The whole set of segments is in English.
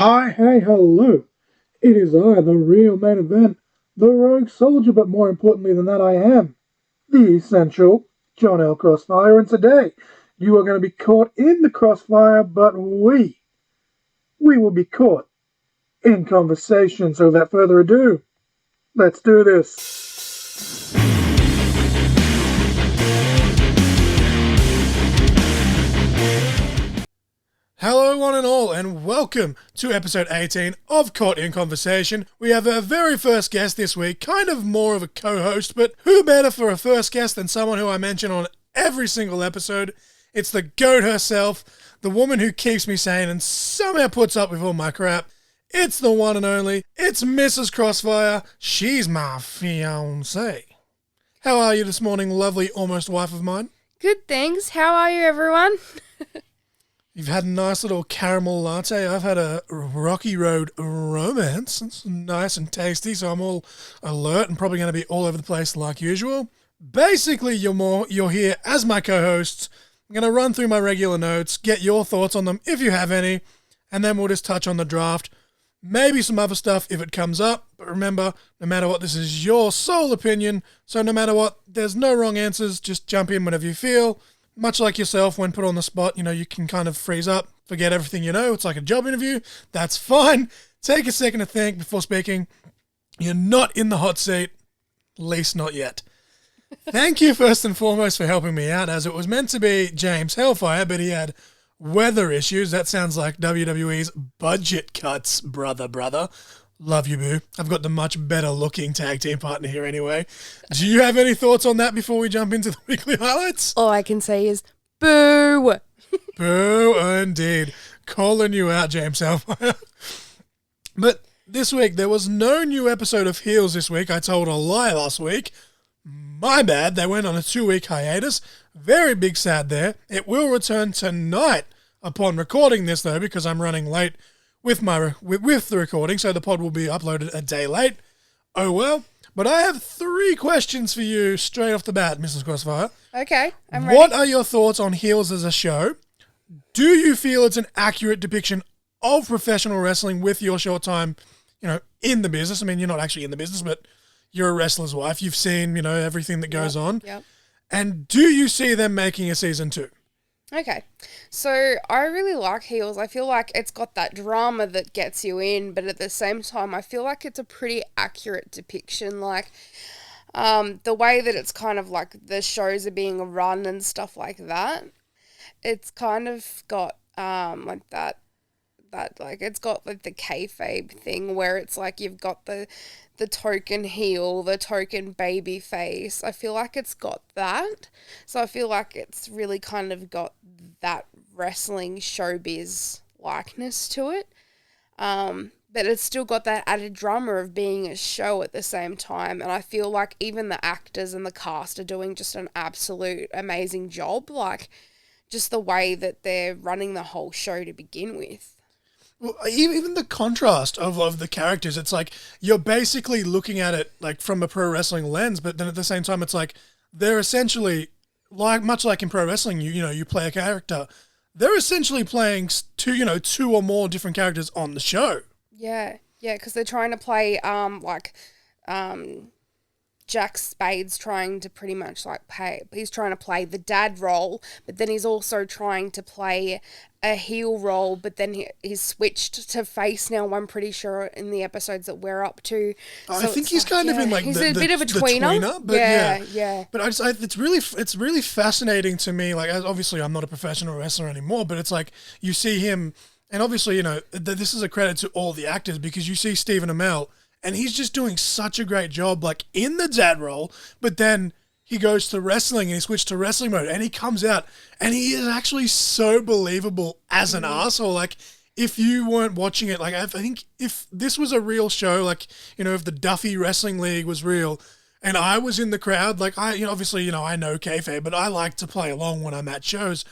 Hi, hey, hello. It is I, the real main event, the rogue soldier, but more importantly than that, I am the essential John L. Crossfire, and today you are going to be caught in the crossfire, but we will be caught in conversation. So without further ado, let's do this. Hello, one and all, and welcome to episode 18 of Caught in Conversation. We have our very first guest this week, kind of more of a co-host, but who better for a first guest than someone who I mention on every single episode? It's the GOAT herself, the woman who keeps me sane and somehow puts up with all my crap. It's the one and only, it's Mrs. Crossfire. She's my fiancée. How are you this morning, lovely almost wife of mine? Good, thanks. How are you, everyone? You've had a nice little caramel latte. I've had a Rocky Road romance. It's nice and tasty, so I'm all alert and probably going to be all over the place like usual. Basically, you're here as my co-hosts. I'm going to run through my regular notes, get your thoughts on them if you have any, and then we'll just touch on the draft. Maybe some other stuff if it comes up. But remember, no matter what, this is your sole opinion. So no matter what, there's no wrong answers. Just jump in whenever you feel. Much like yourself, when put on the spot, you can kind of freeze up, forget everything you know. It's like a job interview. That's fine. Take a second to think before speaking. You're not in the hot seat, at least not yet. Thank you first and foremost for helping me out, as it was meant to be James Hellfire, but he had weather issues. That sounds like WWE's budget cuts, brother. Love you, boo. I've got the much better looking tag team partner here anyway. Do you have any thoughts on that before we jump into the weekly highlights? All I can say is, boo! Boo, indeed. Calling you out, James Hellfire. But this week, there was no new episode of Heels this week. I told a lie last week. My bad. They went on a 2-week hiatus. Very big sad there. It will return tonight upon recording this, though, because I'm running late with the recording, so the pod will be uploaded a day late. Oh well. But I have 3 questions for you straight off the bat, Mrs. Crossfire. Okay, I'm ready. What are your thoughts on Heels as a show? Do you feel it's an accurate depiction of professional wrestling with your short time, in the business? I mean, you're not actually in the business, but you're a wrestler's wife. You've seen, everything that goes on. Yep. And do you see them making a season 2? Okay, so I really like Heels. I feel like it's got that drama that gets you in, but at the same time, I feel like it's a pretty accurate depiction. Like, the way that it's kind of like the shows are being run and stuff like that, it's kind of got, like that like, it's got like the kayfabe thing where it's like you've got the token heel, the token baby face. I feel like it's got that. So I feel like it's really kind of got that wrestling showbiz likeness to it. But it's still got that added drama of being a show at the same time. And I feel like even the actors and the cast are doing just an absolute amazing job. Like, just the way that they're running the whole show to begin with. Well, even the contrast of the characters, it's like you're basically looking at it like from a pro wrestling lens, but then at the same time, it's like they're essentially much like in pro wrestling, you play a character. They're essentially playing two or more different characters on the show. Yeah, because they're trying to play Jack Spade's trying to pretty much he's trying to play the dad role, but then he's also trying to play a heel role, but then he's switched to face now, I'm pretty sure, in the episodes that we're up to. I think he's kind of in like he's a bit of a tweener, but yeah. But it's really fascinating to me. Like, obviously I'm not a professional wrestler anymore, but it's like you see him, and obviously, this is a credit to all the actors, because you see Stephen Amell, and he's just doing such a great job, like, in the dad role, but then he goes to wrestling and he switched to wrestling mode, and he comes out and he is actually so believable as an arsehole. Like, if you weren't watching it, like, I think if this was a real show, like, if the Duffy Wrestling League was real and I was in the crowd, like, obviously, I know kayfabe, but I like to play along when I'm at shows,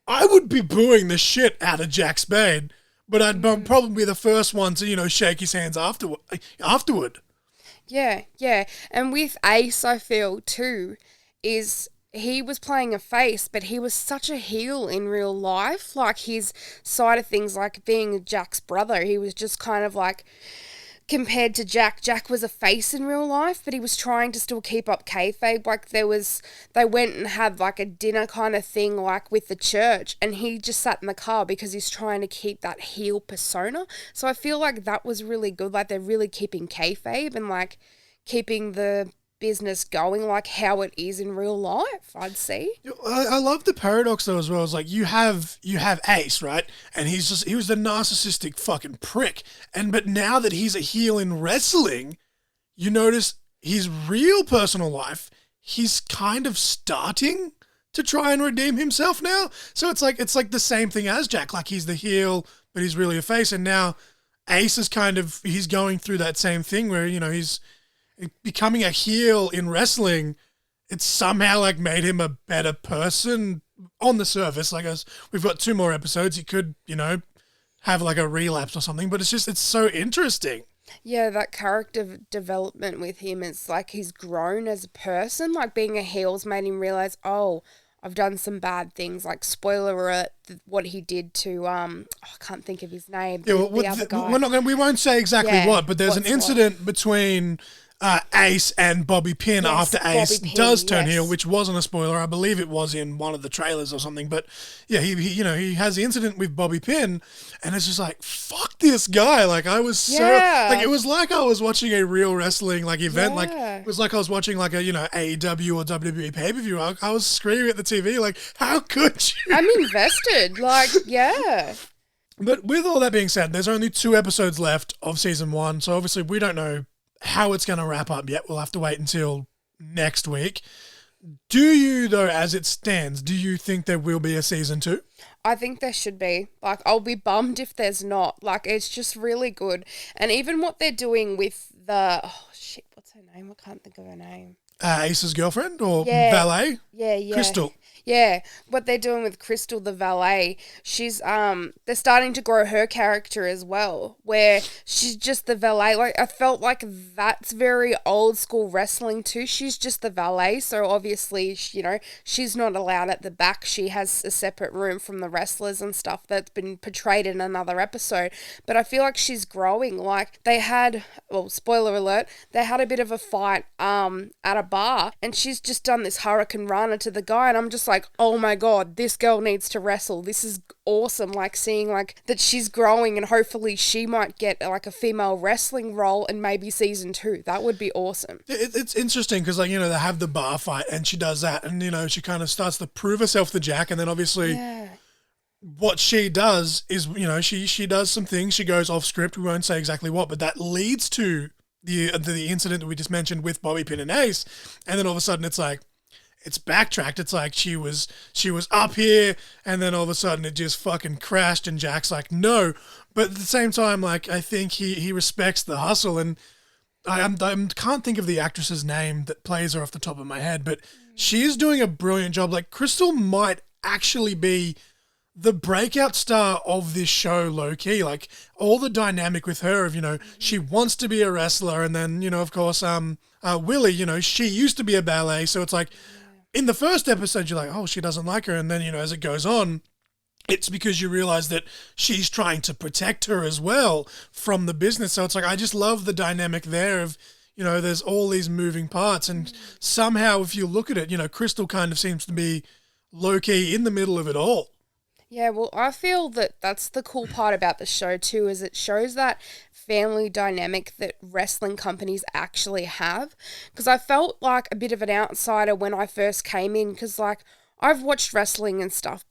I would be booing the shit out of Jack Spade. But I'd probably be the first one to, shake his hands afterward. Yeah. And with Ace, I feel, too, is he was playing a face, but he was such a heel in real life. Like his side of things, like being Jack's brother, he was just kind of like compared to Jack. Jack was a face in real life, but he was trying to still keep up kayfabe. Like they went and had like a dinner kind of thing, like with the church, and he just sat in the car because he's trying to keep that heel persona. So I feel like that was really good. Like they're really keeping kayfabe and like keeping the business going like how it is in real life, I'd say. I love the paradox though as well. It's like you have Ace, right? And he was the narcissistic fucking prick. But now that he's a heel in wrestling, you notice his real personal life, he's kind of starting to try and redeem himself now. So it's like the same thing as Jack. Like he's the heel, but he's really a face. And now Ace is he's going through that same thing where, he's becoming a heel in wrestling. It's somehow like made him a better person on the surface. Like we've got 2 more episodes. He could, have like a relapse or something, but it's so interesting. Yeah, that character development with him, it's like he's grown as a person. Like being a heel's made him realize, oh, I've done some bad things. Like spoiler alert, what he did to I can't think of his name. Yeah, the other guy. We won't say exactly what, but there's an incident between Ace and Bobby Pin after Ace does turn heel, which wasn't a spoiler. I believe it was in one of the trailers or something. But yeah, he has the incident with Bobby Pin, and it's just like, fuck this guy. Like I was it was like I was watching a real wrestling like event. Like it was like I was watching like a AEW or WWE pay per view. I was screaming at the TV like, how could you? I'm invested. Like yeah. But with all that being said, there's only 2 episodes left of season 1, so obviously we don't know how it's going to wrap up yet. We'll have to wait until next week. Do you, though, as it stands, do you think there will be a season 2? I think there should be. Like, I'll be bummed if there's not. Like, it's just really good. And even what they're doing with the... Oh, shit, what's her name? I can't think of her name. Ace's girlfriend or valet? Yeah. Crystal. Yeah, what they're doing with Crystal, the valet, she's they're starting to grow her character as well, where she's just the valet. Like I felt like that's very old school wrestling too. She's just the valet, so obviously, she's not allowed at the back. She has a separate room from the wrestlers and stuff that's been portrayed in another episode. But I feel like she's growing. Like they had, well, spoiler alert, they had a bit of a fight at a bar, and she's just done this Hurricane Rana to the guy, and I'm just like, oh my god, this girl needs to wrestle. This is awesome. Like seeing like that she's growing, and hopefully she might get like a female wrestling role in maybe season 2. That would be awesome. It's interesting because they have the bar fight and she does that, and she kind of starts to prove herself to Jack, and then obviously what she does is she does some things. She goes off script. We won't say exactly what, but that leads to the incident that we just mentioned with Bobby Pin and Ace, and then all of a sudden it's like, it's backtracked. It's like she was up here, and then all of a sudden it just fucking crashed, and Jack's like, no. But at the same time, like, I think he respects the hustle, and I can't think of the actress's name that plays her off the top of my head, but she is doing a brilliant job. Like, Crystal might actually be the breakout star of this show, low-key. Like, all the dynamic with her of, she wants to be a wrestler, and then, of course, Willie, she used to be a ballet, so it's like, in the first episode, you're like, oh, she doesn't like her. And then, as it goes on, it's because you realize that she's trying to protect her as well from the business. So it's like, I just love the dynamic there of, there's all these moving parts. And somehow, if you look at it, Crystal kind of seems to be low-key in the middle of it all. Yeah, well, I feel that that's the cool part about the show too, is it shows that family dynamic that wrestling companies actually have. Because I felt like a bit of an outsider when I first came in, because like I've watched wrestling and stuff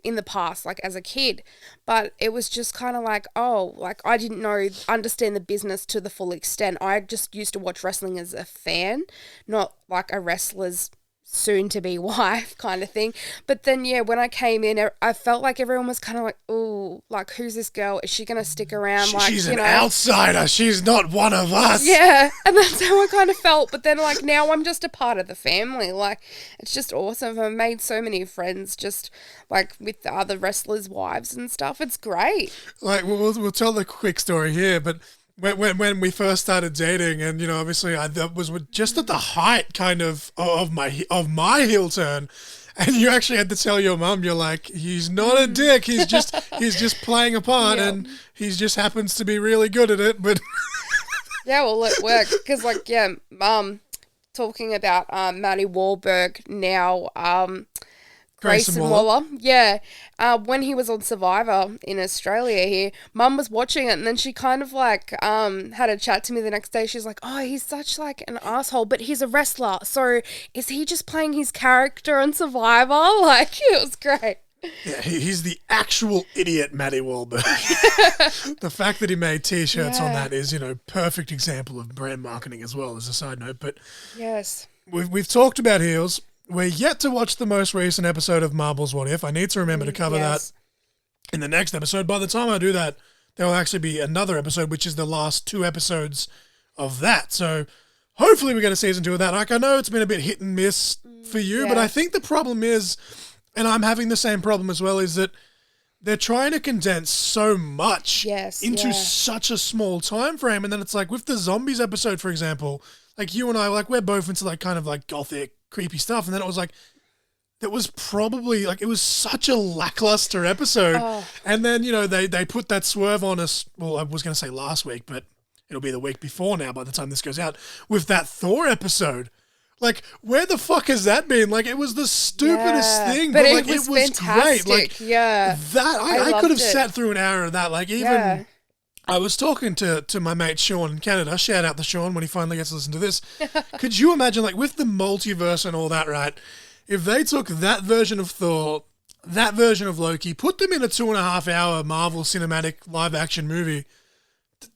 in the past, like as a kid, but it was just kind of like, oh, like I didn't understand the business to the full extent. I just used to watch wrestling as a fan, not like a wrestler's soon-to-be wife kind of thing. But then, when I came in, I felt like everyone was kind of like, ooh, like, who's this girl? Is she going to stick around? Like, she's an outsider. She's not one of us. Yeah, and that's how I kind of felt. But then, like, now I'm just a part of the family. Like, it's just awesome. I've made so many friends just, like, with the other wrestlers' wives and stuff. It's great. Like, we'll tell the quick story here, but when we first started dating, and obviously that was just at the height kind of my heel turn, and you actually had to tell your mum, you're like, he's not a dick, he's just playing a part, and he just happens to be really good at it, but yeah, well, it worked because talking about Maddie Wahlberg now, Grayson Waller. Yeah. When he was on Survivor in Australia here, Mum was watching it and then she kind of like had a chat to me the next day. She's like, oh, he's such like an asshole, but he's a wrestler. So is he just playing his character on Survivor? Like, it was great. Yeah, he's the actual idiot, Matty Wahlberg. The fact that he made T-shirts on that is, perfect example of brand marketing as well, as a side note. But yes, we've talked about heels. We're yet to watch the most recent episode of Marvel's What If. I need to remember to cover that in the next episode. By the time I do that, there will actually be another episode, which is the last 2 episodes of that. So hopefully we get a season 2 of that. Like, I know it's been a bit hit and miss for you, but I think the problem is, and I'm having the same problem as well, is that they're trying to condense so much into such a small time frame. And then it's like with the zombies episode, for example, like you and I, like we're both into like kind of like gothic, creepy stuff. And then it was like, that was probably like, it was such a lackluster episode. Oh. And then, they put that swerve on us. Well, I was going to say last week, but it'll be the week before now by the time this goes out, with that Thor episode. Like, where the fuck has that been? Like, it was the stupidest thing, but like, it was great. Like, that, I could have sat through an hour of that. Like, even, I was talking to my mate Sean in Canada. Shout out to Sean when he finally gets to listen to this. Could you imagine, like, with the multiverse and all that, right? If they took that version of Thor, that version of Loki, put them in a 2.5-hour Marvel cinematic live-action movie,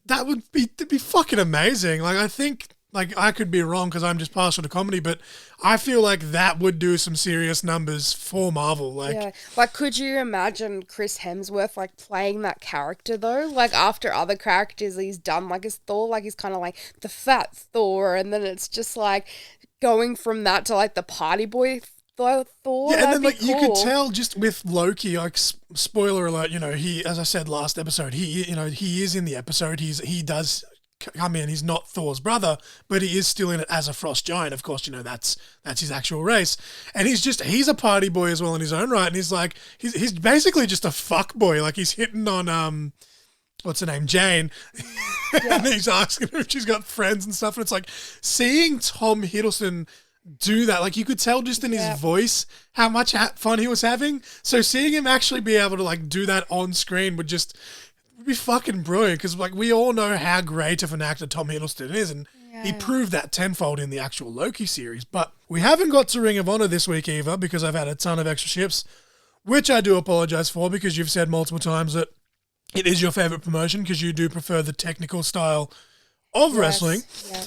that'd be fucking amazing. Like, I think... Like, I could be wrong because I'm just partial to comedy, but I feel like that would do some serious numbers for Marvel. Like, could you imagine Chris Hemsworth, like, playing that character, though? Like, after other characters he's done, like, as Thor, like, he's kind of like the fat Thor, and then it's just, like, going from that to, like, the party boy Thor. Yeah, and then, like, cool. You could tell just with Loki, like, spoiler alert, he, as I said last episode, he is in the episode, he does... come in, he's not Thor's brother, but he is still in it as a frost giant. Of course, that's his actual race. And he's a party boy as well in his own right. And he's like, he's basically just a fuck boy. Like, he's hitting on, what's her name? Jane. Yeah. And he's asking her if she's got friends and stuff. And it's like, seeing Tom Hiddleston do that, like, you could tell just in his voice how much fun he was having. So seeing him actually be able to, like, do that on screen would be fucking brilliant, because like we all know how great of an actor Tom Hiddleston is, and he proved that tenfold in the actual Loki series. But we haven't got to Ring of Honor this week either, because I've had a ton of extra ships, which I do apologize for, because you've said multiple times that it is your favorite promotion because you do prefer the technical style of wrestling. Yeah.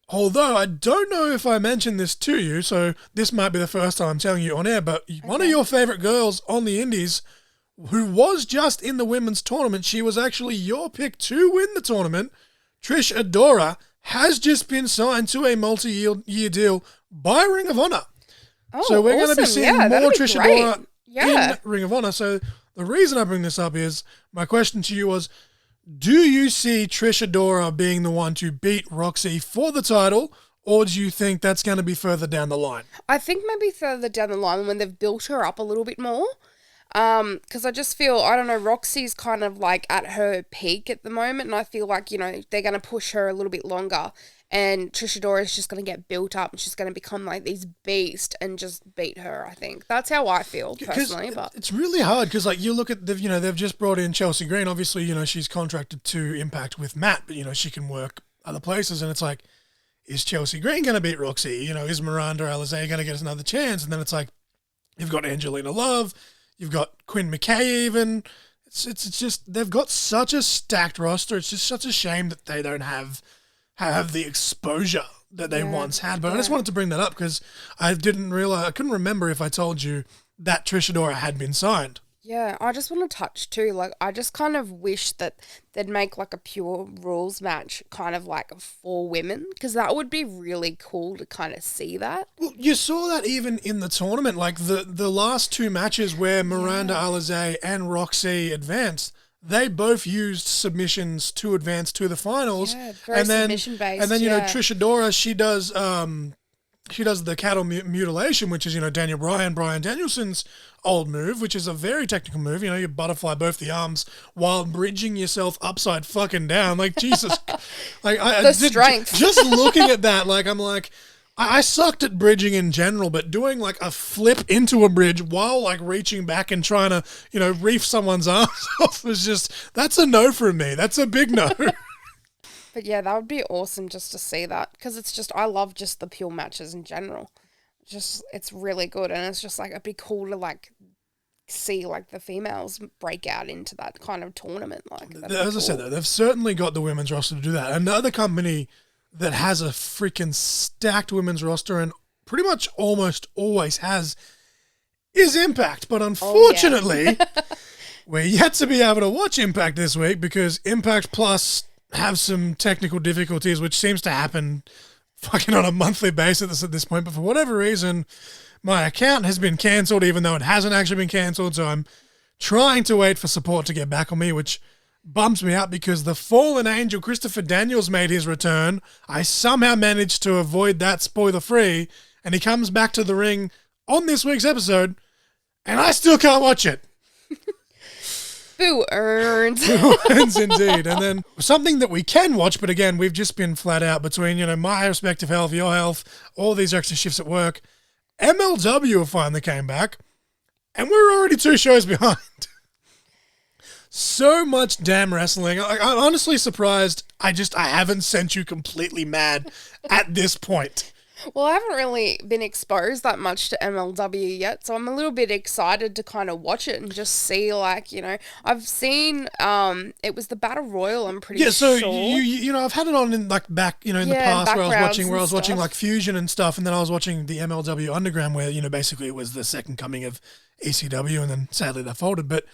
Although I don't know if I mentioned this to you, so this might be the first time I'm telling you on air, but one of your favorite girls on the indies, who was just in the women's tournament, she was actually your pick to win the tournament, Trish Adora, has just been signed to a multi-year deal by Ring of Honor. Oh, so we're going to be seeing more Trish Adora in Ring of Honor. So the reason I bring this up is, my question to you was, do you see Trish Adora being the one to beat Roxy for the title, or do you think that's going to be further down the line? I think maybe further down the line when they've built her up a little bit more. Because I just feel, I don't know, Roxy's kind of like at her peak at the moment, and I feel like, they're going to push her a little bit longer, and Trish Adora is just going to get built up, and she's going to become like this beast and just beat her, I think. That's how I feel, personally. But it's really hard, because like you look at, they've just brought in Chelsea Green. Obviously, she's contracted to Impact with Matt, but, she can work other places, and it's like, is Chelsea Green going to beat Roxy? Is Miranda Alizé going to get us another chance? And then it's like, you've got Angelina Love, you've got Quinn McKay even. It's just, they've got such a stacked roster. It's just such a shame that they don't have the exposure that they once had. But I just wanted to bring that up because I couldn't remember if I told you that Trish Adora had been signed. Yeah, I just want to touch too, like, I just kind of wish that they'd make like a pure rules match kind of like for women, because that would be really cool to kind of see that. Well, you saw that even in the tournament, like the last 2 matches where Miranda Alizé and Roxy advanced, they both used submissions to advance to the finals. Yeah, very submission based. And then Trish Adora, she does the cattle mutilation, which is Daniel Bryan Danielson's old move, which is a very technical move. You butterfly both the arms while bridging yourself upside fucking down. Like Jesus, like the strength. Just looking at that, like I'm like. I sucked at bridging in general, but doing like a flip into a bridge while like reaching back and trying to, reef someone's arms off was that's a no from me. That's a big no. But yeah, that would be awesome just to see that, because I love just the pure matches in general. It's really good, and it's just like it'd be cool to like see like the females break out into that kind of tournament. Like, as I said, though, they've certainly got the women's roster to do that. Another company that has a freaking stacked women's roster and pretty much almost always has is Impact. But unfortunately, we're yet to be able to watch Impact this week because Impact Plus have some technical difficulties, which seems to happen fucking on a monthly basis at this point. But for whatever reason, my account has been cancelled, even though it hasn't actually been cancelled. So I'm trying to wait for support to get back on me, which bumps me out because the fallen angel Christopher Daniels made his return. I somehow managed to avoid that spoiler-free, and he comes back to the ring on this week's episode, and I still can't watch it. Boo earns. Boo earns indeed. And then something that we can watch, but again, we've just been flat out between, my respective health, your health, all these extra shifts at work. MLW finally came back, and we're already 2 shows behind. So much damn wrestling. I'm honestly surprised I haven't sent you completely mad at this point. Well, I haven't really been exposed that much to MLW yet, so I'm a little bit excited to kind of watch it and just see, like, I've seen, it was the Battle Royal, I'm pretty sure. Yeah, so I've had it on in the past where I was watching like Fusion and stuff, and then I was watching the MLW Underground where, basically it was the second coming of ECW, and then sadly they folded, but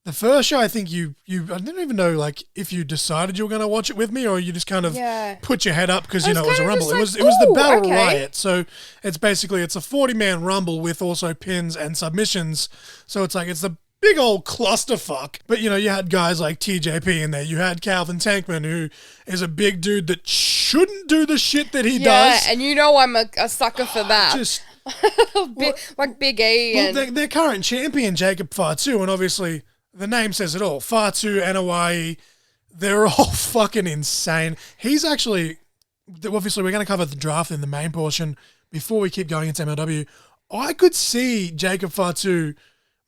the first show, I think I didn't even know, like, if you decided you were going to watch it with me or you just kind of put your head up because, it was a rumble. It was the Battle Riot. So it's a 40-man rumble with also pins and submissions. So it's the big old clusterfuck. But, you had guys like TJP in there. You had Calvin Tankman, who is a big dude that shouldn't do the shit that he does. Yeah, and I'm a sucker for that. Like Big E. Well, their current champion, Jacob Fatu, and obviously the name says it all. Fatu, Anoa'i, they're all fucking insane. He's actually, obviously we're going to cover the draft in the main portion before we keep going into MLW. I could see Jacob Fatu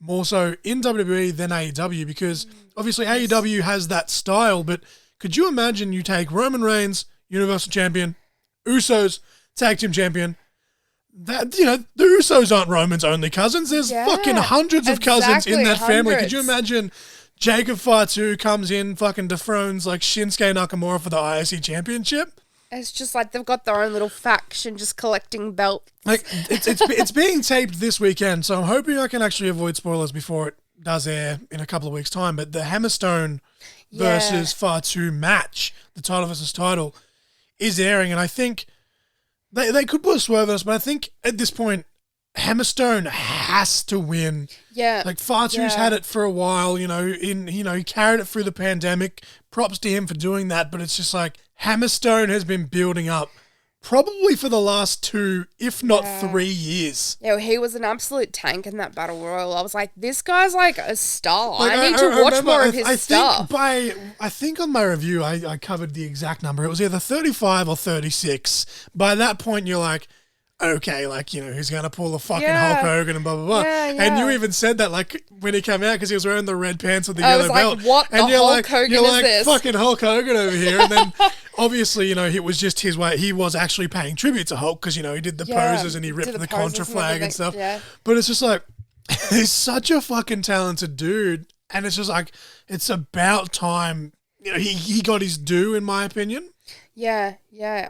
more so in WWE than AEW because obviously AEW has that style, but could you imagine you take Roman Reigns, Universal Champion, Usos, Tag Team Champion, that the Usos aren't Roman's only cousins. There's fucking hundreds of cousins in that family. Could you imagine Jacob Fatu comes in, fucking dethrones like Shinsuke Nakamura for the IC Championship? It's just like they've got their own little faction just collecting belts. Like it's being taped this weekend, so I'm hoping I can actually avoid spoilers before it does air in a couple of weeks' time. But the Hammerstone versus Fatu match, the title versus title, is airing, and I think they could put a swerve on us, but I think at this point, Hammerstone has to win. Yeah. Like Fatu's had it for a while, he carried it through the pandemic. Props to him for doing that, but it's just like Hammerstone has been building up probably for the last 2, if not 3 years. Yeah, well, he was an absolute tank in that Battle Royal. I was like, this guy's like a star. Like, I need to watch more of his stuff. I think on my review, I covered the exact number. It was either 35 or 36. By that point, you're like, okay, like, who's going to pull the fucking Hulk Hogan and blah, blah, blah. And you even said that, like, when he came out, because he was wearing the red pants with the yellow belt. What and the Hulk Hogan you're is like, this? Fucking Hulk Hogan over here. And then, obviously, it was just his way. He was actually paying tribute to Hulk, because, he did the poses and he ripped the Contra flag and stuff. Yeah. But it's just like, he's such a fucking talented dude. And it's just like, it's about time, he got his due, in my opinion. Yeah.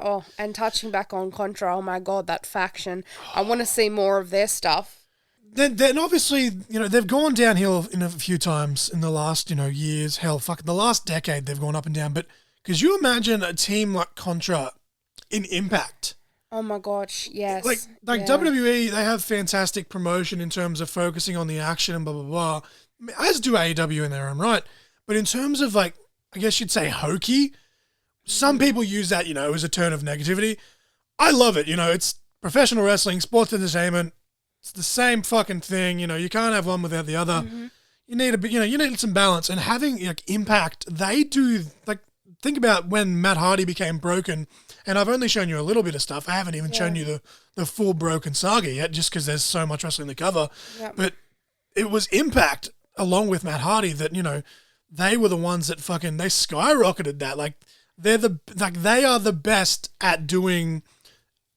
Oh, and touching back on Contra, oh my God, that faction. I want to see more of their stuff. Then obviously, they've gone downhill in a few times in the last, years. Hell, the last decade they've gone up and down. But could you imagine a team like Contra in Impact? Oh my gosh, yes. Like WWE, they have fantastic promotion in terms of focusing on the action and blah, blah, blah. As do AEW in their own right. But in terms of like, I guess you'd say hokey, some people use that, as a turn of negativity. I love it. It's professional wrestling, sports entertainment. It's the same fucking thing. You can't have one without the other. You need a bit, you need some balance. And having like Impact, they do like, think about when Matt Hardy became broken. And I've only shown you a little bit of stuff. I haven't even shown you the full broken saga yet, just because there's so much wrestling to cover. Yep. But it was Impact, along with Matt Hardy, that, they were the ones that fucking, they skyrocketed that. Like, they are the best at doing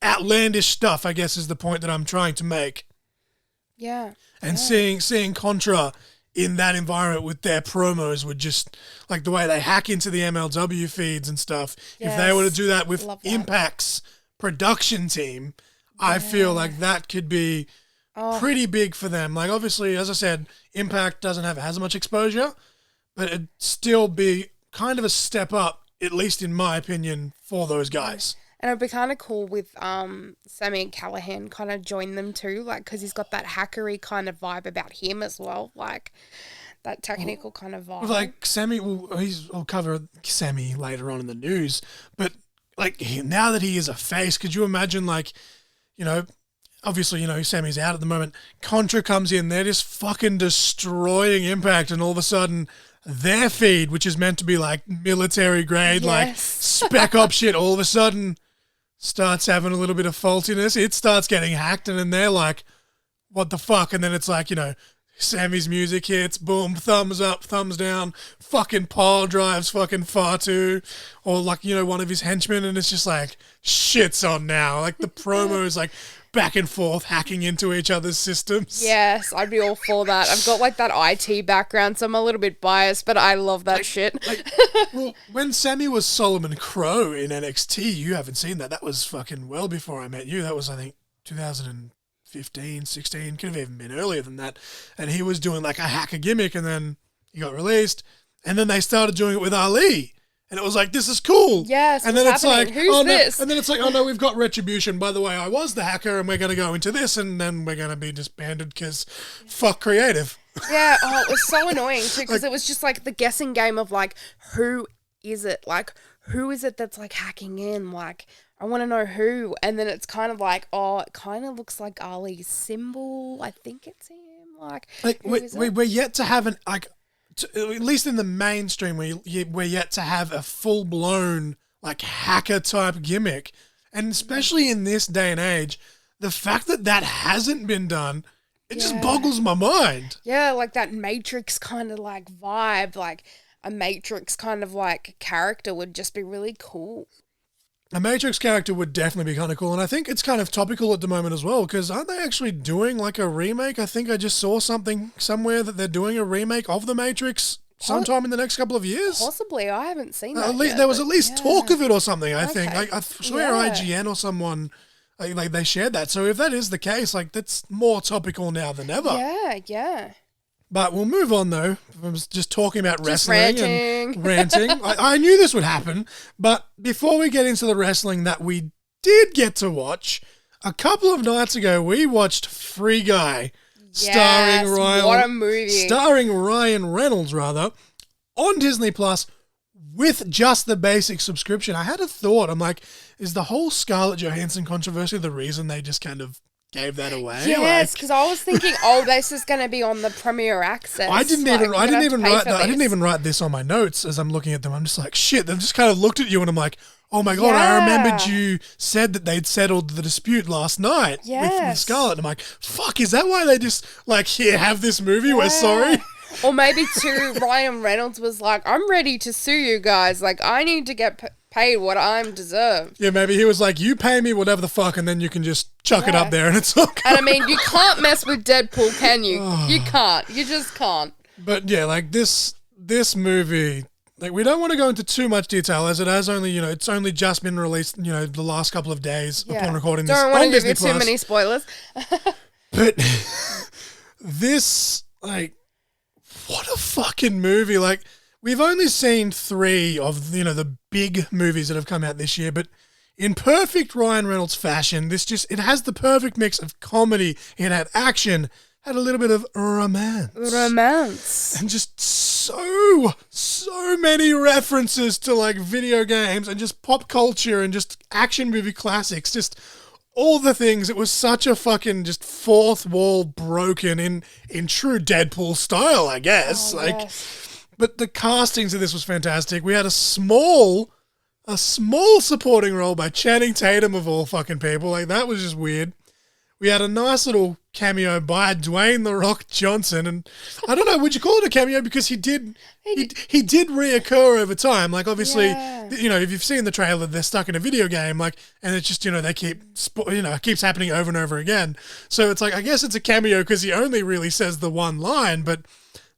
outlandish stuff, I guess is the point that I'm trying to make. Yeah. And seeing Contra in that environment with their promos would just, like the way they hack into the MLW feeds and stuff. If they were to do that with Impact's production team, I feel like that could be pretty big for them. Like, obviously, as I said, Impact doesn't have as much exposure, but it'd still be kind of a step up, at least in my opinion, for those guys. And it'd be kind of cool with Sammy and Callahan kind of join them too, like, because he's got that hackery kind of vibe about him as well, like that technical kind of vibe. Like Sammy, I'll cover Sammy later on in the news, but like now that he is a face, could you imagine like, obviously, Sammy's out at the moment. Contra comes in, they're just fucking destroying Impact, and all of a sudden their feed, which is meant to be like military grade, like spec op shit, all of a sudden starts having a little bit of faultiness. It starts getting hacked, and then they're like, what the fuck? And then it's like, Sammy's music hits, boom, thumbs up, thumbs down, fucking pile drives fucking Fatu, or like, one of his henchmen, and it's just like, shit's on now. Like the promo is like back and forth hacking into each other's systems. Yes, I'd be all for that. I've got like that IT background, so I'm a little bit biased, but I love that shit. Well, when Sammy was Solomon Crow in NXT, you haven't seen that. That was fucking well before I met you. That was, I think, 2015, 16, could have even been earlier than that. And he was doing like a hacker gimmick, and then he got released. And then they started doing it with Ali. And it was like, this is cool. Yes, and then it's happening? like, Who's this? No. And then it's like, oh no, we've got Retribution. By the way, I was the hacker, and we're going to go into this, and then we're going to be disbanded because fuck creative. Yeah, it was so annoying too, because it was just like the guessing game of like, who is it? Like, who is it that's like hacking in? Like, I want to know who. And then it's kind of like, it kind of looks like Ali's symbol. I think it's him. Like we're yet to have at least in the mainstream, we're yet to have a full-blown, like, hacker-type gimmick. And especially in this day and age, the fact that hasn't been done, it just boggles my mind. Yeah, like that Matrix kind of, like, vibe, like a Matrix kind of, like, character would just be really cool. A Matrix character would definitely be kind of cool, and I think it's kind of topical at the moment as well, because aren't they actually doing like a remake? I think I just saw something somewhere that they're doing a remake of The Matrix sometime in the next couple of years. Possibly, I haven't seen that yet, there was at least talk of it or something, I think. Okay. I swear IGN or someone, like they shared that. So if that is the case, like that's more topical now than ever. Yeah. But we'll move on, though. I was just talking about wrestling and ranting. I knew this would happen. But before we get into the wrestling that we did get to watch, a couple of nights ago, we watched Free Guy, starring Ryan Reynolds, on Disney Plus with just the basic subscription. I had a thought. I'm like, is the whole Scarlett Johansson controversy the reason they just kind of gave that away? Yes, because I was thinking, this is going to be on the Premier Access. I didn't even write this on my notes as I'm looking at them. I'm just like, shit. I just kind of looked at you and I'm like, oh my God, I remembered you said that they'd settled the dispute last night with Scarlett. I'm like, fuck, is that why they just like, here, have this movie? We're sorry. Or maybe too, Ryan Reynolds was like, I'm ready to sue you guys. Like, I need to get paid what I'm deserved. Yeah, maybe he was like, you pay me whatever the fuck, and then you can just chuck it up there and it's all good. And I mean, you can't mess with Deadpool, can you? You can't. You just can't. But yeah, like this movie, like we don't want to go into too much detail as it has only, it's only just been released, the last couple of days upon recording this Don't want on to give Disney you Plus. too many spoilers. But this, like, what a fucking movie. Like, we've only seen 3 of, the big movies that have come out this year, but in perfect Ryan Reynolds fashion, it has the perfect mix of comedy. It had action, had a little bit of romance. Romance. And just so many references to like video games and just pop culture and just action movie classics. Just all the things. It was such a fucking just fourth wall broken in true Deadpool style, I guess. Yes. But the castings of this was fantastic. We had a small supporting role by Channing Tatum of all fucking people. Like, that was just weird. We had a nice little cameo by Dwayne "The Rock" Johnson, and I don't know, would you call it a cameo? Because he did reoccur over time. Like, obviously, you know, if you've seen the trailer, they're stuck in a video game, like, and it's just, you know, they it keeps happening over and over again. So it's like, I guess it's a cameo because he only really says the one line, but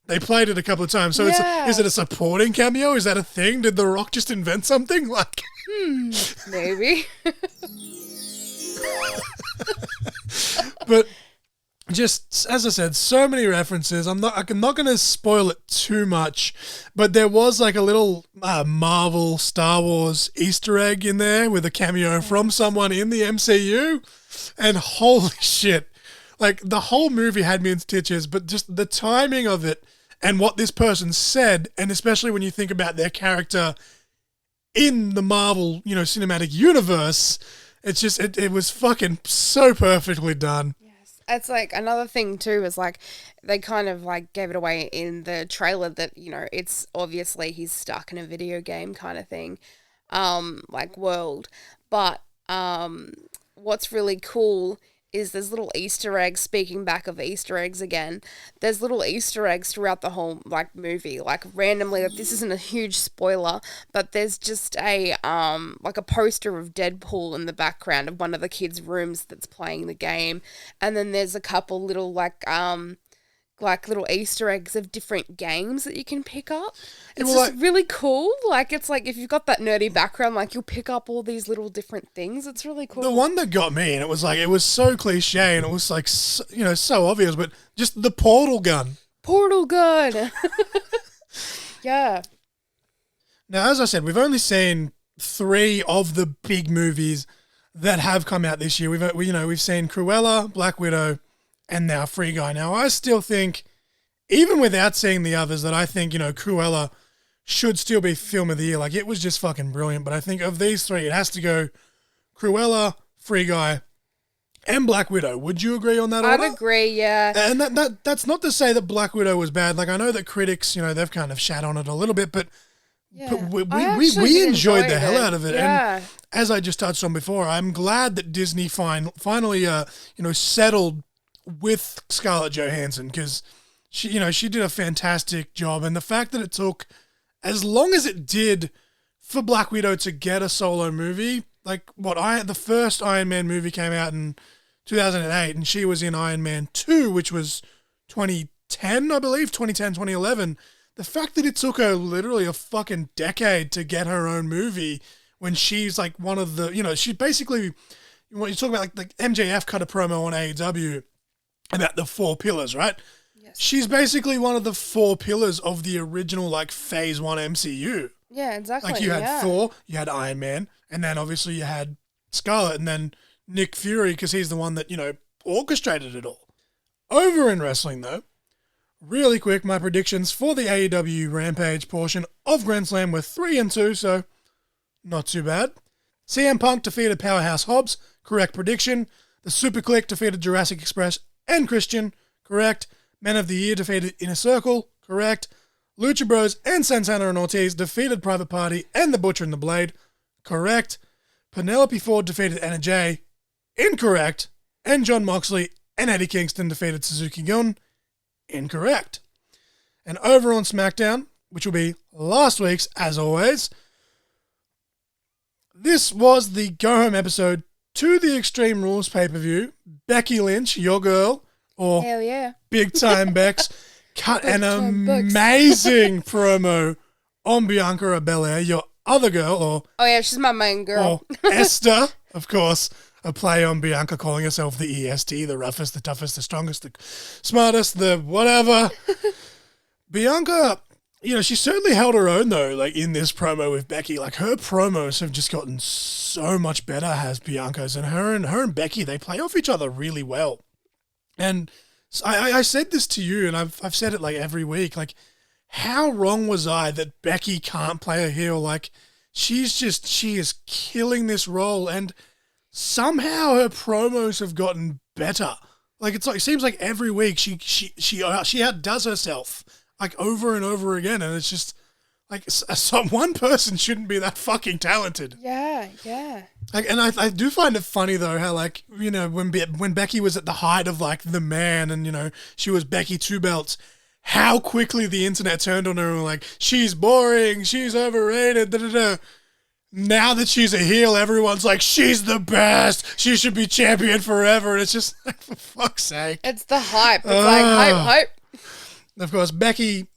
they played it a couple of times. So is it a supporting cameo? Is that a thing? Did The Rock just invent something? Like, Maybe. But just, as I said, so many references. I'm not going to spoil it too much, but there was like a little Marvel Star Wars Easter egg in there with a cameo from someone in the MCU, and holy shit, like the whole movie had me in stitches, but just the timing of it and what this person said, and especially when you think about their character in the Marvel, you know, cinematic universe, it's just, it was fucking so perfectly done. Yes. It's like another thing too is like they kind of like gave it away in the trailer that, you know, it's obviously he's stuck in a video game kind of thing, like world. But what's really cool is there's little Easter eggs, speaking back of Easter eggs again, there's little Easter eggs throughout the whole like movie, like randomly, like, this isn't a huge spoiler, but there's just a like a poster of Deadpool in the background of one of the kids' rooms that's playing the game, and then there's a couple little like little Easter eggs of different games that you can pick up. It's just really cool. Like, it's like if you've got that nerdy background, like you'll pick up all these little different things. It's really cool. The one that got me, and it was like, it was so cliche and it was like, so, you know, so obvious, but just the portal gun. Portal gun. Yeah. Now, as I said, we've only seen 3 of the big movies that have come out this year. We've seen Cruella, Black Widow, and now Free Guy. Now, I still think, even without seeing the others, that I think, you know, Cruella should still be Film of the Year. Like, it was just fucking brilliant. But I think of these 3, it has to go Cruella, Free Guy, and Black Widow. Would you agree on that order? I'd agree, yeah. And that's not to say that Black Widow was bad. Like, I know that critics, you know, they've kind of shat on it a little bit, but we enjoyed the hell out of it. Yeah. And as I just touched on before, I'm glad that Disney finally, settled with Scarlett Johansson, because she did a fantastic job, and the fact that it took as long as it did for Black Widow to get a solo movie, like the first Iron Man movie came out in 2008, and she was in Iron Man 2, which was 2010, I believe, 2011. The fact that it took her literally a fucking decade to get her own movie, when she's like one of the, you know, she basically, when you talk about like MJF cut a promo on AEW about the 4 pillars, right? Yes. She's basically one of the 4 pillars of the original, like, Phase 1 MCU. Yeah, exactly. Like, you had Thor, you had Iron Man, and then obviously you had Scarlet, and then Nick Fury, because he's the one that, you know, orchestrated it all. Over in wrestling, though, really quick, my predictions for the AEW Rampage portion of Grand Slam were 3-2, so not too bad. CM Punk defeated Powerhouse Hobbs, correct prediction. The Super Click defeated Jurassic Express and Christian, correct. Men of the Year defeated Inner Circle, correct. Lucha Bros and Santana and Ortiz defeated Private Party and The Butcher and the Blade, correct. Penelope Ford defeated Anna Jay, incorrect. And John Moxley and Eddie Kingston defeated Suzuki Gun, incorrect. And over on SmackDown, which will be last week's, as always, this was the go-home episode to the Extreme Rules pay-per-view. Becky Lynch, your girl, or hell yeah, Big Time Bex, cut an amazing promo on Bianca Belair, your other girl, or... Oh yeah, she's my main girl. Or Esther, of course, a play on Bianca calling herself the EST, the roughest, the toughest, the strongest, the smartest, the whatever. Bianca... You know, she certainly held her own, though, like, in this promo with Becky. Like, her promos have just gotten so much better, has Bianca's. And her and Becky, they play off each other really well. And So I said this to you, and I've said it like every week. Like, how wrong was I that Becky can't play a heel? Like, she is killing this role, and somehow her promos have gotten better. Like, it seems like every week she outdoes herself like over and over again, and it's just like one person shouldn't be that fucking talented. Yeah, yeah. Like, and I do find it funny though how, like, you know, when Becky was at the height of like the man, and you know she was Becky Two Belts, how quickly the internet turned on her and were like, she's boring, she's overrated, da da da. Now that she's a heel, everyone's like, she's the best, she should be champion forever, and it's just like, for fuck's sake. It's the hype. It's like hype. Of course, Becky,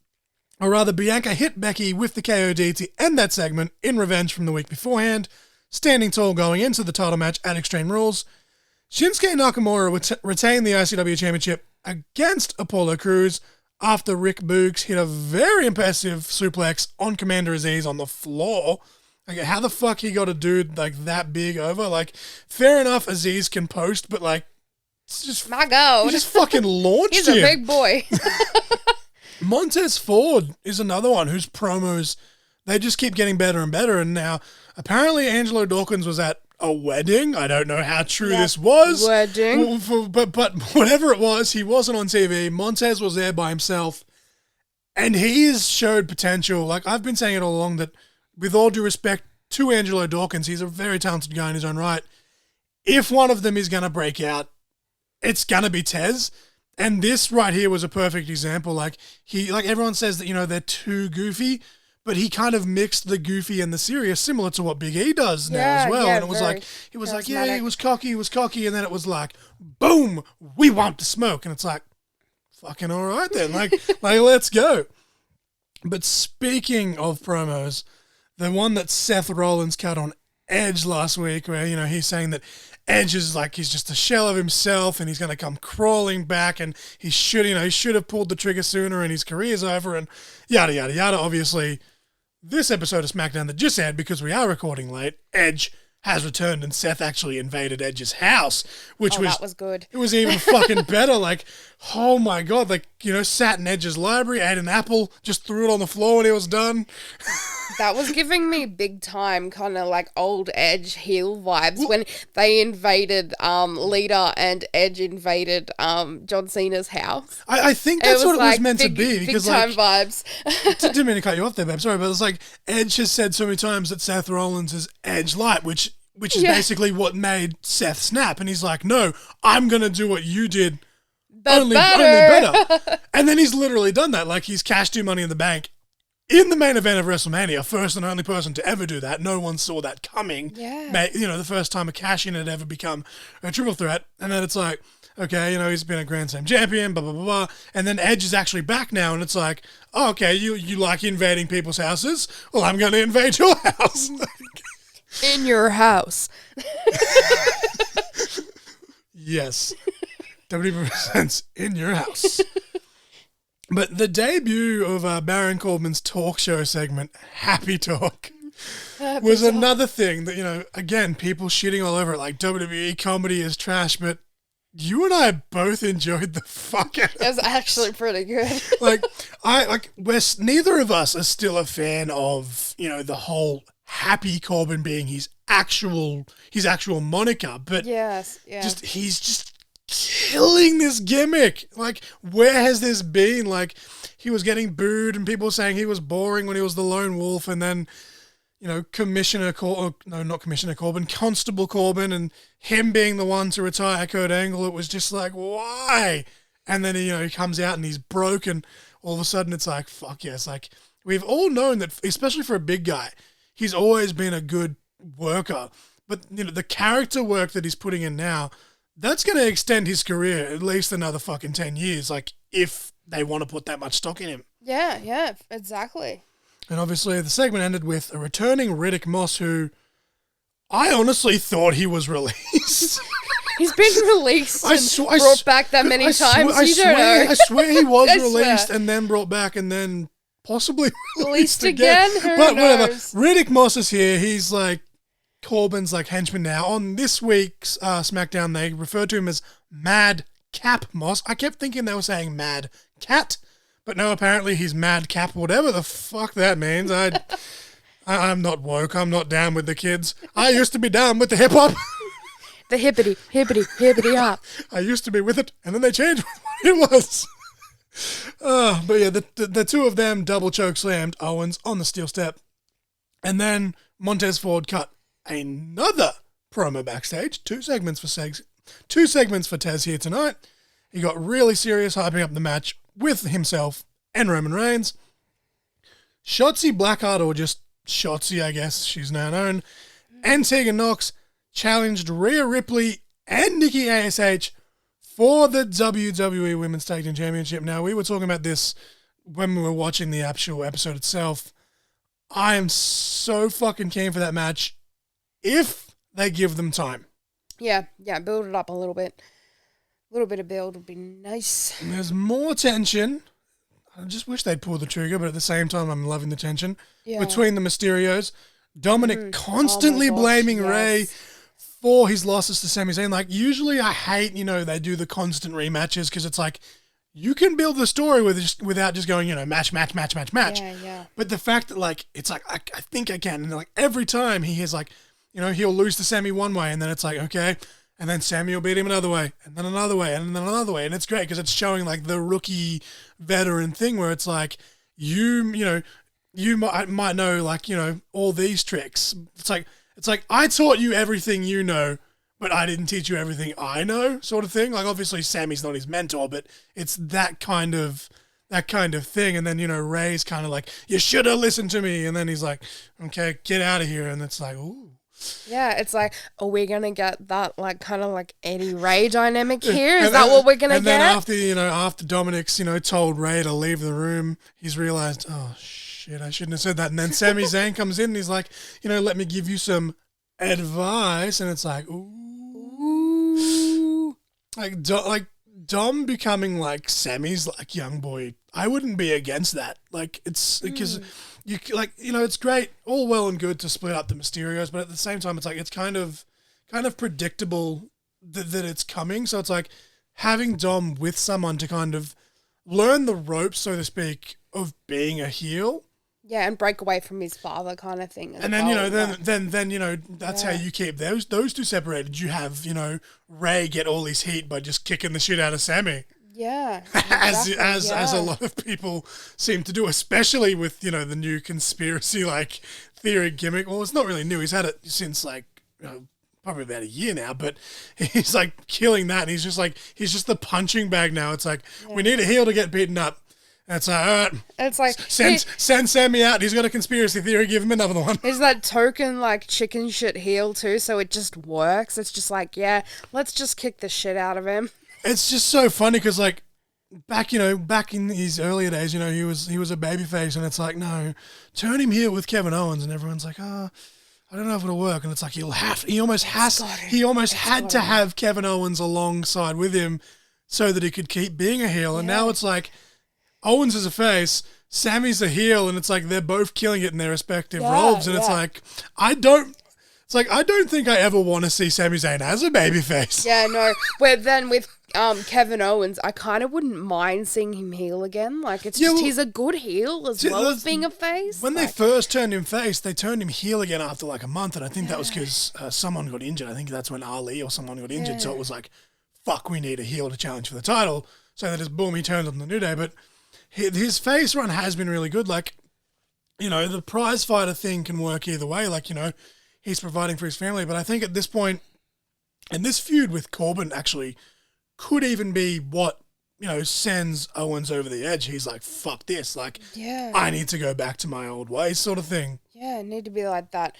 or rather Bianca, hit Becky with the KOD to end that segment in revenge from the week beforehand, standing tall going into the title match at Extreme Rules. Shinsuke Nakamura retained the ICW Championship against Apollo Crews after Rick Boogs hit a very impressive suplex on Commander Aziz on the floor. Like, how the fuck he got a dude like that big over? Like, fair enough, Aziz can post, but like, it's just My God. he just fucking launched He's him. a big boy. Montez Ford is another one whose promos, they just keep getting better and better. And now, apparently, Angelo Dawkins was at a wedding. I don't know how true this was. Wedding. But whatever it was, he wasn't on TV. Montez was there by himself. And he has showed potential. Like, I've been saying it all along that, with all due respect to Angelo Dawkins, he's a very talented guy in his own right. If one of them is going to break out, it's going to be Tez. And this right here was a perfect example. Like, everyone says that, you know, they're too goofy, but he kind of mixed the goofy and the serious, similar to what Big E does now as well. And it was like, yeah, he was cocky. And then it was like, boom, we want to smoke. And it's like, fucking all right then. Like, let's go. But speaking of promos, the one that Seth Rollins cut on Edge last week, where, you know, he's saying that Edge is like, he's just a shell of himself and he's going to come crawling back, and he should have pulled the trigger sooner and his career's over, and yada, yada, yada. Obviously, this episode of SmackDown that just aired, because we are recording late, Edge has returned and Seth actually invaded Edge's house, which that was good. It was even fucking better. Like, oh my God, like, you know, sat in Edge's library, ate an apple, just threw it on the floor when he was done. That was giving me big time kind of like old Edge heel vibes when they invaded Lita and Edge invaded John Cena's house. I think that's what it was meant to be, big because time like, vibes. didn't mean to cut you off there, babe. Sorry, but it's like Edge has said so many times that Seth Rollins is Edge Light, which is basically what made Seth snap, and he's like, no, I'm gonna do what you did, only better. And then he's literally done that. Like, he's cashed in Money in the Bank in the main event of WrestleMania, first and only person to ever do that. No one saw that coming. Yeah. You know, the first time a cash-in had ever become a triple threat. And then it's like, okay, you know, he's been a Grand Slam champion, blah, blah, blah, blah. And then Edge is actually back now, and it's like, oh, okay, you like invading people's houses? Well, I'm going to invade your house. In your house. Yes. WWE presents In Your House. But the debut of Baron Corbin's talk show segment, Happy Talk, was another thing that, you know, again, people shitting all over it, like WWE comedy is trash, but you and I both enjoyed the fuck out of it. It was actually pretty good. Neither of us are still a fan of, you know, the whole Happy Corbin being his actual moniker, but he's just killing this gimmick. Like, where has this been? Like, he was getting booed and people were saying he was boring when he was the lone wolf, and then, you know, Constable Corbin, and him being the one to retire Kurt Angle, it was just like, why? And then, you know, he comes out and he's broken. All of a sudden it's like, fuck yes. Like, we've all known that, especially for a big guy, he's always been a good worker, but, you know, the character work that he's putting in now, that's going to extend his career at least another fucking 10 years, like, if they want to put that much stock in him. Yeah, exactly. And obviously the segment ended with a returning Riddick Moss, who I honestly thought he was released. He's been released and brought back that many times. I swear he was released and then brought back and then possibly released again. But whatever. Riddick Moss is here. He's like Corbin's like henchman now. On this week's SmackDown, they referred to him as Mad Cap Moss. I kept thinking they were saying Mad Cat, but no, apparently he's Mad Cap, whatever the fuck that means. I'm not woke. I'm not down with the kids. I used to be down with the hip hop. The hippity hop. I used to be with it, and then they changed what it was. But yeah, the two of them double choke slammed Owens on the steel step. And then Montez Ford cut another promo backstage. Two segments for Tez here tonight. He got really serious, hyping up the match with himself and Roman Reigns. Shotzi Blackheart, or just Shotzi, I guess she's now known, and Tegan Nox challenged Rhea Ripley and Nikki ASH for the WWE Women's Tag Team Championship. Now, we were talking about this when we were watching the actual episode itself. I am so fucking keen for that match if they give them time. Yeah, build it up a little bit. A little bit of build would be nice. And there's more tension. I just wish they'd pull the trigger, but at the same time, I'm loving the tension between the Mysterios. Dominic constantly blaming Ray for his losses to Sami Zayn. Like, usually I hate, they do the constant rematches because it's like, you can build the story without just going, match. Yeah. But the fact that, like, it's like, I think I can. And, like, every time he is like, he'll lose to Sami one way, and then it's like, okay. And then Sami will beat him another way, and then another way, and then another way. And it's great because it's showing, like, the rookie veteran thing where it's like, you might know, like, all these tricks. It's like, I taught you everything you know, but I didn't teach you everything I know, sort of thing. Like, obviously, Sammy's not his mentor, but it's that kind of thing. And then, Ray's kind of like, you should have listened to me. And then he's like, okay, get out of here. And it's like, ooh. Yeah, it's like, are we going to get that, like, kind of like Eddie Ray dynamic here? Is that what we're going to get? And then after Dominic's, told Ray to leave the room, he's realized, oh, shit, I shouldn't have said that. And then Sami Zayn comes in and he's like, let me give you some advice. And it's like, ooh. Like Dom becoming like Sammy's like young boy. I wouldn't be against that. Like, it's because it's great, all well and good to split up the Mysterios, but at the same time, it's like, it's kind of predictable that it's coming. So it's like having Dom with someone to kind of learn the ropes, so to speak, of being a heel. Yeah, and break away from his father kind of thing. And then, then that's how you keep those two separated. You have, Ray get all his heat by just kicking the shit out of Sammy. Yeah. Exactly, as a lot of people seem to do, especially with, the new conspiracy, like, theory gimmick. Well, it's not really new. He's had it since, like, probably about a year now, but he's, like, killing that. And he's just the punching bag now. It's like, we need a heel to get beaten up. That's all right. It's like, send Sammy out. He's got a conspiracy theory. Give him another one. There's that token, like, chicken shit heel too, so it just works. It's just like, yeah, let's just kick the shit out of him. It's just so funny because, like, back in his earlier days, he was a babyface, and it's like, no, turn him heel with Kevin Owens, and everyone's like, I don't know if it'll work, and it's like he almost had to have Kevin Owens alongside with him so that he could keep being a heel, and now it's like, Owens is a face, Sammy's a heel, and it's like they're both killing it in their respective roles, and it's like, I don't think I ever want to see Sami Zayn as a babyface. Yeah, no. Where then with Kevin Owens, I kind of wouldn't mind seeing him heel again. Like, it's he's a good heel as well as being a face. When they first turned him face, they turned him heel again after like a month, and I think that was because someone got injured. I think that's when Ali or someone got injured, so it was like, fuck, we need a heel to challenge for the title. So then just boom, he turned on the New Day, but his face run has been really good. Like, the prize fighter thing can work either way. Like, he's providing for his family. But I think at this point, and this feud with Corbin actually could even be what, sends Owens over the edge. He's like, fuck this. Like, I need to go back to my old ways, sort of thing. Yeah, need to be like that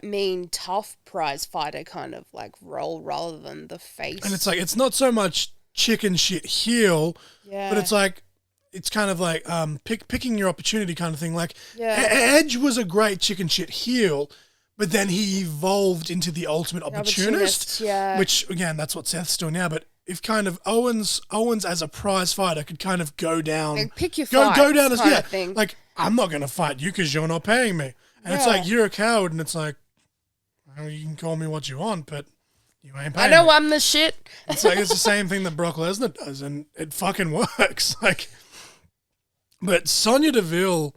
mean, tough prize fighter kind of like role rather than the face. And it's like, it's not so much chicken shit heel, but it's like, it's kind of like picking your opportunity kind of thing. Like, Edge was a great chicken shit heel, but then he evolved into the ultimate opportunist, which, again, that's what Seth's doing now. But if kind of Owens as a prize fighter could kind of go down... Like, pick your fights, go down as, kind of thing. Like, I'm not going to fight you because you're not paying me. And it's like, you're a coward, and it's like, well, you can call me what you want, but... You ain't I paying know me. I'm the shit. It's like it's the same thing that Brock Lesnar does, and it fucking works. Like, but Sonya Deville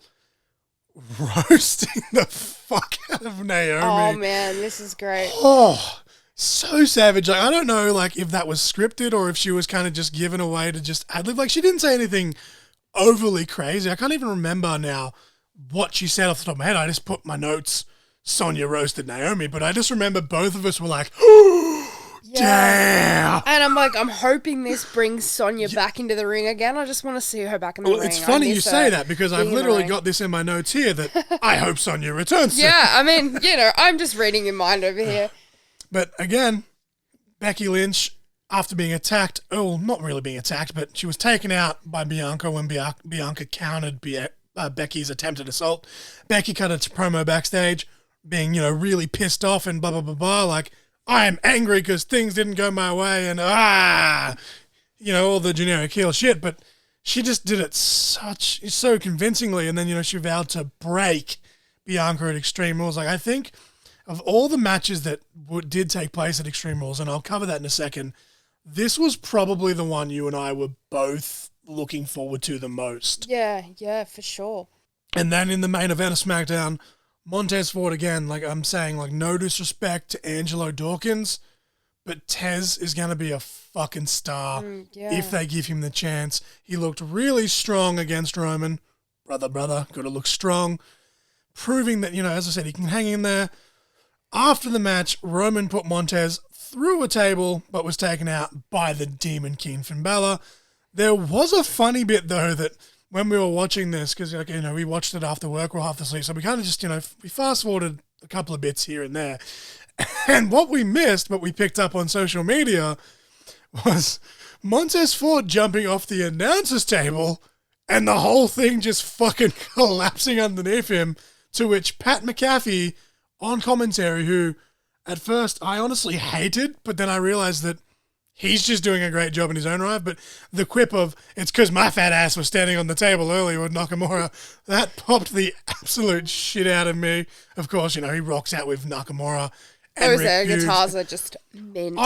roasting the fuck out of Naomi. Oh man, this is great. Oh, so savage. Like, I don't know, like, if that was scripted or if she was kind of just given away to just ad lib. Like, she didn't say anything overly crazy. I can't even remember now what she said off the top of my head. I just put my notes. Sonya roasted Naomi, but I just remember both of us were like, damn. And I'm like, I'm hoping this brings Sonya back into the ring again. I just want to see her back in the ring. It's funny you say that because I've literally ring. got this in my notes here that I hope Sonya returns. Yeah, I mean, I'm just reading your mind over here. But again, Becky Lynch, after being attacked, not really being attacked, but she was taken out by Bianca when Bianca countered Becky's attempted assault. Becky cut a promo backstage, being, really pissed off and blah, blah, blah, blah, like, I am angry because things didn't go my way and, all the generic heel shit, but she just did it so convincingly, and then, she vowed to break Bianca at Extreme Rules. Like, I think of all the matches that did take place at Extreme Rules, and I'll cover that in a second, this was probably the one you and I were both looking forward to the most. Yeah, for sure. And then in the main event of SmackDown, Montez Ford again, like I'm saying, like no disrespect to Angelo Dawkins, but Tez is going to be a fucking star if they give him the chance. He looked really strong against Roman. Brother, got to look strong. Proving that, as I said, he can hang in there. After the match, Roman put Montez through a table, but was taken out by the Demon King Finn Balor. There was a funny bit, though, that when we were watching this, because we watched it after work or half asleep, so we kind of just we fast forwarded a couple of bits here and there, and what we missed, but we picked up on social media, was Montez Ford jumping off the announcer's table, and the whole thing just fucking collapsing underneath him. To which Pat McAfee on commentary, who at first I honestly hated, but then I realized that he's just doing a great job in his own right. But the quip of, it's because my fat ass was standing on the table earlier with Nakamura, that popped the absolute shit out of me. Of course, he rocks out with Nakamura. Those air guitars are just mint.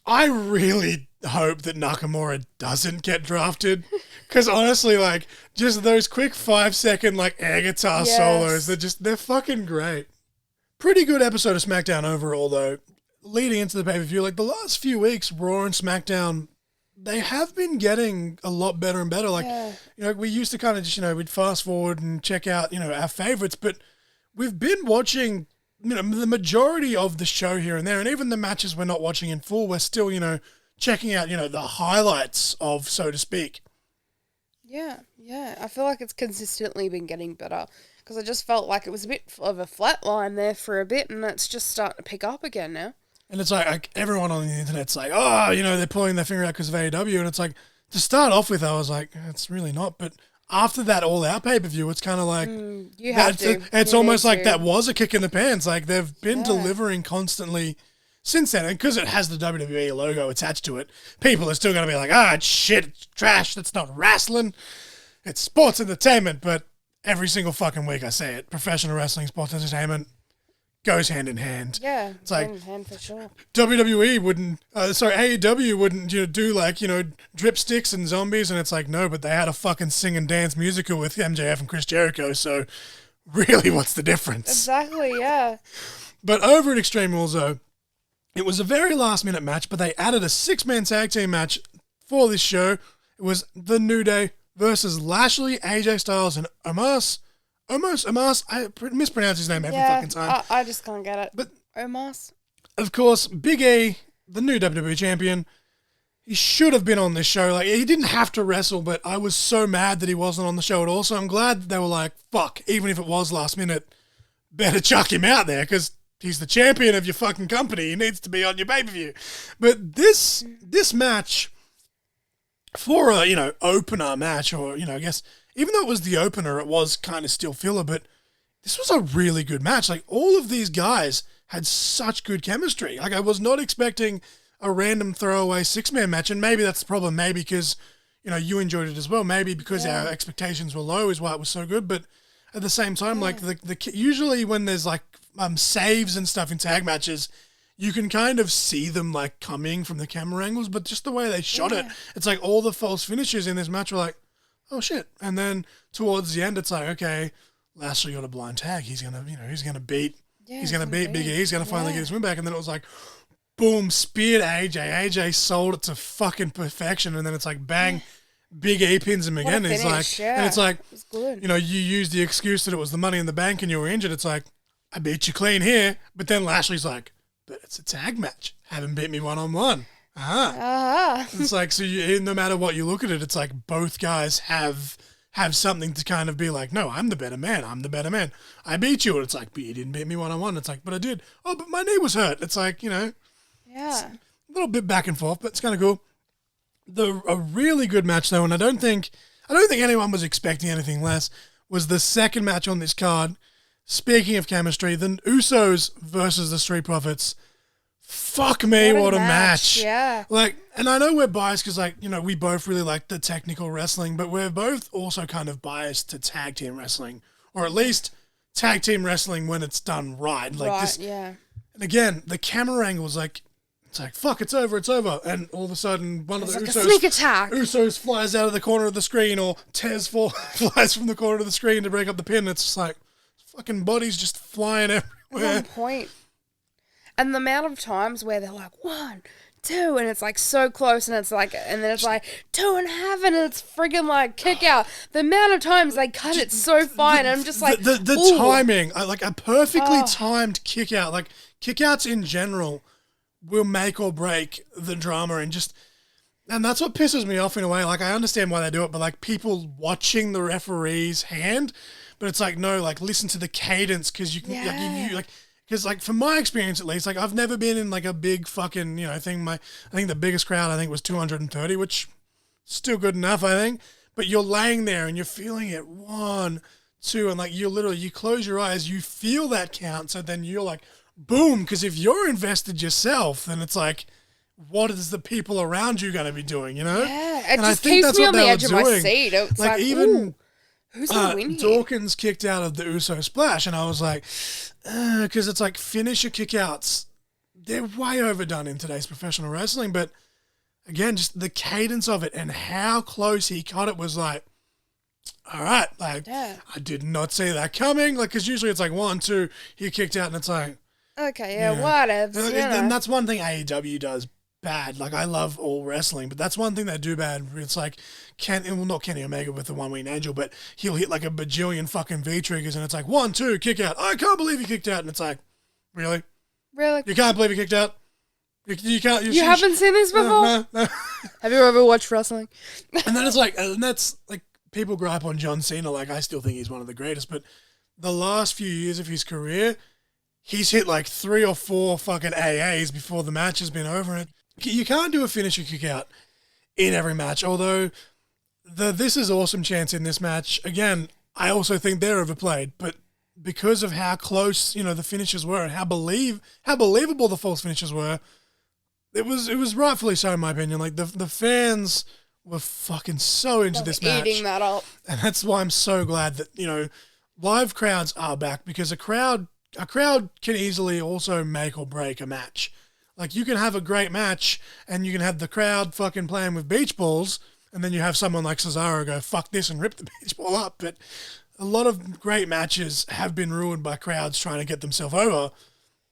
I really hope that Nakamura doesn't get drafted. Because honestly, like, just those quick 5-second, like, air guitar solos, they're fucking great. Pretty good episode of SmackDown overall, though. Leading into the pay-per-view, like the last few weeks, Raw and SmackDown, they have been getting a lot better and better. Like, we used to kind of just, we'd fast forward and check out, our favorites, but we've been watching, the majority of the show here and there, and even the matches we're not watching in full, we're still, checking out, the highlights of, so to speak. Yeah. I feel like it's consistently been getting better. Because I just felt like it was a bit of a flat line there for a bit, and it's just starting to pick up again now. And it's like everyone on the internet's like, they're pulling their finger out because of AEW. And it's like, to start off with, I was like, it's really not. But after that all-out pay-per-view, it's kind of like, you have to. It's almost like that was a kick in the pants. Like, they've been delivering constantly since then. And because it has the WWE logo attached to it, people are still going to be like, it's shit, it's trash, that's not wrestling. It's sports entertainment. But every single fucking week I say it, professional wrestling, sports entertainment goes hand in hand. Yeah, it's like, hand in hand for sure. WWE wouldn't, AEW wouldn't do like, drip sticks and zombies, and it's like, no, but they had a fucking sing and dance musical with MJF and Chris Jericho, so really what's the difference? Exactly, yeah. But over at Extreme Rules, though, it was a very last minute match, but they added a 6-man tag team match for this show. It was The New Day versus Lashley, AJ Styles, and Omos. I mispronounce his name every fucking time. I just can't get it. But Omos. Of course, Big E, the new WWE champion, he should have been on this show. Like, he didn't have to wrestle, but I was so mad that he wasn't on the show at all. So I'm glad that they were like, fuck, even if it was last minute, better chuck him out there because he's the champion of your fucking company. He needs to be on your pay-per-view. But this match, for a, opener match, or, I guess, even though it was the opener, it was kind of still filler, but this was a really good match. Like, all of these guys had such good chemistry. Like, I was not expecting a random throwaway 6-man match, and maybe that's the problem. Maybe because, you enjoyed it as well. Maybe because our expectations were low is why it was so good. But at the same time, like, usually when there's, like, saves and stuff in tag matches, you can kind of see them like coming from the camera angles, but just the way they shot it, it's like all the false finishes in this match were like, oh shit. And then towards the end, it's like, okay, Lashley got a blind tag. He's gonna beat Big E. He's gonna finally get his win back. And then it was like, boom, speared AJ. AJ sold it to fucking perfection. And then it's like, bang, Big E pins him again. Finish, It's like, and it's like, it was good. you know, you used the excuse that it was the Money in the Bank and you were injured. It's like, I beat you clean here. But then Lashley's like, but it's a tag match. Haven't beat me one-on-one. It's like, so no matter what you look at it, it's like both guys have something to kind of be like, no, I'm the better man. I'm the better man. I beat you. And it's like, but you didn't beat me one-on-one. It's like, but I did. Oh, but my knee was hurt. It's like, you know, Yeah. a little bit back and forth, but it's kind of cool. A really good match though, and I don't think anyone was expecting anything less, was the second match on this card. Speaking of chemistry, the Usos versus the Street Profits. Fuck me, what a match. Yeah. Like, and I know we're biased because, like, you know, we both really like the technical wrestling, but we're both also kind of biased to tag team wrestling, or at least tag team wrestling when it's done right. Like this, yeah. And again, the camera angle was like, it's like, fuck, it's over. And all of a sudden, one of the like Usos, a sneak attack. Usos flies out of the corner of the screen, or Tez flies from the corner of the screen to break up the pin. It's just like, fucking bodies just flying everywhere. On point. And the amount of times where they're like, 1, 2, and it's like so close, and it's like, and then it's like 2.5, and it's friggin' like kick out. The amount of times they cut it so fine, and I'm just like, the timing, like a perfectly timed kick out, like kick outs in general will make or break the drama, and that's what pisses me off in a way. Like, I understand why they do it, but like people watching the referee's hand, but it's like, no, like listen to the cadence, because you can because like from my experience at least, like I've never been in like a big fucking, you know, thing. I think the biggest crowd I think was 230, which still good enough, I think. But you're laying there and you're feeling it 1, 2, and like you close your eyes, you feel that count, so then you're like, boom, because if you're invested yourself, then it's like, what is the people around you going to be doing, you know? Yeah, it just keeps me on the edge of my seat. It's like even ooh, who's going to win here? Dawkins kicked out of the Uso splash, and I was like, because it's like finisher kickouts, they're way overdone in today's professional wrestling, but again, just the cadence of it and how close he cut it was like, all right, like, I did not see that coming, like, because usually it's like 1, 2, he kicked out, and it's like, okay, whatever. And that's one thing AEW does bad. Like, I love all wrestling, but that's one thing they do bad. It's like, not Kenny Omega with the one-winged angel, but he'll hit like a bajillion fucking V-triggers, and it's like, 1, 2, kick out. I can't believe he kicked out. And it's like, really? Really? You can't believe he kicked out? You can't. You haven't seen this before? No. Have you ever watched wrestling? And then it's like, and that's like, people gripe on John Cena. Like, I still think he's one of the greatest, but the last few years of his career, he's hit like 3 or 4 fucking AAs before the match has been over. And you can't do a finisher kick out in every match. Although the This Is Awesome chants in this match, again, I also think they're overplayed. But because of how close, you know, the finishes were and how believable the false finishes were, it was rightfully so in my opinion. Like the fans were fucking so into this match. Eating that up. And that's why I'm so glad that, you know, live crowds are back, because a crowd can easily also make or break a match. Like, you can have a great match and you can have the crowd fucking playing with beach balls, and then you have someone like Cesaro go, fuck this, and rip the beach ball up. But a lot of great matches have been ruined by crowds trying to get themselves over.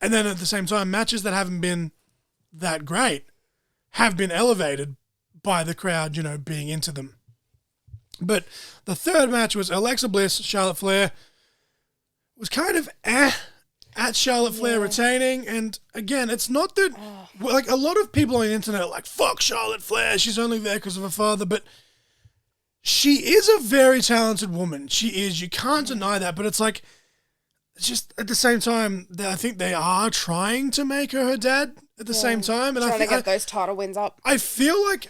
And then at the same time, matches that haven't been that great have been elevated by the crowd, you know, being into them. But the third match was Alexa Bliss, Charlotte Flair. It was kind of at Charlotte Flair retaining, and again, it's not that, like, a lot of people on the internet are like, fuck Charlotte Flair, she's only there because of her father, but she is a very talented woman. She is, you can't deny that, but it's like, it's just, at the same time, I think they are trying to make her dad at the same time, and trying to get those title wins up. I feel like,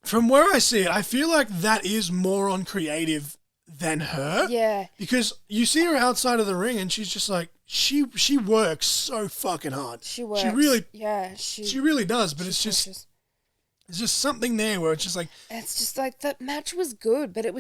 from where I see it, I feel like that is more on creative than her. Yeah. Because you see her outside of the ring and she's just like, she works so fucking hard. She works. She really, yeah, she really does, but it's just, There's just something there where it's just like, It's just like that match was good, but it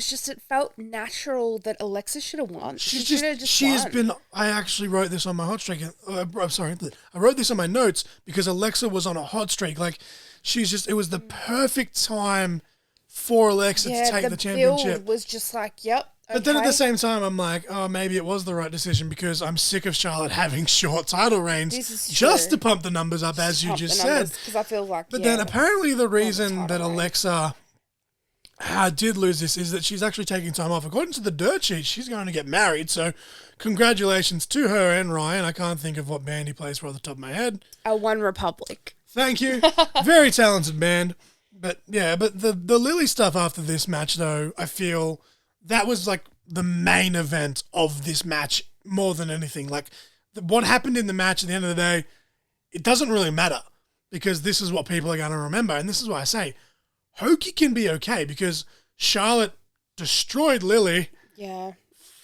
felt natural that Alexa should have won. She should have just she won. has been, I actually wrote this on my hot streak. I'm sorry, I wrote this on my notes because Alexa was on a hot streak. Like, it was the perfect time for Alexa to take the championship. Build was just like, yep. But then at the same time, I'm like, oh, maybe it was the right decision because I'm sick of Charlotte having short title reigns just to pump the numbers up, as you just said. Because I feel like, but then apparently the reason that Alexa did lose this is that she's actually taking time off. According to the dirt sheet, she's going to get married. So congratulations to her and Ryan. I can't think of what band he plays for off the top of my head. One Republic. Thank you. Very talented band. But yeah, but the Lily stuff after this match, though, I feel that was like the main event of this match more than anything. Like, what happened in the match at the end of the day, it doesn't really matter because this is what people are going to remember. And this is why I say Hokey can be okay because Charlotte destroyed Lily. Yeah.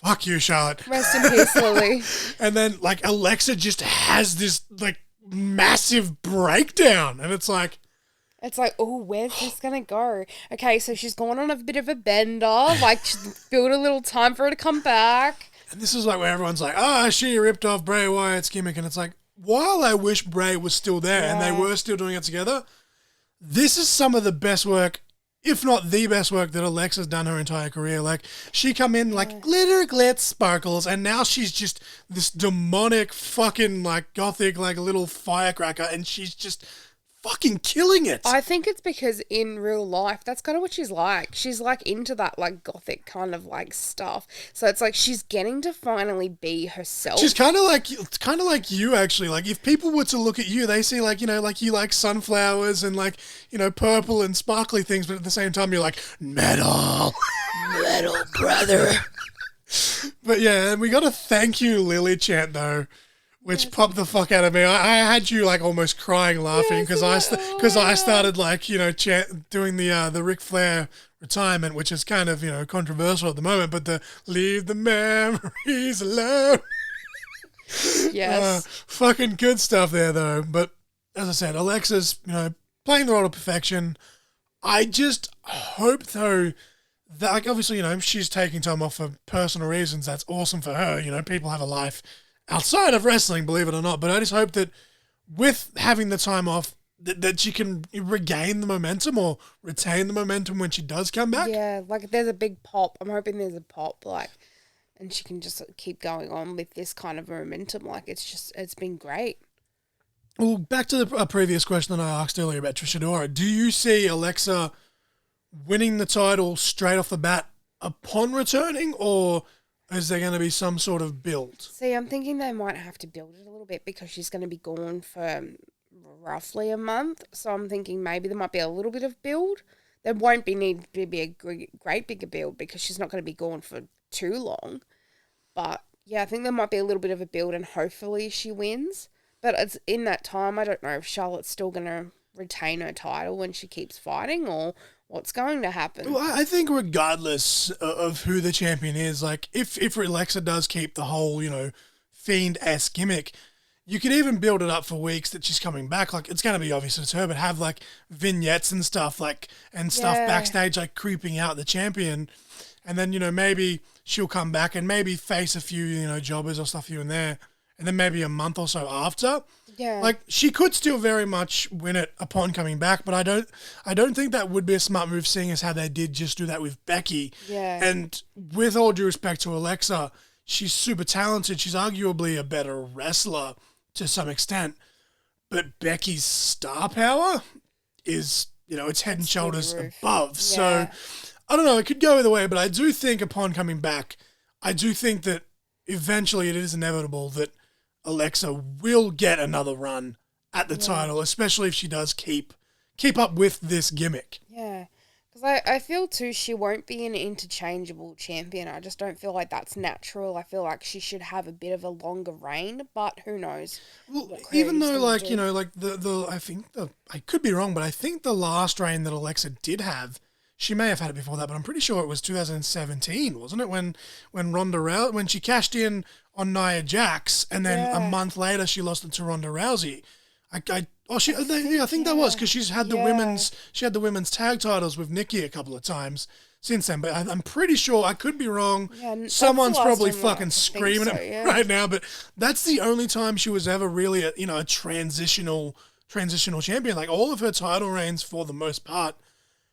Fuck you, Charlotte. Rest in peace, Lily. And then, like, Alexa just has this, like, massive breakdown. And it's like, oh, where's this going to go? Okay, so she's gone on a bit of a bender. Like, build a little time for her to come back. And this is like where everyone's like, she ripped off Bray Wyatt's gimmick. And it's like, while I wish Bray was still there and they were still doing it together, this is some of the best work, if not the best work that Alexa's done her entire career. Like, she come in like glitter, glitz, sparkles, and now she's just this demonic fucking like gothic, like little firecracker, and she's just fucking killing it. I think it's because in real life, that's kind of what she's like. She's like into that like gothic kind of like stuff. So it's like she's getting to finally be herself. She's kind of like you actually. Like if people were to look at you, they see like, you know, like you like sunflowers and like, you know, purple and sparkly things, but at the same time you're like metal, metal brother. But yeah, and we got a thank you Lily chant though, which popped the fuck out of me. I had you like almost crying laughing because I started like, you know, doing the Ric Flair retirement, which is kind of, you know, controversial at the moment, but the leave the memories alone. Yes. Fucking good stuff there though. But as I said, Alexa's, you know, playing the role of perfection. I just hope though that, like, obviously, you know, she's taking time off for personal reasons. That's awesome for her. You know, people have a life outside of wrestling, believe it or not. But I just hope that with having the time off, that she can regain the momentum or retain the momentum when she does come back. Yeah, like if there's a big pop, I'm hoping there's a pop, like, and she can just keep going on with this kind of momentum. Like, it's been great. Well, back to a previous question that I asked earlier about Trish Adora. Do you see Alexa winning the title straight off the bat upon returning, or is there going to be some sort of build? See, I'm thinking they might have to build it a little bit because she's going to be gone for roughly a month. So I'm thinking maybe there might be a little bit of build. There won't need to be a great bigger build because she's not going to be gone for too long. But yeah, I think there might be a little bit of a build and hopefully she wins. But it's in that time, I don't know if Charlotte's still going to retain her title when she keeps fighting or what's going to happen. Well, I think regardless of who the champion is, like if Alexa does keep the whole, you know, Fiend-esque gimmick, you could even build it up for weeks that she's coming back. Like, it's going to be obvious it's her, but have like vignettes and stuff backstage, like creeping out the champion. And then, you know, maybe she'll come back and maybe face a few, you know, jobbers or stuff here and there. And then maybe a month or so after. Yeah. Like, she could still very much win it upon coming back, but I don't think that would be a smart move, seeing as how they did just do that with Becky. Yeah. And with all due respect to Alexa, she's super talented. She's arguably a better wrestler to some extent. But Becky's star power is, you know, it's head and shoulders above. Yeah. So, I don't know, it could go either way, but I do think upon coming back, I do think that eventually it is inevitable that Alexa will get another run at the title, especially if she does keep up with this gimmick. Yeah, because I feel too she won't be an interchangeable champion. I just don't feel like that's natural. I feel like she should have a bit of a longer reign, but who knows? Well, even though, like, you know, like I could be wrong, but I think the last reign that Alexa did have, she may have had it before that, but I'm pretty sure it was 2017, wasn't it? When Ronda Rousey, when she cashed in on Nia Jax, and then a month later she lost it to Ronda Rousey. I Oh, I think that was because she's had the Yeah. women's tag titles with Nikki a couple of times since then. But I'm pretty sure, I could be wrong. Yeah, that's the Someone's last probably time that I fucking could think screaming so, at me yeah. right now. But that's the only time she was ever really a transitional champion. Like all of her title reigns, for the most part,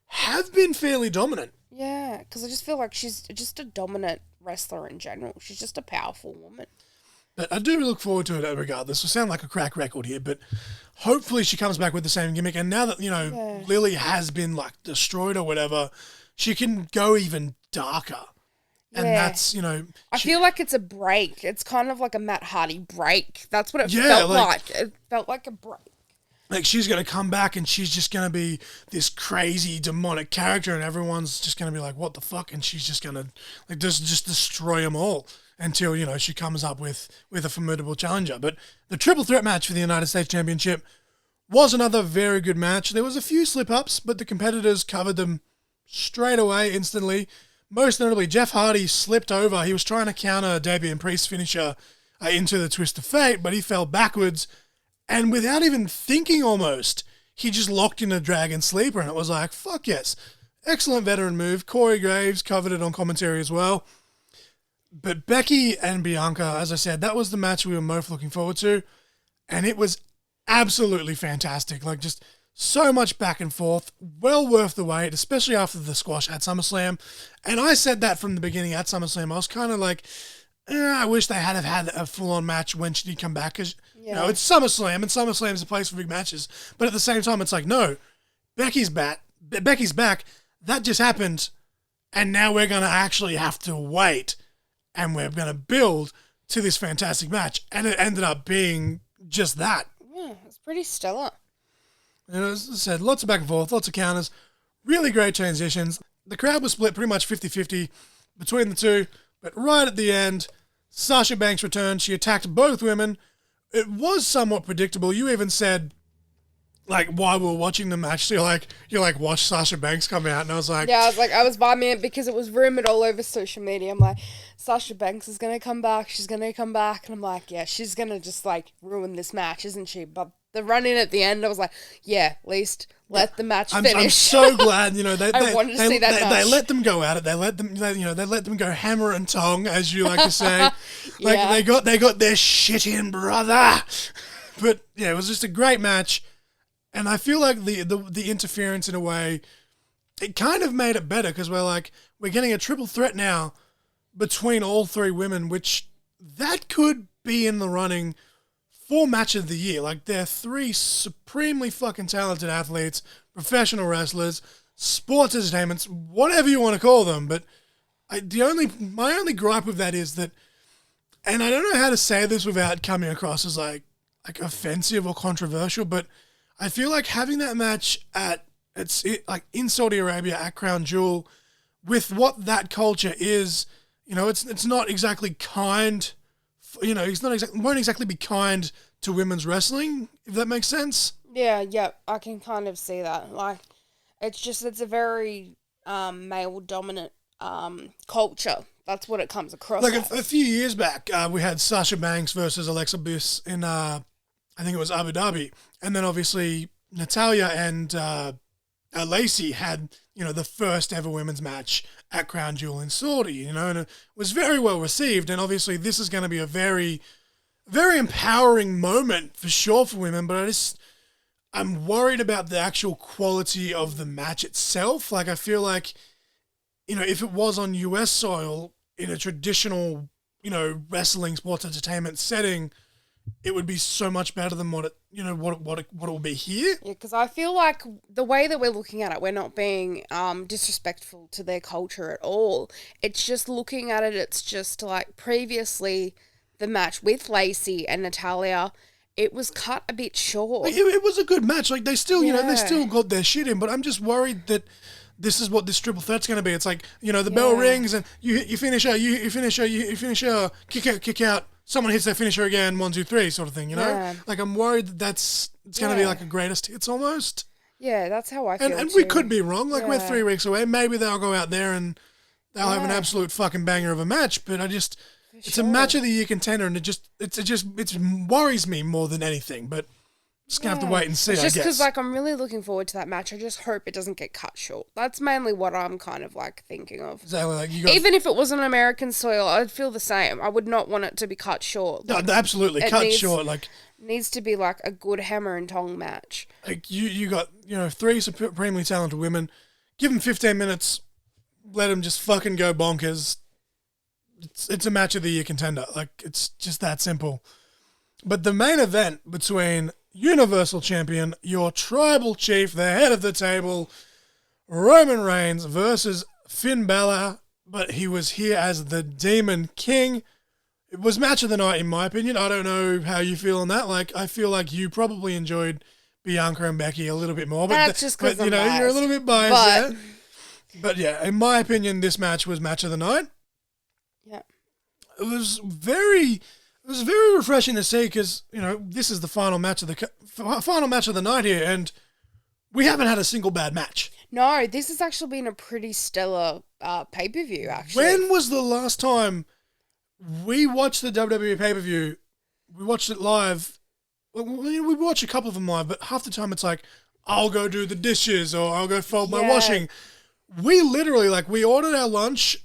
have been fairly dominant. Yeah, because I just feel like she's just a dominant wrestler in general. She's just a powerful woman. But I do look forward to it regardless. It'll sound like a crack record here, but hopefully she comes back with the same gimmick. And now that, Yeah. Lily has been like destroyed or whatever, she can go even darker. And Yeah. that's, I feel like it's a break. It's kind of like a Matt Hardy break. That's what it Yeah, felt like- like. It felt like a break. like she's going to come back and she's just going to be this crazy demonic character and everyone's just going to be like, what the fuck? And she's just going to like just destroy them all until, she comes up with a formidable challenger. But the triple threat match for the United States Championship was another very good match. There was a few slip-ups, but the competitors covered them straight away, instantly. Most notably, Jeff Hardy slipped over. He was trying to counter Damian Priest's finisher into the Twist of Fate, but he fell backwards. And without even thinking almost, he just locked in a Dragon Sleeper, and it was like, fuck yes. Excellent veteran move. Corey Graves covered it on commentary as well. But Becky and Bianca, as I said, that was the match we were most looking forward to. And it was absolutely fantastic. Like, just so much back and forth. Well worth the wait, especially after the squash at SummerSlam. And I said that from the beginning at SummerSlam. I was kind of like, I wish they had a full-on match when she did come back. Because, it's SummerSlam, and SummerSlam's a place for big matches. But at the same time, it's like, no, Becky's back. That just happened. And now we're going to actually have to wait. And we're going to build to this fantastic match. And it ended up being just that. Yeah, it's pretty stellar. And as I said, lots of back and forth, lots of counters, really great transitions. The crowd was split pretty much 50-50 between the two. But right at the end, Sasha Banks returned. She attacked both women. It was somewhat predictable. You even said, like, while we were watching the match, so you're like, watch Sasha Banks come out. And I was like, Yeah, I was bumming it because it was rumored all over social media. I'm like, Sasha Banks is going to come back. She's going to come back. And I'm like, yeah, she's going to just, like, ruin this match, isn't she? But the run in at the end, I was like, yeah, at least let the match finish. I'm so glad, they I wanted to see that they match. let them go at it. They let them go hammer and tong, as you like to say. Like Yeah. they got their shit in, brother. But yeah, it was just a great match. And I feel like the interference, in a way, it kind of made it better because we're getting a triple threat now between all three women, which that could be in the running for match of the year. Like, they're three supremely fucking talented athletes, professional wrestlers, sports entertainments, whatever you want to call them. But my only gripe with that is that, and I don't know how to say this without coming across as like offensive or controversial, but I feel like having that match in Saudi Arabia at Crown Jewel, with what that culture is, it's not exactly kind. Won't exactly be kind to women's wrestling, if that makes sense. Yeah, I can kind of see that. Like, it's a very male dominant culture. That's what it comes across Like as. a few years back, we had Sasha Banks versus Alexa Bliss in I think it was Abu Dhabi, and then obviously Natalia and Lacey had the first ever women's match at Crown Jewel in Saudi, and it was very well received. And obviously this is going to be a very, very empowering moment for sure for women. But I'm worried about the actual quality of the match itself. Like, I feel like, if it was on US soil in a traditional, wrestling sports entertainment setting, it would be so much better than what it will be here. Yeah, because I feel like the way that we're looking at it, we're not being disrespectful to their culture at all. It's just looking at it, it's just like previously the match with Lacey and Natalia, it was cut a bit short. Like, it was a good match. Like, they still, they Yeah. still got their shit in, but I'm just worried that this is what this triple threat's going to be. It's like, the bell rings and you finish her, you finish her, kick out. Someone hits their finisher again, 1, 2, 3 sort of thing, Yeah. Like, I'm worried that it's going to be like a greatest hits almost. Yeah, that's how I feel And too. we could be wrong. Like, we're Yeah. 3 weeks away. Maybe they'll go out there and they'll have an Yeah. absolute fucking banger of a match. But it's a sure. match of the year contender, and it worries me more than anything. But Just going to have to wait and see, It's I just guess. because, like, I'm really looking forward to that match. I just hope it doesn't get cut short. That's mainly what I'm kind of, like, thinking of. Exactly, like you got, Even if it was on American soil, I'd feel the same. I would not want it to be cut short. no, Like, absolutely, it cut needs- short. Like needs to be, like, a good hammer and tong match. you got, three supremely talented women. Give them 15 minutes. Let them just fucking go bonkers. It's a match of the year contender. Like, it's just that simple. But the main event between Universal Champion, your tribal chief, the head of the table, Roman Reigns versus Finn Balor, but he was here as the Demon King. It was match of the night, in my opinion. I don't know how you feel on that. Like, I feel like you probably enjoyed Bianca and Becky a little bit more. But That's just because you're a little bit biased there. But yeah, in my opinion, this match was match of the night. Yeah. It was very refreshing to see because this is the final match of the night here, and we haven't had a single bad match. No, this has actually been a pretty stellar pay-per-view, actually. When was the last time we watched the WWE pay-per-view? We watched it live. We watch a couple of them live, but half the time it's like, I'll go do the dishes or I'll go fold my washing. We literally, we ordered our lunch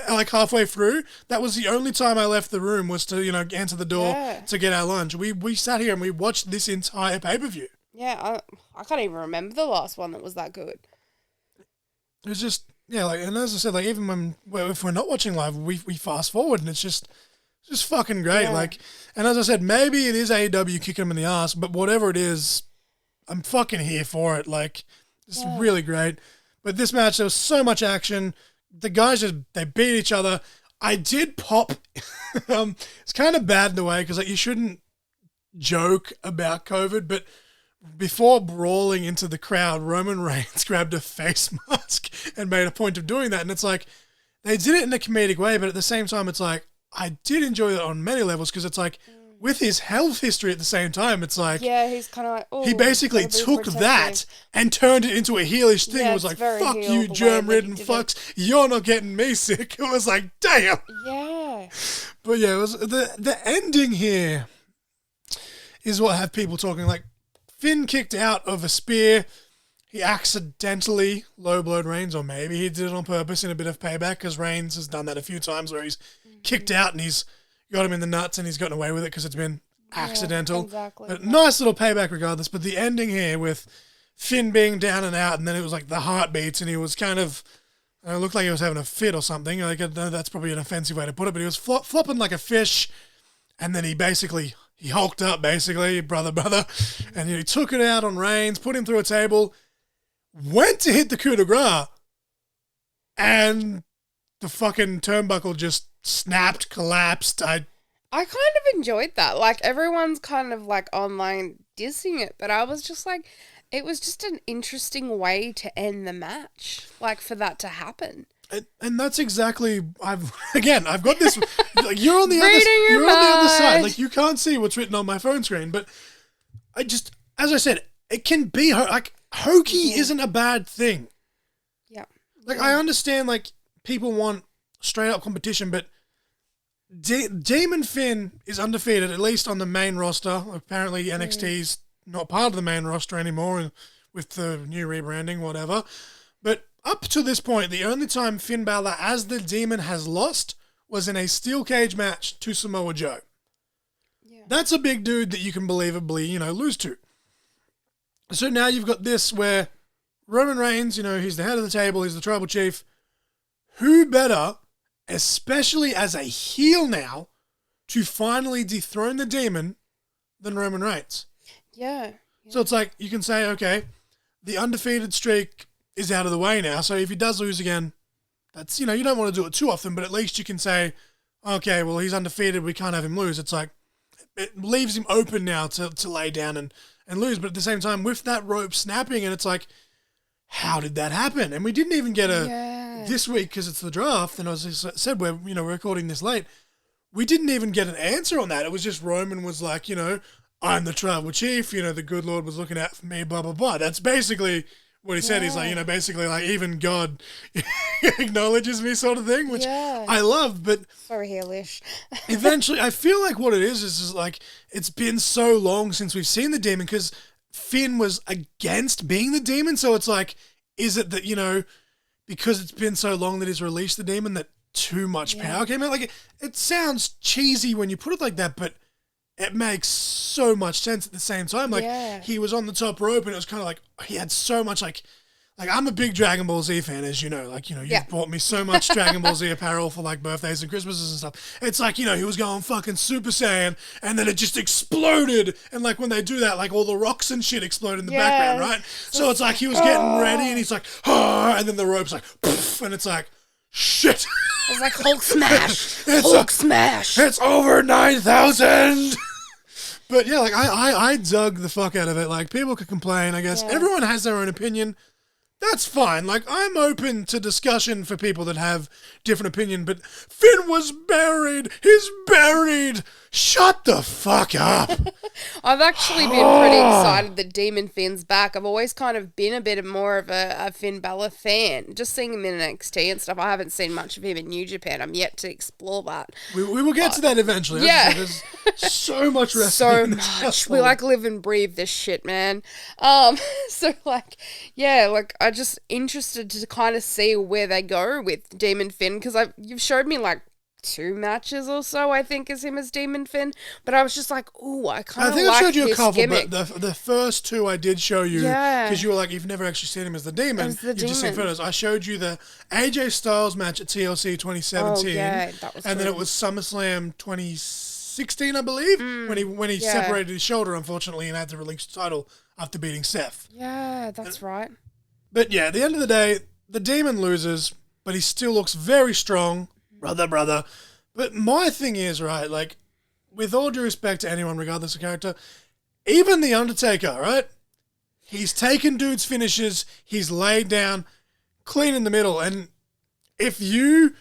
like halfway through. That was the only time I left the room was to, answer the door to get our lunch. We sat here and we watched this entire pay-per-view. Yeah, I can't even remember the last one that was that good. It was just, and as I said, even if we're not watching live, we fast forward and it's just fucking great. Yeah. And as I said, maybe it is AEW kicking them in the ass, but whatever it is, I'm fucking here for it. It's really great. But this match, there was so much action. The guys they beat each other. I did pop. It's kind of bad in a way because you shouldn't joke about COVID, but before brawling into the crowd, Roman Reigns grabbed a face mask and made a point of doing that. And it's they did it in a comedic way, but at the same time, it's I did enjoy it on many levels because it's with his health history at the same time, it's yeah, he's kind of like, oh, he basically took that and turned it into a heelish thing. Yeah, It was it's very fuck heel, you, the way germ-ridden that he did fucks. You're not getting me sick. It was damn. Yeah. But yeah, it was the ending here is what have people talking. Finn kicked out of a spear. He accidentally low-blowed Reigns, or maybe he did it on purpose in a bit of payback because Reigns has done that a few times where he's kicked out and he's got him in the nuts and he's gotten away with it because it's been accidental. Exactly. But nice little payback regardless. But the ending here with Finn being down and out and then it was the heartbeats and he was kind of, it looked like he was having a fit or something. I know that's probably an offensive way to put it, but he was flopping like a fish and then he hulked up basically, brother, and he took it out on Reigns, put him through a table, went to hit the coup de grace, and the fucking turnbuckle just snapped, collapsed. I kind of enjoyed that. Everyone's kind of online dissing it, but I was just it was just an interesting way to end the match. For that to happen. And that's exactly I've got this. You're on the Reading your other side. mind. You can't see what's written on my phone screen, but as I said, it can be hokey isn't a bad thing. Yeah. I understand people want straight up competition, but Demon Finn is undefeated, at least on the main roster. Apparently NXT's not part of the main roster anymore with the new rebranding, whatever. But up to this point, the only time Finn Balor as the Demon has lost was in a steel cage match to Samoa Joe. Yeah. That's a big dude that you can believably, lose to. So now you've got this where Roman Reigns, he's the head of the table, he's the tribal chief. Who better, especially as a heel now, to finally dethrone the Demon than Roman Reigns? Yeah. So it's you can say, okay, the undefeated streak is out of the way now. So if he does lose again, that's, you don't want to do it too often, but at least you can say, okay, well, he's undefeated. We can't have him lose. It's it leaves him open now to lay down and lose. But at the same time, with that rope snapping, and it's how did that happen? And we didn't even get this week because it's the draft. And as I said, we're recording this late. We didn't even get an answer on that. It was just Roman was I'm the tribal chief. The good Lord was looking out for me, blah, blah, blah. That's basically what he said. He's like, Yeah. basically like even God acknowledges me sort of thing, which Yeah. I love. But Sorry, Hellish. eventually, I feel like what it is like it's been so long since we've seen the demon because Finn was against being the demon. So it's like, is it that, because it's been so long that he's released the demon that too much power came out? Like, it sounds cheesy when you put it like that, but it makes so much sense at the same time. Like, he was on the top rope and it was kind of like, he had so much, like I'm a big Dragon Ball Z fan, as you know. Like, you've bought me so much Dragon Ball Z apparel for, like, birthdays and Christmases and stuff. It's like, he was going fucking Super Saiyan, and then it just exploded. And, like, when they do that, like, all the rocks and shit explode in the background, right? So it's like he was getting ready, and he's like, ah, and then the rope's like, poof, and it's like, shit. It's like Hulk smash. Hulk smash. It's over 9,000. But, yeah, like, I dug the fuck out of it. Like, people could complain, I guess. Everyone has their own opinion. That's fine. Like, I'm open to discussion for people that have different opinion, but Finn was buried. He's buried. Shut the fuck up. I've actually been pretty excited that Demon Finn's back. I've always kind of been a bit more of a Finn Balor fan. Just seeing him in NXT and stuff. I haven't seen much of him in New Japan. I'm yet to explore that. We will get to that eventually. Yeah. There's so much wrestling. So in this much. household. We like live and breathe this shit, man. So like, I'm just interested to kind of see where they go with Demon Finn because you've showed me like 2 matches or so, I think, is him as Demon Finn. But I was just like, ooh, I kind of like I showed you a this couple, gimmick. but the first 2 I did show you because you were like, you've never actually seen him as the demon. As the You've just seen demon. photos. I showed you the AJ Styles match at TLC 2017. Oh, yeah, that was and then good. it was SummerSlam 2016, I believe, when he separated his shoulder, unfortunately, and had to release the title after beating Seth. Yeah, that's right. But yeah, at the end of the day, the demon loses, but he still looks very strong. Brother. But my thing is, right, like, with all due respect to anyone, regardless of character, even The Undertaker, right? He's taken dudes' finishes, he's laid down, clean in the middle, and if you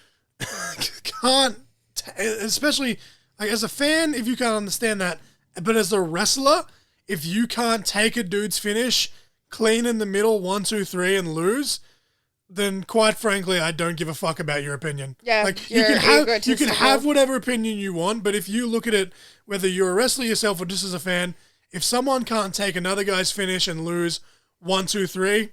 can't, especially, like, as a fan, if you can't understand that, but as a wrestler, if you can't take a dude's finish, clean in the middle, 1, 2, 3, and lose, then quite frankly, I don't give a fuck about your opinion. Yeah, like you're you can have whatever opinion you want, but if you look at it, whether you're a wrestler yourself or just as a fan, if someone can't take another guy's finish and lose 1, 2, 3,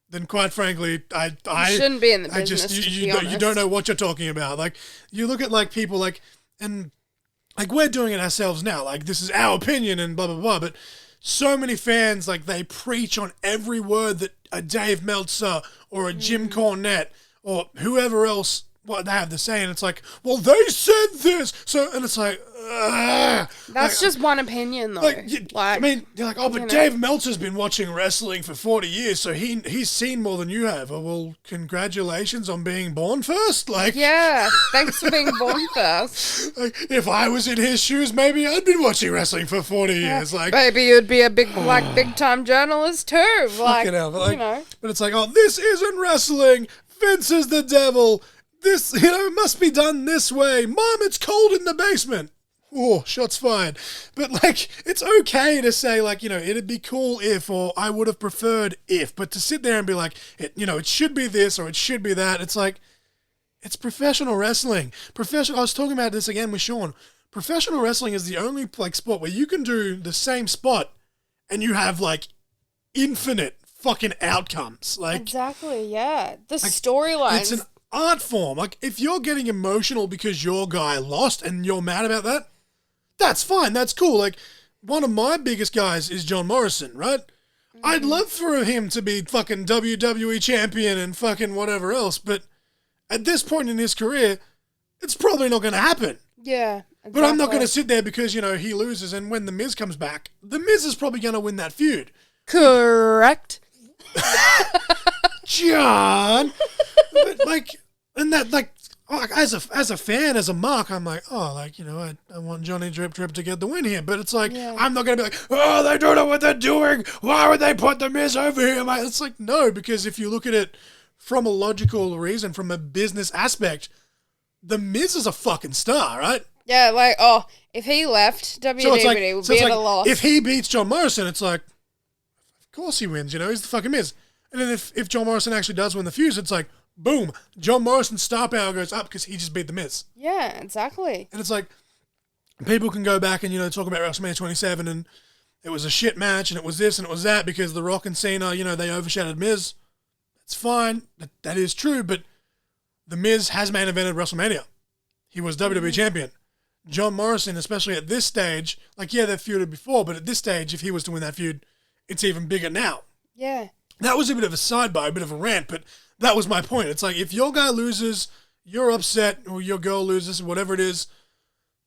then quite frankly, I shouldn't be in the I business. just to you be don't, you honest. don't know what you're talking about. Like, you look at like people like, and like we're doing it ourselves now. Like, this is our opinion and blah blah blah. But so many fans, like, they preach on every word that a Dave Meltzer or a Jim Cornette or whoever else, what they have to say, and it's like, well, they said this, so, and it's like, That's just one opinion, though. I mean, you're like, oh, but Dave Meltzer's been watching wrestling for 40 years, so he's seen more than you have. Oh, well, congratulations on being born first. Like, Yeah, thanks for being born first. like, if I was in his shoes, maybe I'd been watching wrestling for 40 years. Like, Maybe you'd be a big time journalist too. Like, fucking hell, but, like, you know. but it's like, oh, this isn't wrestling. Vince is the devil. This, must be done this way. Mom, it's cold in the basement. Oh, shots fired. But, like, it's okay to say, like, it'd be cool if, or I would have preferred if, but to sit there and be like, it should be this or it should be that, it's like, it's professional wrestling. I was talking about this again with Sean. Professional wrestling is the only, like, sport where you can do the same spot and you have, like, infinite fucking outcomes. Like, Exactly, yeah. The storylines. it's an art form. Like, if you're getting emotional because your guy lost and you're mad about that, that's fine. That's cool. Like, one of my biggest guys is John Morrison, right? I'd love for him to be fucking WWE champion and fucking whatever else, but at this point in his career, it's probably not going to happen. Yeah. But I'm not going to sit there because, he loses, and when The Miz comes back, The Miz is probably going to win that feud. Correct. John! But, like, and that, like, as a fan, as a mark, I'm like, oh, like, I want Johnny Drip to get the win here. But it's like, I'm not going to be like, oh, they don't know what they're doing. Why would they put The Miz over here? It's like, no, because if you look at it from a logical reason, from a business aspect, The Miz is a fucking star, right? Yeah, like, if he left, WWE would be at a loss. If he beats John Morrison, it's like, of course he wins, he's the fucking Miz. And then if John Morrison actually does win the feud, it's like, boom, John Morrison's star power goes up because he just beat The Miz. Yeah, exactly. And it's like, people can go back and, talk about WrestleMania 27 and it was a shit match and it was this and it was that because The Rock and Cena, they overshadowed Miz. That's fine. That is true, but The Miz has main evented WrestleMania. He was WWE champion. John Morrison, especially at this stage, they've feuded before, but at this stage, if he was to win that feud, it's even bigger now. Yeah. That was a bit of a sidebar, a bit of a rant, but that was my point. It's like, if your guy loses, you're upset, or your girl loses, whatever it is,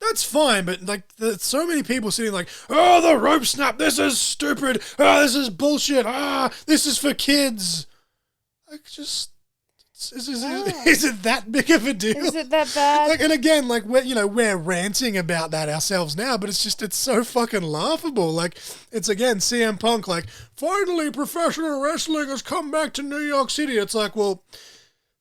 that's fine, but there's so many people sitting like, oh, the rope snap, this is stupid, this is bullshit, this is for kids. Is it that big of a deal? Is it that bad? And again, we're ranting about that ourselves now, but it's so fucking laughable. It's again CM Punk, finally professional wrestling has come back to New York City. It's like, well,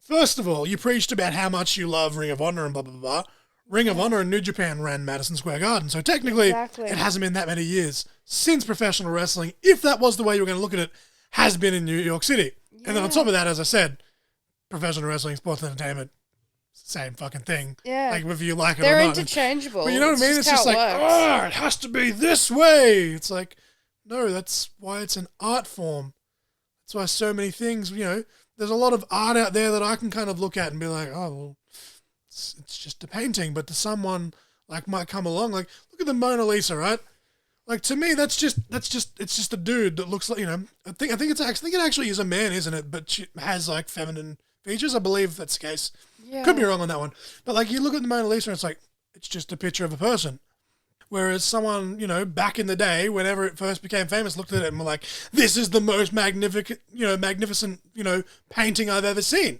first of all, you preached about how much you love Ring of Honor and blah blah blah. Ring of Honor and New Japan ran Madison Square Garden, so technically it hasn't been that many years since professional wrestling, if that was the way you were going to look at it, has been in New York City. Yeah. And then on top of that, as I said, professional wrestling, sports entertainment, same fucking thing. Yeah. Whether you like it They're or not. interchangeable. But you know what I mean? It's just like, it has to be this way. It's like, no, that's why it's an art form. That's why so many things, there's a lot of art out there that I can kind of look at and be like, oh, well, it's just a painting. But to someone might come along, look at the Mona Lisa, right? To me, it's just a dude that looks like, I think it actually is a man, isn't it? But she has feminine features. I believe that's the case. Yeah. Could be wrong on that one. But you look at the Mona Lisa and it's just a picture of a person. Whereas someone, back in the day, whenever it first became famous, looked at it and were like, this is the most magnificent, painting I've ever seen.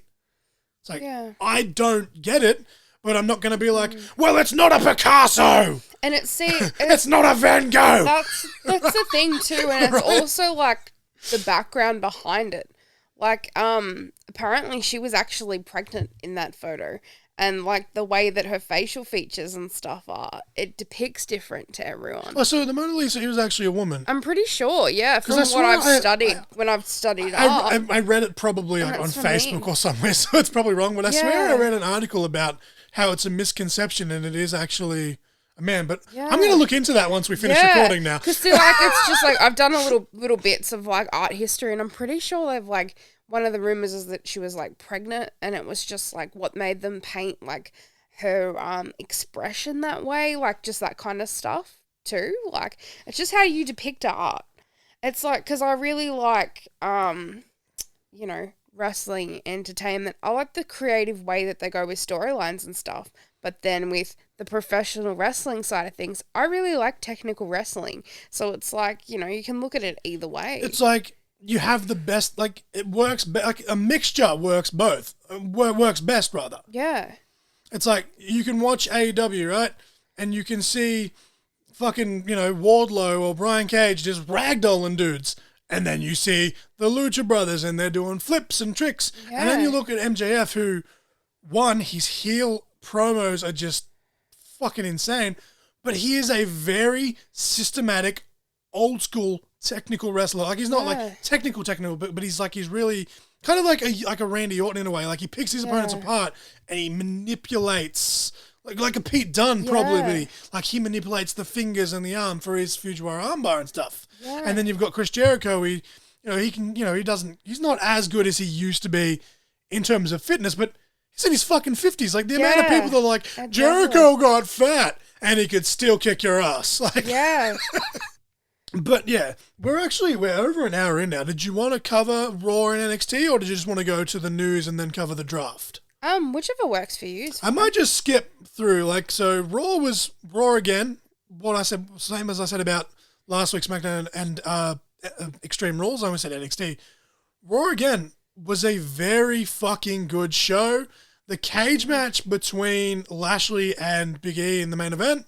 It's like, I don't get it, but I'm not going to be like, well, it's not a Picasso. And it's not a Van Gogh. That's the thing too, and it's also the background behind it. Apparently she was actually pregnant in that photo, and the way that her facial features and stuff are, it depicts different to everyone. Oh, so the Mona Lisa, he was actually a woman. I'm pretty sure, yeah, from what I've studied when I've studied art. I read it probably on Facebook or somewhere, so it's probably wrong, but I swear I read an article about how it's a misconception and it is actually a man. But I'm going to look into that once we finish recording now. Because it's just I've done a little bits of art history, and I'm pretty sure they've one of the rumors is that she was pregnant, and it was just what made them paint her expression that way, just that kind of stuff too. It's just how you depict art. It's because I really like wrestling entertainment. I like the creative way that they go with storylines and stuff. But then with the professional wrestling side of things, I really like technical wrestling. So it's you can look at it either way. It's you have the best, it works, a mixture works both. Works best, rather. Yeah. It's you can watch AEW, right? And you can see fucking, Wardlow or Brian Cage just ragdolling dudes. And then you see the Lucha Brothers and they're doing flips and tricks. Yeah. And then you look at MJF who, his heel promos are just fucking insane. But he is a very systematic, old school technical wrestler. He's not technical, but he's really kind of like a Randy Orton in a way. He picks his opponents apart and he manipulates, like a Pete Dunne probably, but he manipulates the fingers and the arm for his Fujiwara armbar and stuff. Yeah. And then you've got Chris Jericho. He's not as good as he used to be in terms of fitness, but he's in his fucking 50s. The amount of people that are Jericho got fat and he could still kick your ass. Yeah. But yeah, we're over an hour in now. Did you want to cover Raw and NXT, or did you just want to go to the news and then cover the draft? Whichever works for you. I might just skip through. So Raw was Raw again. What I said, same as I said about last week's SmackDown and Extreme Rules. I almost said NXT. Raw again was a very fucking good show. The cage match between Lashley and Big E in the main event,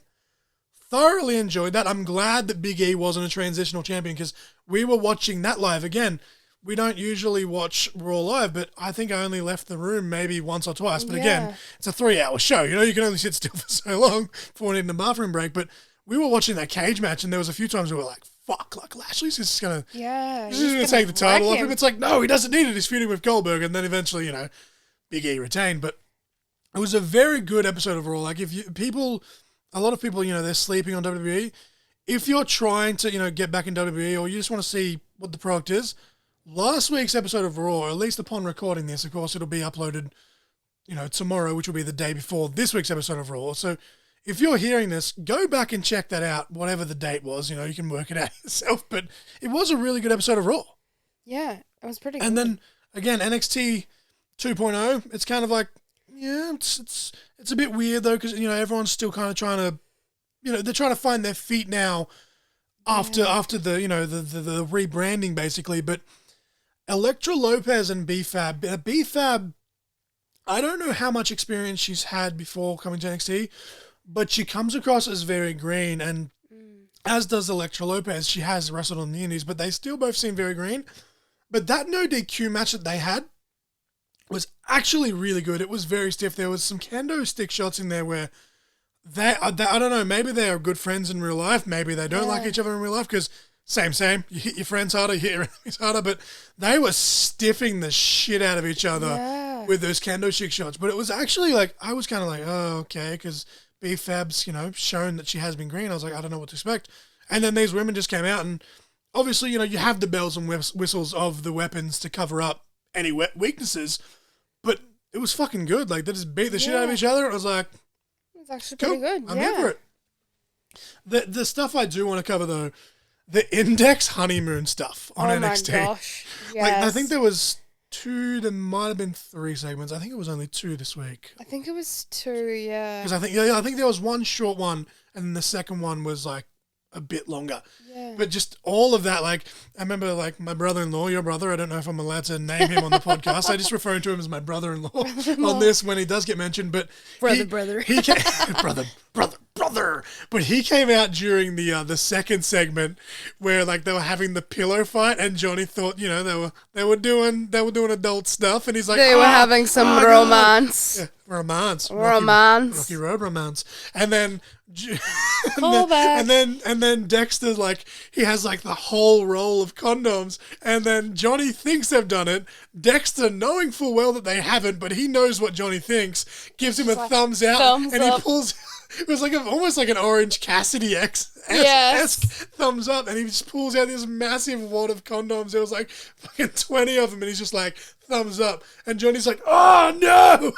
thoroughly enjoyed that. I'm glad that Big E wasn't a transitional champion because we were watching that live. Again, we don't usually watch Raw live, but I think I only left the room maybe once or twice. But again, it's a 3-hour show. You can only sit still for so long before needing a bathroom break. But we were watching that cage match, and there was a few times we were like, fuck, like Lashley's just gonna Yeah. he's just gonna take the title off him. It's like, no, he doesn't need it. He's feuding with Goldberg, and then eventually, Big E retained. But it was a very good episode of Raw. Like, if a lot of people, they're sleeping on WWE. If you're trying to, get back in WWE, or you just want to see what the product is, last week's episode of Raw, at least upon recording this, of course, it'll be uploaded, tomorrow, which will be the day before this week's episode of Raw. So if you're hearing this, go back and check that out, whatever the date was. You can work it out yourself. But it was a really good episode of Raw. Yeah, it was pretty good. And then, again, NXT 2.0, it's kind of like, yeah, it's a bit weird, though, because, everyone's still kind of trying to, they're trying to find their feet now after the, the rebranding, basically. But Elektra Lopez and B-Fab, I don't know how much experience she's had before coming to NXT, but she comes across as very green, and as does Elektra Lopez. She has wrestled on the indies, but they still both seem very green. But that no DQ match that they had was actually really good. It was very stiff. There was some kendo stick shots in there where I don't know, maybe they are good friends in real life. Maybe they don't like each other in real life, because same. You hit your friends harder, you hit your enemies harder. But they were stiffing the shit out of each other with those kendo stick shots. But it was actually like, I was kind of like, oh, okay, because B-Fab's, shown that she has been green. I was like, I don't know what to expect. And then these women just came out, and obviously, you have the bells and whistles of the weapons to cover up any weaknesses, but it was fucking good. Like, they just beat the shit out of each other. It was like, it's actually cool. pretty good. I'm here for it. The stuff I do want to cover, though, the Index honeymoon stuff on NXT. Oh my gosh. Yes. Like, I think there was 2, there might have been 3 segments. I think it was only 2 this week. I think it was 2, yeah. Because I think there was one short one, and the second one was like a bit longer. Yeah. But just all of that, like, I remember, like, my brother-in-law, your brother, I don't know if I'm allowed to name him on the podcast. I just refer to him as my brother-in-law on this when he does get mentioned. But Brother. He came, brother. But he came out during the second segment where, like, they were having the pillow fight, and Johnny thought, they were doing adult stuff, and he's like, they were having some romance. Yeah, romance. Rocky Road romance. And then and then Dexter's like, he has like the whole roll of condoms, and then Johnny thinks they've done it. Dexter, knowing full well that they haven't, but he knows what Johnny thinks, gives him a thumbs out, and he pulls. It was like almost like an Orange Cassidy esque thumbs up, and he just pulls out this massive wad of condoms. There was like fucking 20 of them, and he's just like, thumbs up. And Johnny's like, oh no!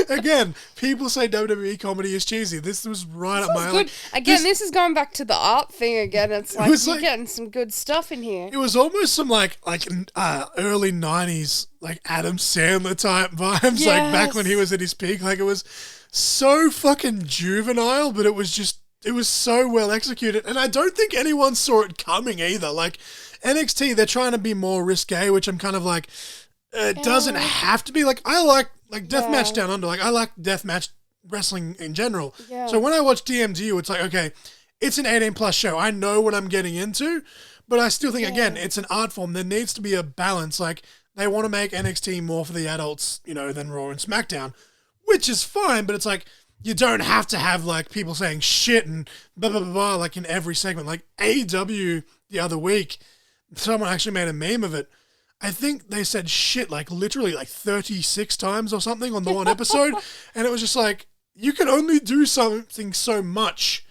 Again, people say WWE comedy is cheesy. This was right up my alley. Again, this is going back to the art thing again. It's like, you're getting some good stuff in here. It was almost some like early 90s, like Adam Sandler type vibes, like back when he was at his peak. Like, it was so fucking juvenile, but it was so well executed. And I don't think anyone saw it coming either. Like, NXT, they're trying to be more risque, which I'm kind of like, it doesn't have to be. Like, I like Deathmatch Down Under. Like, I like deathmatch wrestling in general. Yeah. So when I watch DMDU, it's like, okay, it's an 18+ show. I know what I'm getting into, but I still think, again, it's an art form. There needs to be a balance. Like, they want to make NXT more for the adults, than Raw and SmackDown, which is fine, but it's like, you don't have to have, like, people saying shit and blah, blah, blah, blah, like, in every segment. Like, AEW the other week, someone actually made a meme of it. I think they said shit like literally like 36 times or something on the one episode. And it was just like, you can only do something so much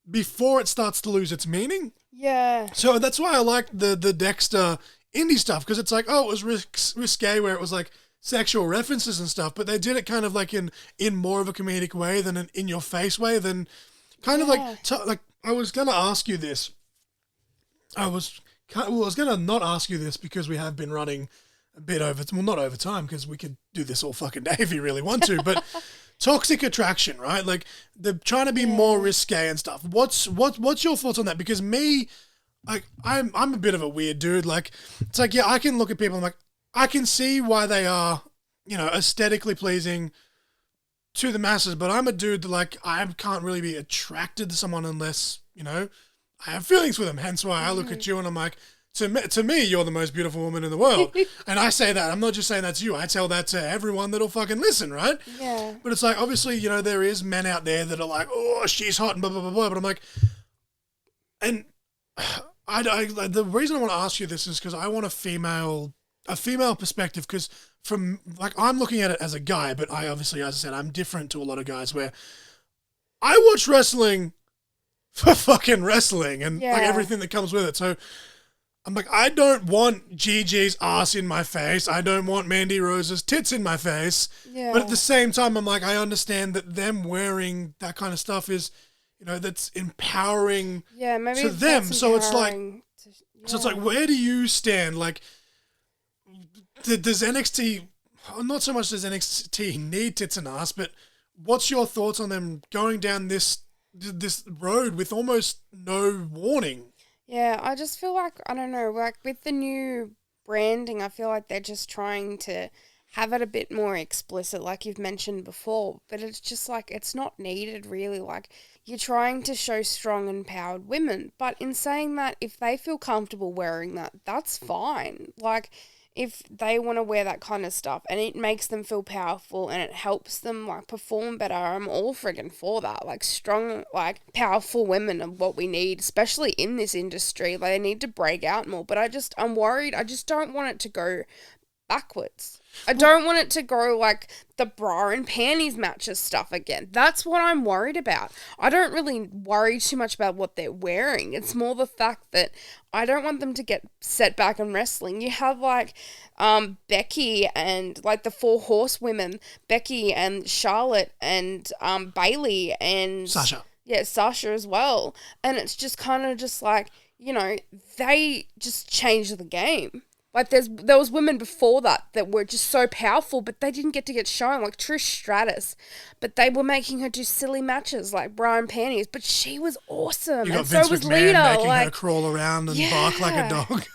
before it starts to lose its meaning. Yeah. So that's why I like the Dexter indie stuff, because it's like, oh, it was risque where it was like sexual references and stuff, but they did it kind of like in more of a comedic way than an in-your-face way, than kind of like I was going to ask you this. I was going to not ask you this because we have been running a bit over, well, not over time, because we could do this all fucking day if you really want to, but toxic attraction, right? Like, they're trying to be more risque and stuff. What's your thoughts on that? Because me, like, I'm a bit of a weird dude. Like, it's like, yeah, I can look at people and I'm like, I can see why they are, aesthetically pleasing to the masses, but I'm a dude that, like, I can't really be attracted to someone unless, I have feelings for them. Hence why I look at you and I'm like, to me, you're the most beautiful woman in the world. And I say that. I'm not just saying that to you. I tell that to everyone that'll fucking listen, right? Yeah. But it's like, obviously, there is men out there that are like, oh, she's hot and blah, blah, blah, blah. But I'm like, and The reason I want to ask you this is because I want a female perspective. Because from like I'm looking at it as a guy, but I obviously, as I said, I'm different to a lot of guys where I watch wrestling for fucking wrestling and like Yeah. everything that comes with it. So I'm like, I don't want Gigi's ass in my face. I don't want Mandy Rose's tits in my face. Yeah. But at the same time, I'm like, I understand that them wearing that kind of stuff is, that's empowering Yeah, maybe to them. that's So it's like, empowering so it's like, where do you stand? Like, does NXT, not so much does NXT need tits and ass, but what's your thoughts on them going down this road with almost no warning? Yeah, I just feel like, I don't know, like with the new branding, I feel like they're just trying to have it a bit more explicit, like you've mentioned before, but it's just like, it's not needed really. Like, you're trying to show strong, empowered women, but in saying that, if they feel comfortable wearing that, that's fine. Like, if they want to wear that kind of stuff and it makes them feel powerful and it helps them like perform better, I'm all friggin' for that. Like strong, like powerful women are what we need, especially in this industry. Like, they need to break out more. But I'm worried. I just don't want it to go backwards. I don't want it to go like the bra and panties matches stuff again. That's what I'm worried about. I don't really worry too much about what they're wearing. It's more the fact that I don't want them to get set back in wrestling. You have like Becky and like the four horsewomen, Becky and Charlotte and Bailey and Sasha. Yeah, Sasha as well. And it's just kind of just like, they just changed the game. Like there was women before that were just so powerful, but they didn't get to get shown, like Trish Stratus. But they were making her do silly matches like bra and panties, but she was awesome. You got And Vince so was McMahon Lita. making Like, her crawl around and bark like a dog.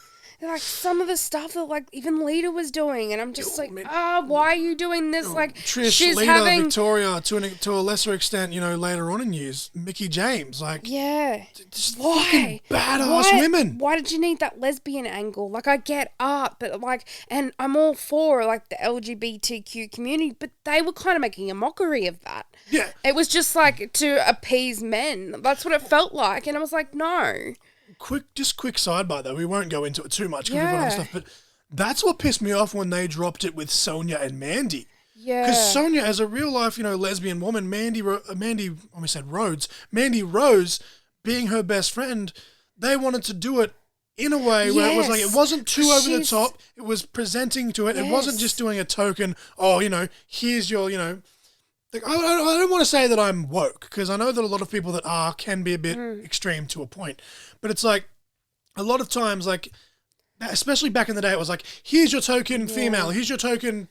like some of the stuff that like even Lita was doing, and I'm just like, man. why are you doing this? Like Trish, she's Lita, having, Victoria, to a lesser extent, later on in years, Mickey James, like, yeah. just Why? fucking badass women. Why did you need that lesbian angle? Like, I get art, but like, and I'm all for like the LGBTQ community, but they were kind of making a mockery of that. Yeah. It was just like to appease men. That's what it felt like, and I was like, no. Quick sidebar though. We won't go into it too much because we've got Yeah. other stuff, but that's what pissed me off when they dropped it with Sonya and Mandy. Yeah. Because Sonya, as a real life, lesbian woman, Mandy, almost said Rhodes, Mandy Rose, being her best friend, they wanted to do it in a way where it was like, it Yes. wasn't too over the She's- top. It was presenting to it. It wasn't Yes. just doing a token, here's your, like, I don't want to say that I'm woke, because I know that a lot of people that are can be a bit extreme to a point. But it's like, a lot of times, like, especially back in the day, it was like, here's your token female, here's your token,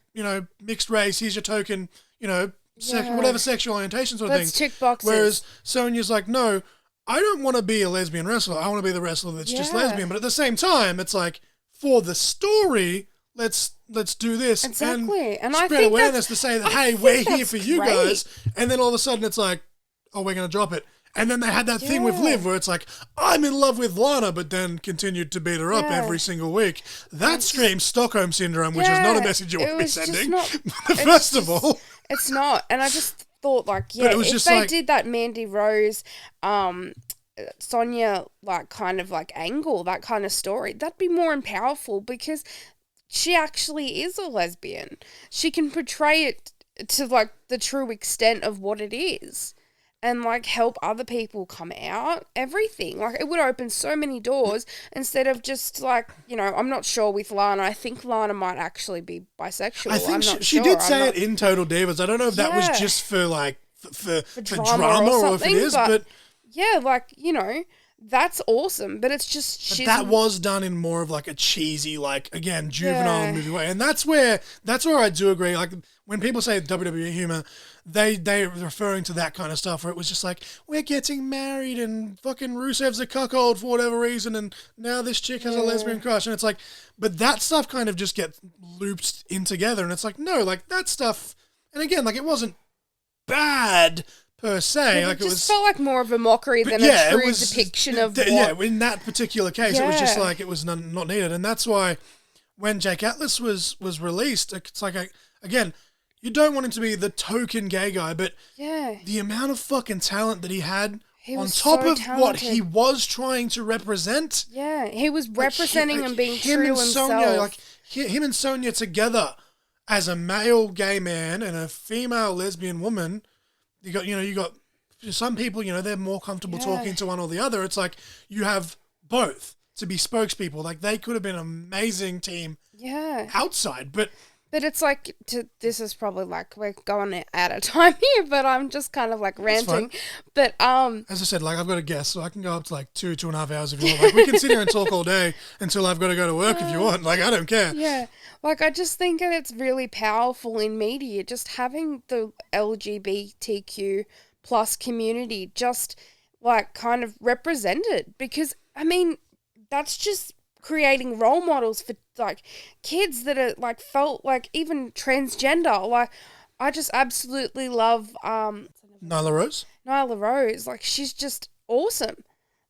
mixed race, here's your token, whatever sexual orientation sort of Let's thing. tick boxes. Whereas Sonya's like, no, I don't want to be a lesbian wrestler. I want to be the wrestler that's just Yeah. lesbian. But at the same time, it's like, for the story, let's do this Exactly. And and I spread think awareness to say that, hey, we're here that's for you great. guys. And then all of a sudden it's like, oh, we're going to drop it. And then they had that thing with Yeah. Liv where it's like, I'm in love with Lana, but then continued to beat her up Yeah. every single week. That screams Stockholm Syndrome, which is not a message you it want to be was just sending. not- it's First of just- all. It's not. And I just thought, like, But yeah, it was if just they like- did that Mandy Rose, Sonya, like, kind of, like, angle, that kind of story, that'd be more powerful because she actually is a lesbian. She can portray it to, like, the true extent of what it is. And, like, help other people come out, everything. Like, it would open so many doors instead of just, like, I'm not sure with Lana. I think Lana might actually be bisexual. I think I'm she, not she sure. did I'm say not- it in Total Divas. I don't know if that was Yeah. just for, like, for drama drama or or if it something, is, but yeah, like, that's awesome. But it's just, But she's... that was done in more of like a cheesy, like, again, juvenile Yeah. movie way. And that's where I do agree. Like, when people say WWE humor, they're referring to that kind of stuff where it was just like, we're getting married and fucking Rusev's a cuckold for whatever reason and now this chick has a lesbian crush. And it's like, but that stuff kind of just gets looped in together. And it's like, no, like, that stuff, and again, like, it wasn't bad per se. Like, it it just was... felt like more of a mockery than yeah, a it true was, depiction of yeah, what... in that particular case, it was just Yeah. like it was not needed, and that's why when Jake Atlas was released, it's like again, you don't want him to be the token gay guy, but Yeah. the amount of fucking talent that he had He on was top so of what he talented. was trying to represent. Yeah, he was Like, representing and being him true and to Sonia, himself. like him and Sonia together as a male gay man and a female lesbian woman. You got some people, they're more comfortable Yeah. talking to one or the other. It's like you have both to be spokespeople. Like they could have been an amazing team Yeah. outside, but But it's like, this is probably like, we're going out of time here, but I'm just kind of like it's fine. ranting. But, As I said, like I've got a guest, so I can go up to like 2.5 hours if you want. Like we can sit here and talk all day until I've got to go to work if you want. Like I don't care. yeah, like I just think that it's really powerful in media, just having the LGBTQ plus community just like kind of represented, because I mean, that's just creating role models for like kids that are like felt like even transgender. Like I just absolutely love Nyla Rose. Nyla Rose. Like she's just awesome.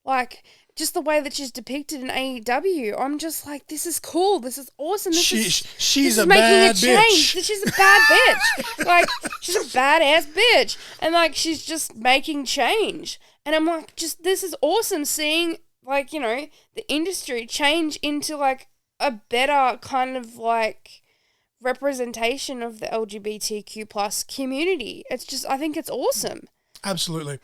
Like just the way that she's depicted in AEW, I'm just like, this is cool. This is awesome. She's this a is making bad a change. bitch. She's a bad bitch. Like she's a badass bitch, and like she's just making change. And I'm like, just this is awesome. Seeing like the industry change into like a better kind of like representation of the LGBTQ plus community. It's just, I think it's awesome. Absolutely.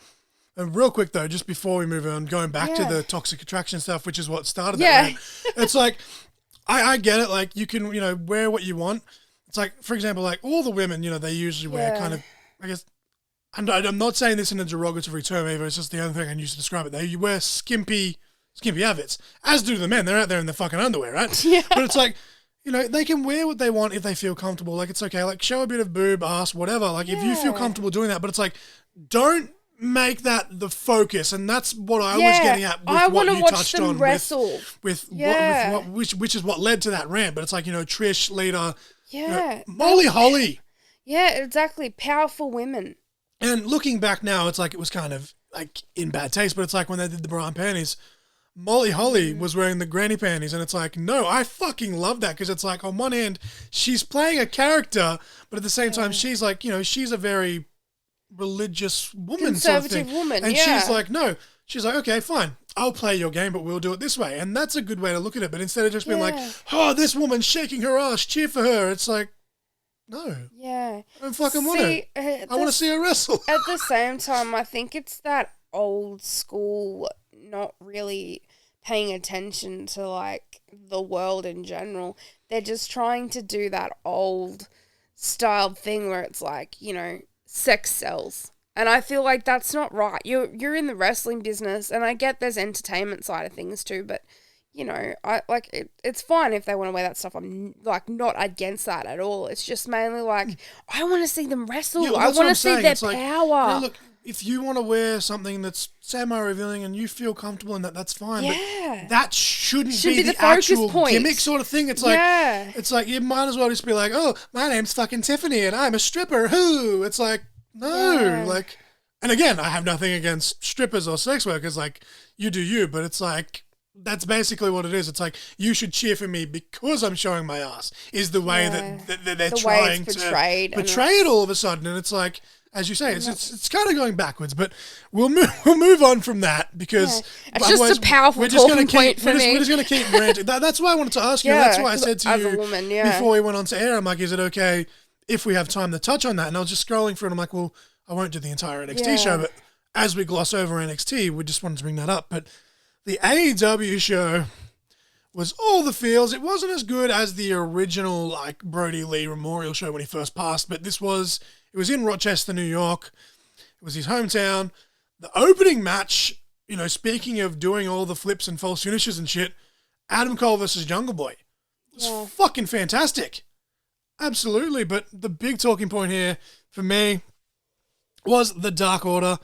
And real quick though, just before we move on, going back to Yeah. the toxic attraction stuff, which is what started Yeah. that rant. It's like, I get it. Like you can, wear what you want. It's like, for example, like all the women, they usually wear Yeah. kind of, I guess, I'm not saying this in a derogatory term either. It's just the only thing I can use to describe it. You wear skimpy outfits, as do the men. They're out there in their fucking underwear, right? Yeah. But it's like, they can wear what they want if they feel comfortable. Like, it's okay. Like, show a bit of boob, ass, whatever. Like, if you feel Yeah. comfortable doing that. But it's like, don't make that the focus. And that's what I was Yeah, getting at with I what wanna you watch touched them on wrestle. with Yeah. which is what led to that rant. But it's like, Trish, Lita, Yeah. Molly Holly. Yeah, exactly. Powerful women. And looking back now, it's like it was kind of like in bad taste, but it's like when they did the bra and panties, Molly Holly was wearing the granny panties, and it's like, no, I fucking love that, because it's like, on one hand, she's playing a character, but at the same time, she's like, she's a very religious woman sort of Conservative thing. woman, And yeah. she's like, no. She's like, okay, fine. I'll play your game, but we'll do it this way. And that's a good way to look at it. But instead of just being like, Yeah. oh, this woman's shaking her ass, cheer for her. It's like, no. Yeah. I don't fucking want to. I want to see her wrestle. At the same time, I think it's that old school, not really paying attention to like the world in general. They're just trying to do that old style thing where it's like, sex sells. And I feel like that's not right. You're in the wrestling business, and I get there's entertainment side of things too, but I like it's fine if they want to wear that stuff. I'm like not against that at all. It's just mainly like I want to see them wrestle. Yeah, well, I that's what want I'm to see saying. their It's like, power. look, if you want to wear something that's semi-revealing and you feel comfortable in that, that's fine. Yeah. But that shouldn't Should be be the the focus actual point. gimmick sort of thing. It's like, Yeah. it's like you might as well just be like, oh, my name's fucking Tiffany and I'm a stripper. Who? It's like, no, Yeah. like, and again, I have nothing against strippers or sex workers. Like, you do you, but it's like, that's basically what it is. It's like, you should cheer for me because I'm showing my ass, is the way Yeah. that they're The way trying it's to portrayed, and portray it all of a sudden. And it's like, as you say, it's kind of going backwards, but we'll move on from that, because Yeah. It's just otherwise a powerful we're just gonna talking point keep for we're me. just going to keep ranting. That's why I wanted to ask you. Yeah, That's why I said to as you a woman, yeah. before we went on to air, I'm like, is it okay if we have time to touch on that? And I was just scrolling through, and I'm like, well, I won't do the entire NXT Yeah. show, but as we gloss over NXT, we just wanted to bring that up. But the AEW show was all the feels. It wasn't as good as the original like Brody Lee Memorial show when he first passed, but it was in Rochester, New York. It was his hometown. The opening match, speaking of doing all the flips and false finishes and shit, Adam Cole versus Jungle Boy. It was fucking fantastic. Absolutely. But the big talking point here for me was the Dark Order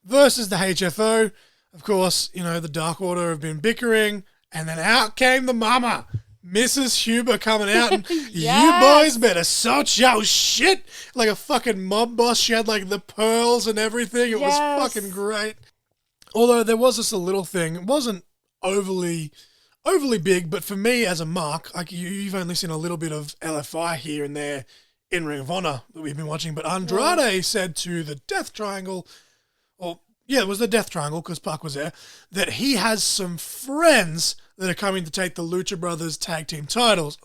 versus the HFO. Of course, the Dark Order have been bickering, and then out came the mama, Mrs. Huber, coming out, and you boys better sort your shit, like a fucking mob boss. She had like the pearls and everything. It was fucking great. Although there was just a little thing. It wasn't overly big, but for me as a mark, like you've only seen a little bit of LFI here and there in Ring of Honor that we've been watching. But Andrade said to the Death Triangle, or Yeah, it was the Death Triangle because Puck was there. That he has some friends that are coming to take the Lucha Brothers tag team titles.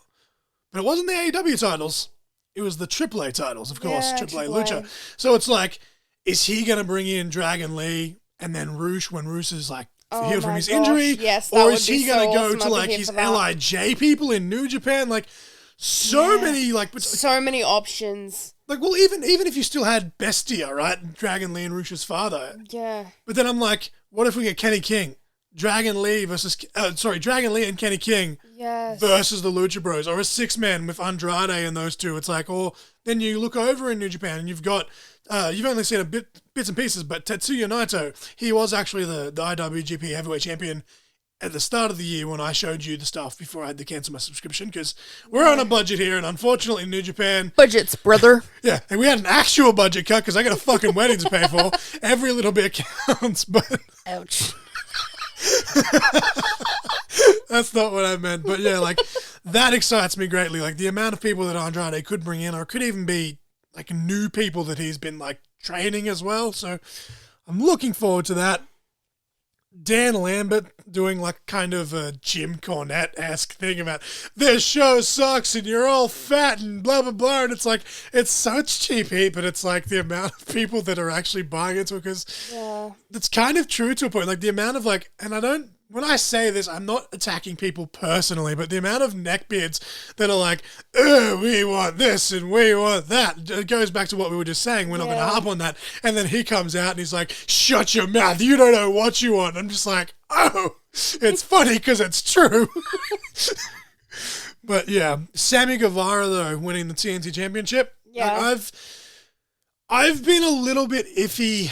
But it wasn't the AEW titles. It was the AAA titles, of course. Yeah, AAA AAA. Lucha. So it's like, is he going to bring in Dragon Lee and then Roosh when Roosh is like healed from his injury? Yes, that or would is be he going to so go awesome. to I'd be like here his for that. LIJ people in New Japan? Like, so many, like... So many options. Like, well, even if you still had Bestia, right? Dragon Lee and Roosh's father. Yeah. But then I'm like, what if we get Kenny King? Dragon Lee and Kenny King Yes. versus the Lucha Bros, or a 6-man with Andrade and those two. It's like, or then you look over in New Japan and you've got, you've only seen bits and pieces, but Tetsuya Naito, he was actually the IWGP Heavyweight Champion at the start of the year when I showed you the stuff before I had to cancel my subscription because we're on a budget here, and unfortunately New Japan... Budgets, brother. Yeah, and we had an actual budget cut because I got a fucking wedding to pay for. Every little bit counts, but... Ouch. That's not what I meant. But yeah, like, that excites me greatly. Like, the amount of people that Andrade could bring in, or could even be, like, new people that he's been, like, training as well. So I'm looking forward to that. Dan Lambert doing, like, kind of a Jim Cornette-esque thing about, this show sucks and you're all fat and blah, blah, blah. And it's like, it's such cheap heat, but it's like the amount of people that are actually buying into it, because it's kind of true to a point. Like, the amount of, like, and when I say this, I'm not attacking people personally, but the amount of neckbeards that are like, we want this and we want that. It goes back to what we were just saying. We're not going to harp on that. And then he comes out and he's like, shut your mouth. You don't know what you want. I'm just like, oh, it's funny because it's true. But yeah, Sammy Guevara, though, winning the TNT Championship. Yeah. Like, I've been a little bit iffy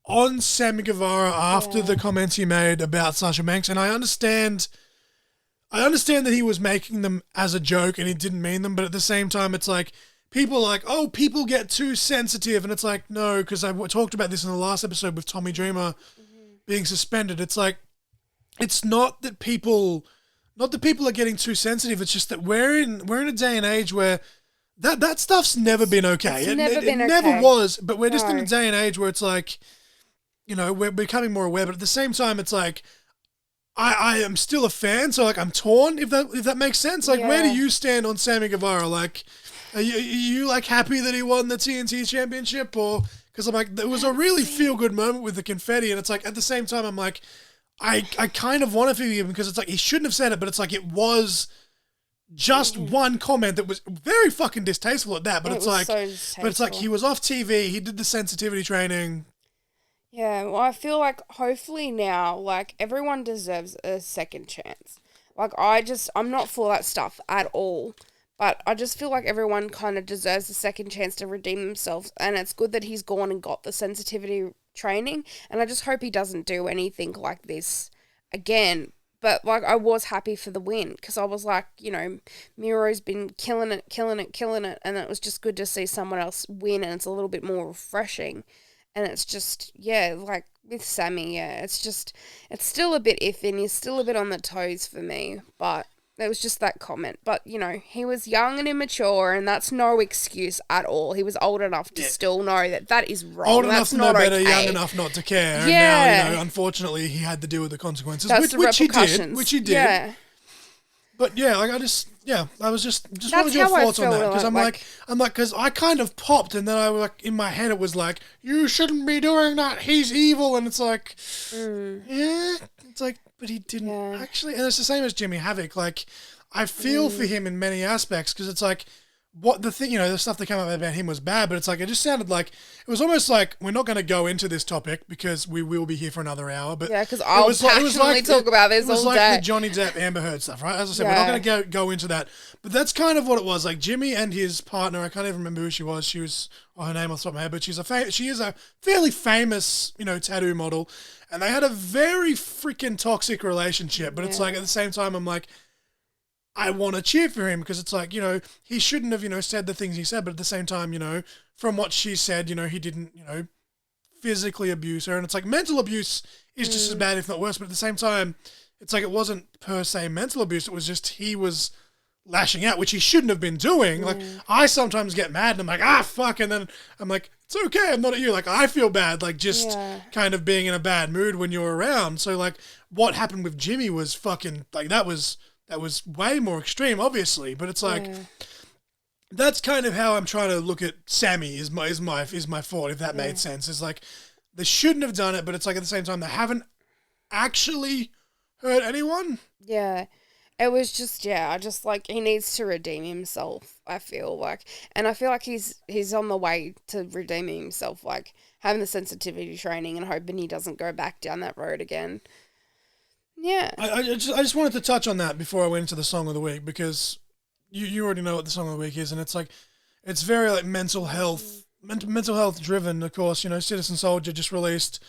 on Sammy Guevara after the comments he made about Sasha Banks, and I understand that he was making them as a joke and he didn't mean them, but at the same time, it's like, people are like, oh, people get too sensitive, and it's like, no, because I talked about this in the last episode with Tommy Dreamer being suspended. It's like, it's not that people are getting too sensitive, it's just that we're in a day and age where that stuff's never been okay. It's never been okay. It never was, but we're just in a day and age where it's like, you know, we're becoming more aware, but at the same time, it's like, I am still a fan, so like I'm torn, if that makes sense. Like, where do you stand on Sammy Guevara? Like, are you like happy that he won the TNT Championship, or because I'm like, there was a really feel good moment with the confetti, and it's like at the same time I'm like, I kind of want to forgive him because it's like he shouldn't have said it, but it's like it was just one comment that was very fucking distasteful at that. But it's like, but it's like he was off TV, he did the sensitivity training. Yeah, well, I feel like hopefully now, like, everyone deserves a second chance. Like, I'm not for that stuff at all. But I just feel like everyone kind of deserves a second chance to redeem themselves. And it's good that he's gone and got the sensitivity training. And I just hope he doesn't do anything like this again. But, like, I was happy for the win. Because I was like, you know, Miro's been killing it. And it was just good to see someone else win. And it's a little bit more refreshing. And it's just, yeah, like with Sammy, it's still a bit iffy and he's still a bit on the toes for me. But there was just that comment. But, you know, he was young and immature and that's no excuse at all. He was old enough to still know that is wrong. Old enough that's to not know better, okay. young enough not to care. Yeah. And now, you know, unfortunately, he had to deal with the consequences, That's the which he repercussions. did. Yeah. But yeah, like I was just wanted your how I thoughts on that, feel, because I'm like, because I kind of popped, and then I was like, in my head it was like, you shouldn't be doing that. He's evil, and it's like, yeah, it's like, but he didn't actually, and it's the same as Jimmy Havoc. Like, I feel for him in many aspects because it's like, what the thing, you know, the stuff that came up about him was bad, but it's like, it just sounded like, it was almost like, we're not going to go into this topic because we will be here for another hour, but because I'll passionately talk about this all day. It was like the Johnny Depp Amber Heard stuff, right? As I said, we're not going to go into that, but that's kind of what it was. Like, Jimmy and his partner, I can't even remember who she was, her name off the top of my head, but she is a fairly famous, you know, tattoo model, and they had a very freaking toxic relationship, but it's like, at the same time, I'm like, I want to cheer for him because it's like, you know, he shouldn't have, you know, said the things he said, but at the same time, you know, from what she said, you know, he didn't, you know, physically abuse her. And it's like mental abuse is just as bad, if not worse. But at the same time, it's like it wasn't per se mental abuse. It was just he was lashing out, which he shouldn't have been doing. Like, I sometimes get mad and I'm like, ah, fuck. And then I'm like, it's okay. I'm not at you. Like, I feel bad, like, just kind of being in a bad mood when you're around. So, like, what happened with Jimmy was fucking, like, that was way more extreme, obviously. But it's like, that's kind of how I'm trying to look at Sammy is my fault, if that made sense. It's like, they shouldn't have done it, but it's like, at the same time, they haven't actually hurt anyone. Yeah. It was just, like, he needs to redeem himself, I feel like. And I feel like he's on the way to redeeming himself, like, having the sensitivity training and hoping he doesn't go back down that road again. Yeah. I just wanted to touch on that before I went into the song of the week, because you already know what the song of the week is, and it's like, it's very, like, mental health driven, of course. You know, Citizen Soldier just released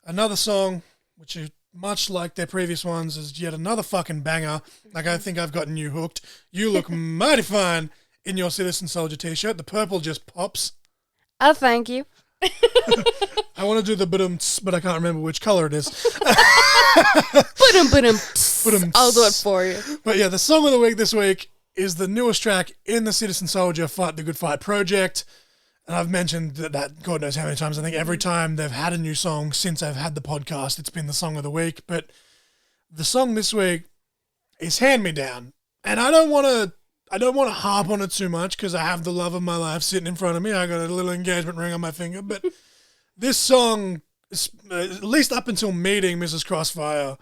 another song, which is much like their previous ones, is yet another fucking banger. Like, I think I've gotten you hooked. You look mighty fine in your Citizen Soldier t-shirt. The purple just pops. Oh, thank you. I want to do the ba-dum-ts, but I can't remember which color it is. Ba-dum. I'll do it for you. But yeah, the song of the week this week is the newest track in the Citizen Soldier Fight the Good Fight project. And I've mentioned that God knows how many times. I think every time they've had a new song since I've had the podcast, it's been the song of the week. But the song this week is Hand Me Down. And I don't want to harp on it too much, because I have the love of my life sitting in front of me. I got a little engagement ring on my finger. But this song, at least up until meeting Mrs. Crossfire,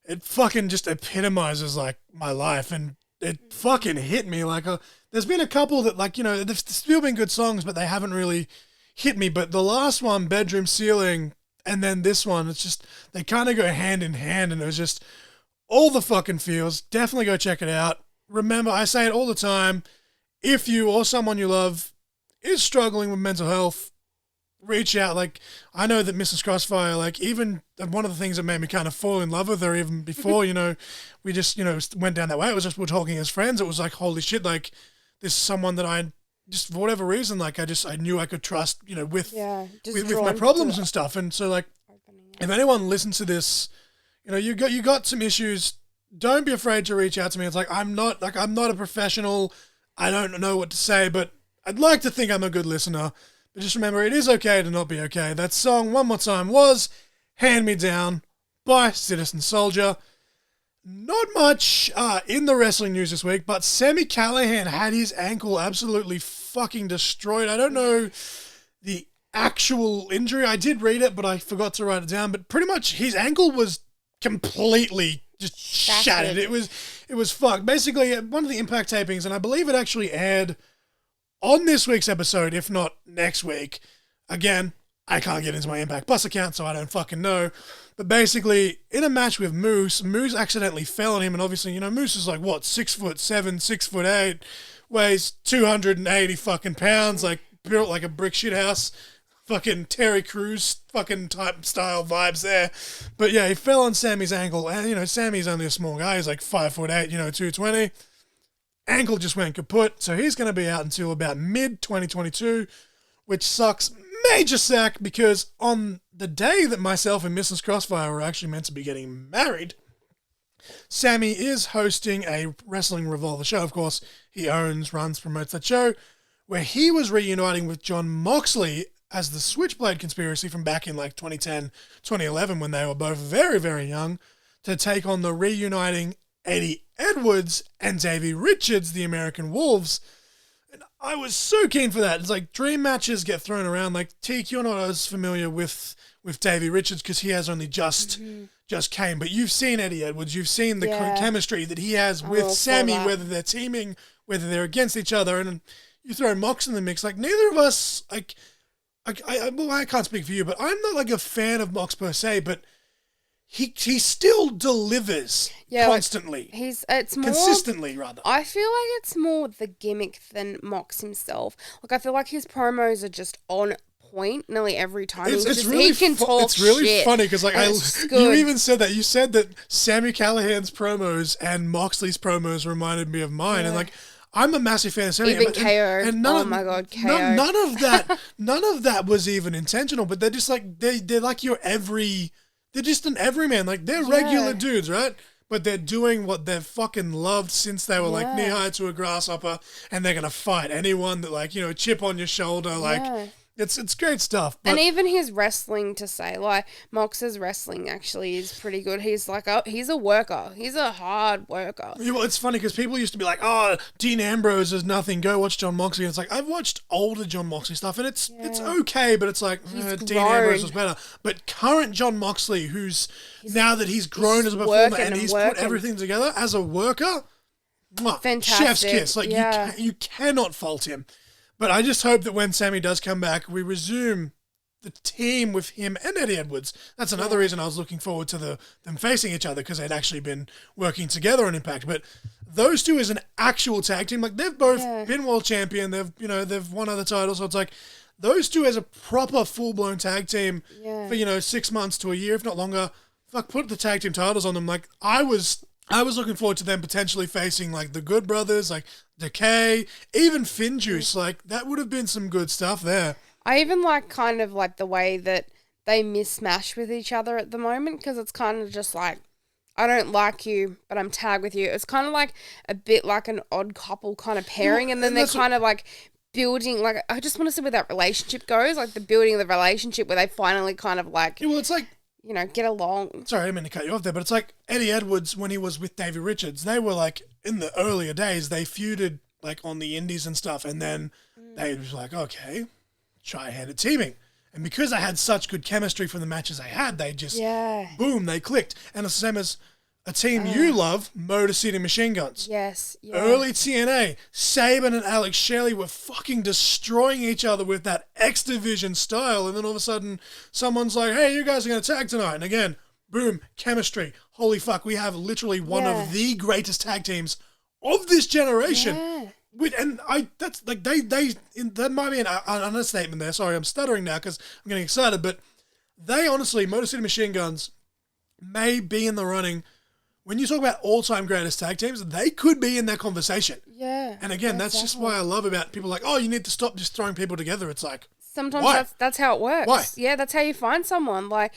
it fucking just epitomizes, like, my life. And it fucking hit me. Like, there's been a couple that, like, you know, they've still been good songs, but they haven't really hit me. But the last one, Bedroom Ceiling, and then this one, it's just, they kind of go hand in hand, and it was just all the fucking feels. Definitely go check it out. Remember, I say it all the time, if you or someone you love is struggling with mental health, reach out. Like, I know that Mrs. Crossfire, like, even one of the things that made me kind of fall in love with her even before, you know, we just, you know, went down that way. It was just, we're talking as friends. It was like, holy shit, like, this is someone that I just, for whatever reason, like, I knew I could trust, you know, with my problems and stuff. And so, like, if anyone listens to this, you know, you got some issues, don't be afraid to reach out to me. It's like, I'm not a professional. I don't know what to say, but I'd like to think I'm a good listener. But just remember, it is okay to not be okay. That song, one more time, was Hand Me Down by Citizen Soldier. Not much in the wrestling news this week, but Sami Callihan had his ankle absolutely fucking destroyed. I don't know the actual injury. I did read it, but I forgot to write it down. But pretty much his ankle was completely just shattered. It was fucked. Basically, one of the Impact tapings, and I believe it actually aired on this week's episode, if not next week. Again, I can't get into my Impact Plus account, so I don't fucking know. But basically, in a match with Moose accidentally fell on him, and obviously, you know, Moose is like, what, 6'7", 6'8", weighs 280 fucking pounds, like, built like a brick shit house. Fucking Terry Crews fucking type style vibes there. But yeah, he fell on Sammy's ankle, and, you know, Sammy's only a small guy. He's like 5'8", you know, 220. Ankle just went kaput, so he's going to be out until about mid-2022, which sucks major sack, because on the day that myself and Mrs. Crossfire were actually meant to be getting married, Sammy is hosting a Wrestling Revolver show. Of course, he owns, runs, promotes that show, where he was reuniting with John Moxley as the Switchblade Conspiracy from back in like 2010, 2011, when they were both very, very young, to take on the reuniting Eddie Edwards and Davey Richards, the American Wolves. And I was so keen for that. It's like, dream matches get thrown around. Like, Teak, you're not as familiar with Davey Richards because he has only just came. But you've seen Eddie Edwards. You've seen the chemistry that he has with Sammy, whether they're teaming, whether they're against each other. And you throw Mox in the mix. Like, neither of us, like, I can't speak for you, but I'm not like a fan of Mox per se, but he still delivers constantly. It's more consistently, rather. I feel like it's more the gimmick than Mox himself. Like, I feel like his promos are just on point nearly every time. It's really funny because, like, you even said that. You said that Sami Callihan's promos and Moxley's promos reminded me of mine, and like, I'm a massive fan of Sammy. Even KO. Oh my god, KO. None of that was even intentional. But they're just like they're like they're just an everyman. Like, they're regular dudes, right? but they're doing what they've fucking loved since they were like knee high to a grasshopper, and they're gonna fight anyone that like, you know, chip on your shoulder, like it's great stuff. But and even his wrestling, to say, like, Mox's wrestling actually is pretty good. He's like, he's a worker. He's a hard worker. yeah, well, it's funny because people used to be like, "Oh, Dean Ambrose is nothing. Go watch John Moxley." And it's like I've watched older John Moxley stuff, and it's okay, but it's like Dean Ambrose was better. But current John Moxley, now that he's grown as a performer and he's put everything together as a worker, fantastic. Chef's kiss. Like you cannot fault him. But I just hope that when Sammy does come back, we resume the team with him and Eddie Edwards. That's another reason I was looking forward to them facing each other, because they'd actually been working together on Impact. But those two as an actual tag team, like they've both been world champion. They've won other titles. So it's like those two as a proper full-blown tag team for 6 months to a year, if not longer. Fuck, put the tag team titles on them. Like I was looking forward to them potentially facing like the Good Brothers, like Decay, even Finjuice. Like that would have been some good stuff there. I even like kind of like the way that they mismatch with each other at the moment, because it's kind of just like, I don't like you, but I'm tagged with you. It's kind of like a bit like an odd couple kind of pairing, and then they're kind of like building, like, I just want to see where that relationship goes, like the building of the relationship where they finally kind of like, it's like, get along. Sorry, I didn't mean to cut you off there, but it's like Eddie Edwards, when he was with Davey Richards, they were like, in the earlier days, they feuded like on the indies and stuff, and then they was like, okay, try-handed teaming. And because they had such good chemistry from the matches they had, they just, boom, they clicked. And it's the same as a team you love, Motor City Machine Guns. Yes. Yeah. Early TNA, Saban and Alex Shelley were fucking destroying each other with that X Division style. And then all of a sudden, someone's like, hey, you guys are going to tag tonight. And again, boom, chemistry. Holy fuck, we have literally one of the greatest tag teams of this generation. Yeah. And that's like that might be an understatement there. Sorry, I'm stuttering now because I'm getting excited. But they honestly, Motor City Machine Guns, may be in the running. When you talk about all-time greatest tag teams, they could be in that conversation. Yeah. And again, that's just why I love about people like, oh, you need to stop just throwing people together. It's like, sometimes why? that's how it works. Why? Yeah, that's how you find someone. Like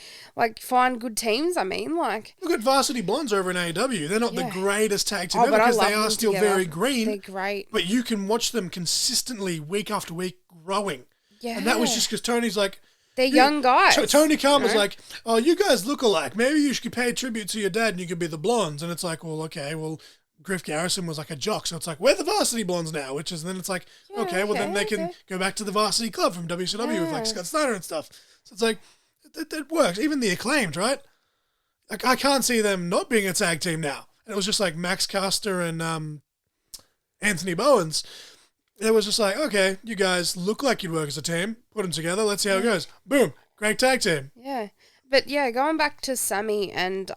find good teams, I mean, like. Look at Varsity Blondes over in AEW. They're not the greatest tag team ever but I because love they are them still together. very green. They're great. But you can watch them consistently week after week growing. Yeah. And that was just because Tony's like, they're young guys. Tony Khan was like, oh, you guys look alike. Maybe you should pay tribute to your dad and you could be the Blondes. And it's like, well, okay, well, Griff Garrison was like a jock. So it's like, we're the Varsity Blondes now, which is, then it's like, then they can go back to the Varsity Club from WCW with like Scott Steiner and stuff. So it's like, it works. Even the Acclaimed, right? Like, I can't see them not being a tag team now. And it was just like Max Caster and Anthony Bowens. It was just like, okay, you guys look like you'd work as a team. Put them together. Let's see how it goes. Boom. Great tag team. Yeah. But yeah, going back to Sammy and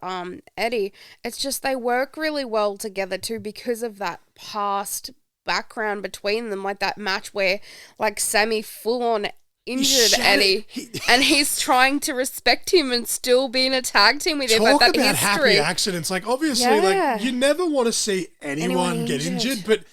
Eddie, it's just they work really well together too because of that past background between them. Like that match where like Sammy full on injured Eddie and he's trying to respect him and still be in a tag team with him. Talk But that about history. happy accidents. Like obviously, like you never want to see anyone get injured, but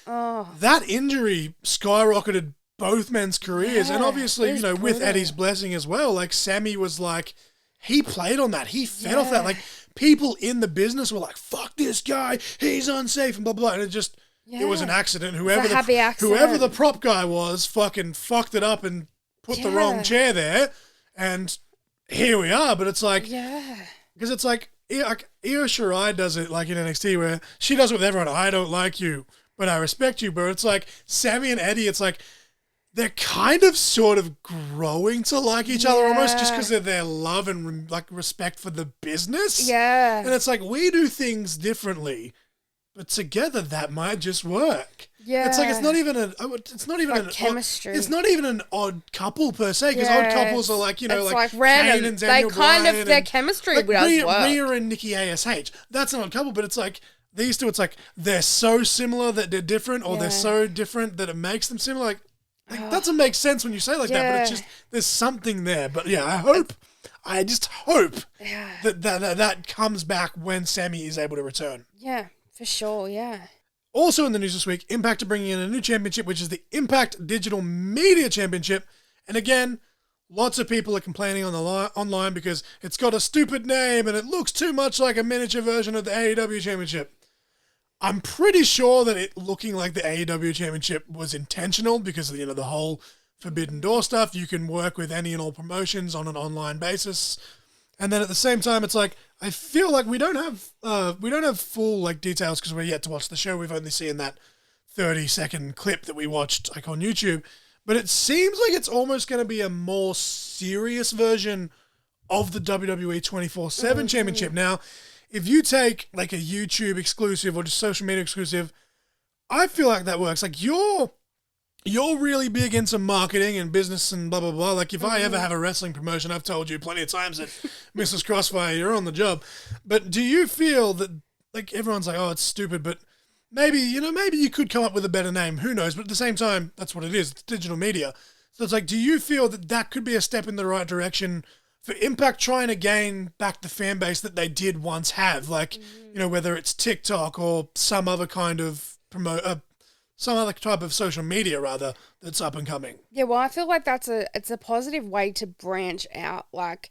that injury skyrocketed both men's careers. And obviously, with Eddie's blessing as well, like Sammy was like, he played on that. He fed off that. Like people in the business were like, fuck this guy. He's unsafe and blah, blah. And it just, it was an accident. Whoever the prop guy was fucking fucked it up and put the wrong chair there. And here we are. But it's like, because it's like Io Shirai does it like in NXT where she does it with everyone. I don't like you, but I respect you. But it's like Sammy and Eddie, it's like, they're kind of sort of growing to like each other almost just because of their love and like respect for the business. Yeah. And it's like, we do things differently, but together that might just work. Yeah. It's like, it's not even like chemistry. It's not even an odd couple per se, because odd couples are like, it's like random. Kane and Daniel Bryan their chemistry like does work. Rhea and Nikki ASH. That's an odd couple, but it's like, these two, it's like, they're so similar that they're different, or they're so different that it makes them similar. Like that doesn't make sense when you say it like that, but it's just, there's something there. But yeah, I just hope that comes back when Sammy is able to return. Yeah, for sure, yeah. Also in the news this week, Impact are bringing in a new championship, which is the Impact Digital Media Championship. And again, Lots of people are complaining on the online because it's got a stupid name and it looks too much like a miniature version of the AEW Championship. I'm pretty sure that it looking like the AEW Championship was intentional because of, the whole Forbidden Door stuff. You can work with any and all promotions on an online basis. And then at the same time, it's like, I feel like we don't have full like details because we're yet to watch the show. We've only seen that 30-second clip that we watched like on YouTube. But it seems like it's almost going to be a more serious version of the WWE 24/7 Championship. Now, if you take like a YouTube exclusive or just social media exclusive, I feel like that works. Like you're really big into marketing and business and blah, blah, blah. Like if I ever have a wrestling promotion, I've told you plenty of times that Mrs. Crossfire, you're on the job. But do you feel that, like everyone's like, oh, it's stupid, but maybe you could come up with a better name. Who knows? But at the same time, that's what it is. It's digital media. So it's like, do you feel that that could be a step in the right direction for Impact trying to gain back the fan base that they did once have? Like, whether it's TikTok or some other kind of some other type of social media, rather, that's up and coming. Yeah, well, I feel like it's a positive way to branch out. Like,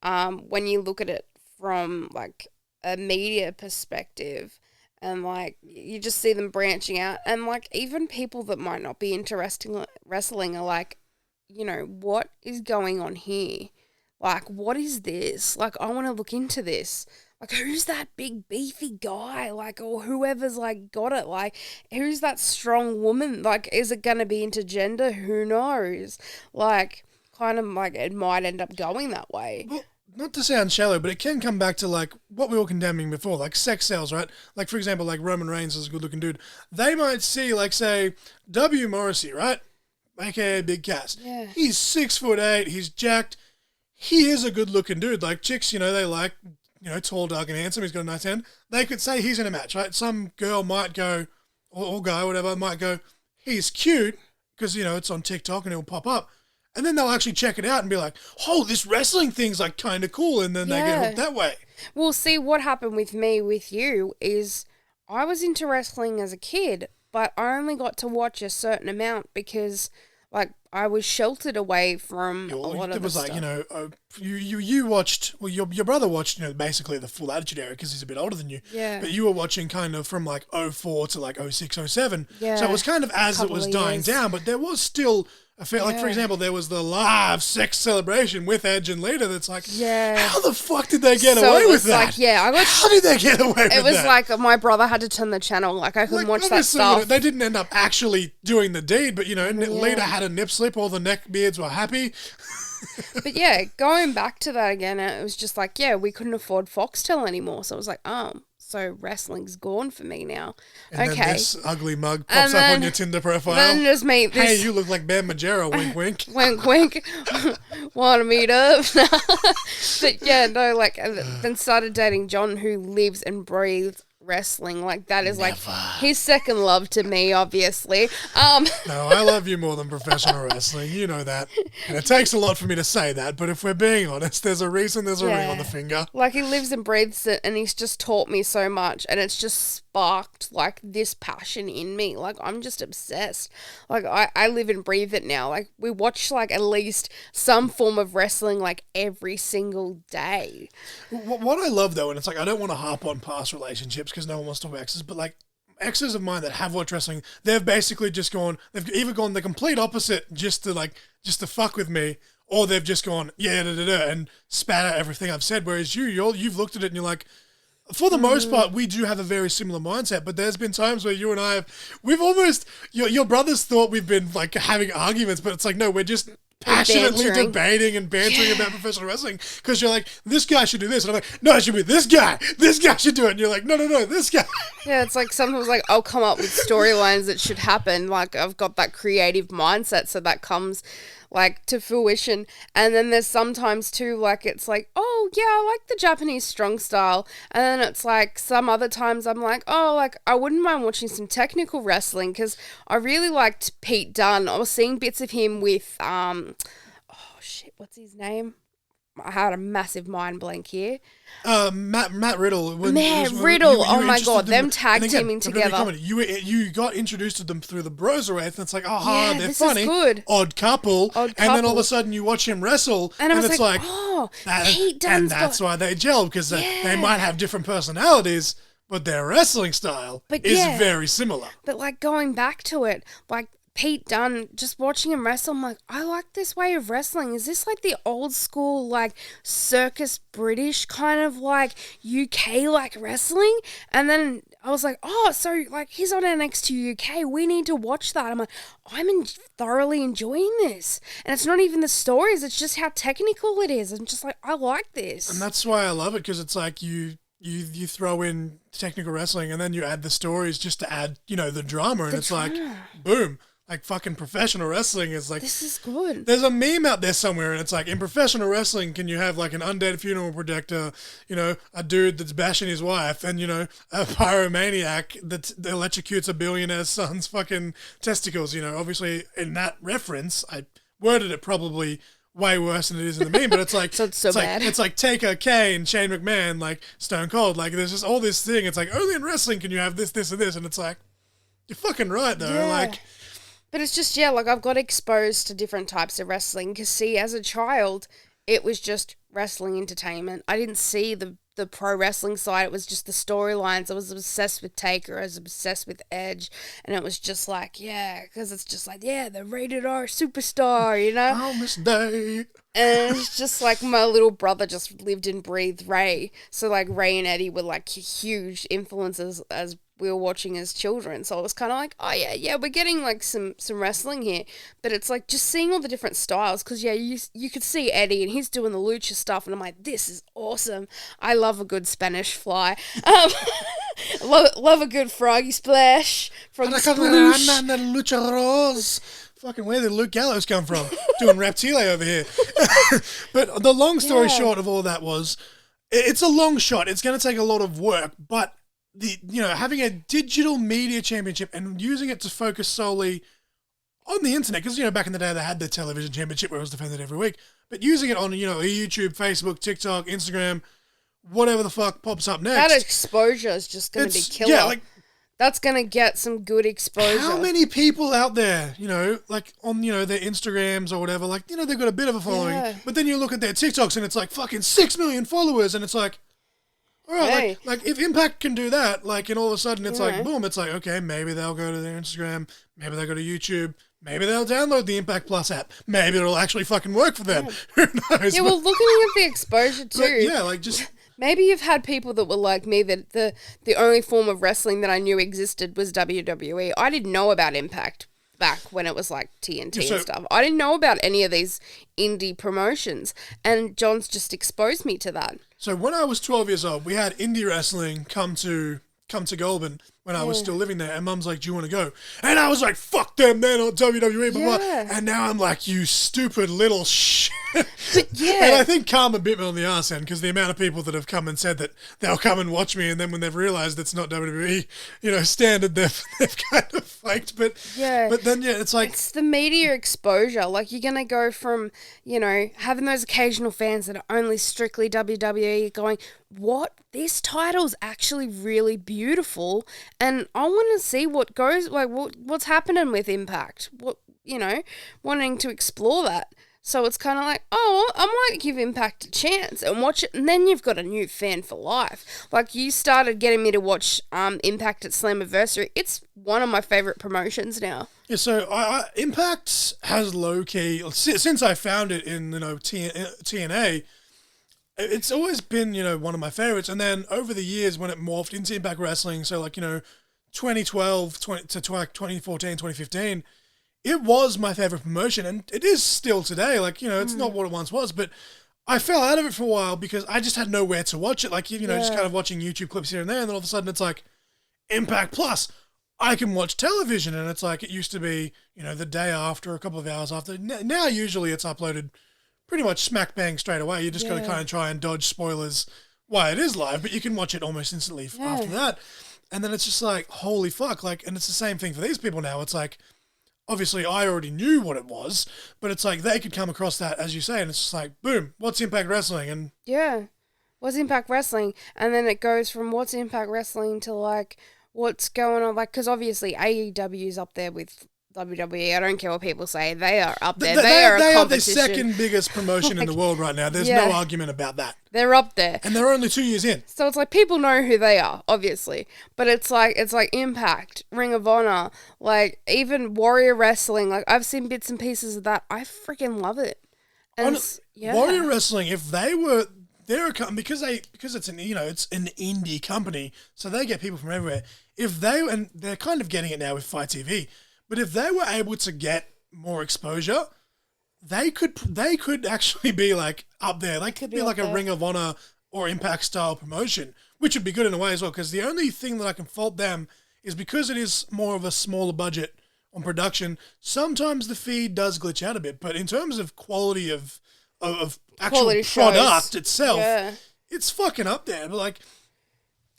when you look at it from like a media perspective, and like you just see them branching out, and like even people that might not be interested in wrestling are like, what is going on here? Like, what is this? Like, I want to look into this. Like, who's that big beefy guy? Like, or whoever's, like, got it? Like, who's that strong woman? Like, is it going to be intergender? Who knows? Like, kind of, like, it might end up going that way. Well, not to sound shallow, but it can come back to, like, what we were condemning before, like sex sales, right? Like, for example, like Roman Reigns is a good-looking dude. They might see, like, say, W. Morrissey, right? AKA Big Cass. Yeah. He's 6'8", he's jacked. He is a good-looking dude. Like, chicks, they like... tall, dark, and handsome. He's got a nice hand. They could say he's in a match, right? Some girl might go, or guy, whatever, might go, he's cute, because, it's on TikTok and it'll pop up. And then they'll actually check it out and be like, oh, this wrestling thing's, like, kind of cool. And then they get hooked that way. Well, see, what happened with me, with you, is I was into wrestling as a kid, but I only got to watch a certain amount because... like, I was sheltered away from a lot of the stuff. It was like, you watched, well, your brother watched, basically the full Attitude Era because he's a bit older than you. Yeah. But you were watching kind of from like 04 to like 06, 07. Yeah. So it was kind of as it was dying down, but there was still a fair, like, for example, there was the live sex celebration with Edge and Lita that's like, how the fuck did they get away with that? Like, how did they get away with that? It was like my brother had to turn the channel. Like, I couldn't watch that stuff. They didn't end up actually doing the deed, but, Lita had a nip slip, all the neck beards were happy. But yeah, going back to that again, it was just like, we couldn't afford Foxtel anymore. So it was like, so wrestling's gone for me now. And then this ugly mug pops up on your Tinder profile. Then just me. Hey, you look like Bam Margera, wink, wink. Wink, wink. Want to meet up? But yeah, no, like, then started dating John, who lives and breathes wrestling. Like, that is like his second love to me, obviously. No, I love you more than professional wrestling. You know that. And it takes a lot for me to say that, but if we're being honest, there's a reason there's a ring on the finger. Like, he lives and breathes it, and he's just taught me so much, and it's just sparked, like, this passion in me. Like, I'm just obsessed. Like, I live and breathe it now. Like, we watch, like, at least some form of wrestling, like, every single day. What I love, though, and it's like, I don't want to harp on past relationships because no one wants to talk about exes, but, like, exes of mine that have watched wrestling, they've basically just gone, they've either gone the complete opposite just to fuck with me, or they've just gone, and spat out everything I've said, whereas you've looked at it and you're like, for the most part, we do have a very similar mindset, but there's been times where you and I we've almost, your brothers thought we've been, like, having arguments, but it's like, no, we're just passionately debating and bantering about professional wrestling, because you're like, this guy should do this, and I'm like, no, it should be this guy should do it, and you're like, no, this guy. Yeah, it's like sometimes, like, I'll come up with storylines that should happen, like, I've got that creative mindset, so that comes, like, to fruition. And then there's sometimes too, like, it's like, oh yeah, I like the Japanese strong style, and then it's like some other times I'm like, oh, like, I wouldn't mind watching some technical wrestling, because I really liked Pete Dunne. I was seeing bits of him with what's his name, I had a massive mind blank here. Matt Riddle. Riddle. Oh my god, them and tag again, teaming together. You got introduced to them through the Broserweight, and it's like, Yeah, they're this funny. is good. Odd couple. Odd And then all of couple. a sudden you watch him wrestle, And I was it's like, like, oh, that, Pete and Dunne's that's got... why they gel, because they Yeah. might have different personalities, but their wrestling style is yeah. very similar. But like going back to it, like Pete Dunne, just watching him wrestle, I'm like, I like this way of wrestling. Is this like the old school, like circus British kind of like UK like wrestling? And then I was like, oh, so like he's on NXT UK. We need to watch that. I'm like, thoroughly enjoying this. And it's not even the stories, it's just how technical it is. I'm just like, I like this. And that's why I love it, because it's like you throw in technical wrestling and then you add the stories just to add, the drama. And it's like, boom. Like fucking professional wrestling is like... This is good. There's a meme out there somewhere, and it's like, in professional wrestling, can you have like an undead funeral protector, a dude that's bashing his wife, and, a pyromaniac that electrocutes a billionaire's son's fucking testicles, Obviously, in that reference, I worded it probably way worse than it is in the meme, but it's like... So it's so bad. Like, it's like Taker, Kane, Shane McMahon, like Stone Cold. Like, there's just all this thing. It's like, only in wrestling can you have this, this, and this, and it's like, you're fucking right, though. Yeah. Like... But it's just, like I've got exposed to different types of wrestling because, see, as a child, it was just wrestling entertainment. I didn't see the pro wrestling side. It was just the storylines. I was obsessed with Taker. I was obsessed with Edge. And it was just like, because it's just like, the rated R superstar, Oh, Miss Day. And it's just like my little brother just lived and breathed Ray. So, like, Ray and Eddie were, like, huge influences as we were watching as children. So I was kind of like, oh yeah, we're getting like some wrestling here, but it's like just seeing all the different styles, because you could see Eddie and he's doing the lucha stuff, and I'm like, this is awesome. I love a good Spanish fly. Love a good froggy splash. Froggy sploosh. Luchadores. Fucking where did Luke Gallows come from? Doing Reptile over here. But the long story short of all that was, it's a long shot. It's going to take a lot of work, but having a digital media championship and using it to focus solely on the internet, because back in the day they had the television championship where it was defended every week, but using it on YouTube, Facebook, TikTok, Instagram, whatever the fuck pops up next. That exposure is just going to be killer. Yeah, like, that's going to get some good exposure. How many people out there, like on their Instagrams or whatever, like they've got a bit of a following, but then you look at their TikToks and it's like fucking 6 million followers, and it's like, all right, like if Impact can do that, like, and all of a sudden it's like, boom, it's like, okay, maybe they'll go to their Instagram, maybe they'll go to YouTube, maybe they'll download the Impact Plus app, maybe it'll actually fucking work for them. Who knows? Yeah, well, looking at the exposure too. Like just... Maybe you've had people that were like me, that the only form of wrestling that I knew existed was WWE. I didn't know about Impact back when it was like TNT and stuff. I didn't know about any of these indie promotions, and John's just exposed me to that. So when I was 12 years old, we had indie wrestling come to Goulburn when I was still living there, and Mum's like, do you want to go? And I was like, fuck them, they're not WWE, blah, blah. And now I'm like, you stupid little shit. And I think Karma bit me on the arse end, because the amount of people that have come and said that they'll come and watch me, and then when they've realised it's not WWE, standard, they've kind of faked. But then, it's like... It's the media exposure. Like, you're going to go from, having those occasional fans that are only strictly WWE going, what? This title's actually really beautiful, and I want to see what goes, like, what's happening with Impact. Wanting to explore that. So it's kind of like, oh, I might give Impact a chance and watch it, and then you've got a new fan for life. Like, you started getting me to watch Impact at Slammiversary. It's one of my favourite promotions now. Yeah, so Impact has low-key, since I found it in, TNA, it's always been, one of my favourites. And then over the years when it morphed into Impact Wrestling, so like, 2012 to 2014, 2015, it was my favourite promotion, and it is still today. Like, it's not what it once was, but I fell out of it for a while because I just had nowhere to watch it. Like, just kind of watching YouTube clips here and there, and then all of a sudden it's like, Impact Plus, I can watch television. And it's like, it used to be, the day after, a couple of hours after. Now usually it's uploaded pretty much smack bang straight away. You just got to kind of try and dodge spoilers while it is live, but you can watch it almost instantly after that. And then it's just like, holy fuck. Like, and it's the same thing for these people now. It's like, obviously I already knew what it was, but it's like they could come across that, as you say, and it's just like, boom, what's Impact Wrestling? And Yeah. What's Impact Wrestling? And then it goes from what's Impact Wrestling to like what's going on. Like, because obviously AEW's up there with WWE. I don't care what people say. They are up there. They are a they are the competition. second biggest promotion in the world right now. There's Yeah. no argument about that. They're up there. And they're only 2 years in. So it's like people know who they are, obviously. But it's like Impact, Ring of Honor, like even Warrior Wrestling. Like I've seen bits and pieces of that. I freaking love it. And yeah. Warrior Wrestling, if they were, they're a company because it's an it's an indie company, so they get people from everywhere. If they and they're kind of getting it now with Fight TV, but if they were able to get more exposure, they could actually be like up there. They could be like a Ring of Honor or Impact style promotion, which would be good in a way as well. Because the only thing that I can fault them is because it is more of a smaller budget on production. Sometimes the feed does glitch out a bit, but in terms of quality of actual Quality product shows. itself, Yeah. it's fucking up there. But like,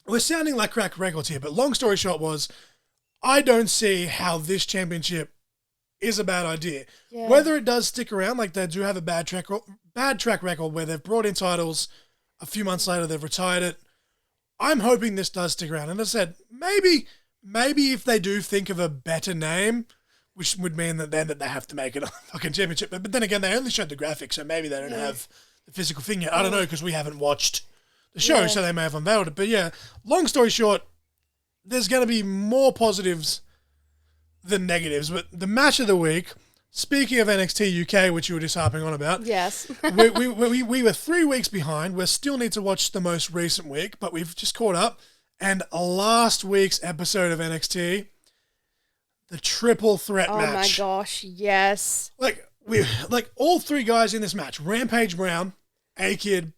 we're sounding like crack records here. But long story short was, I don't see how this championship is a bad idea. Yeah. Whether it does stick around, like they do have a bad track record where they've brought in titles, a few months later they've retired it. I'm hoping this does stick around. And I said, maybe if they do think of a better name, which would mean that then that they have to make it a fucking championship. But then again, they only showed the graphics, so maybe they don't have the physical thing yet. I don't know, because we haven't watched the show, so they may have unveiled it. But yeah, long story short, there's going to be more positives than negatives. But the match of the week, speaking of NXT UK, which you were just harping on about, Yes. we were 3 weeks behind. We still need to watch the most recent week, but we've just caught up. And last week's episode of NXT, the triple threat match. Oh my gosh, yes. Like all three guys in this match, Rampage Brown, A-Kid,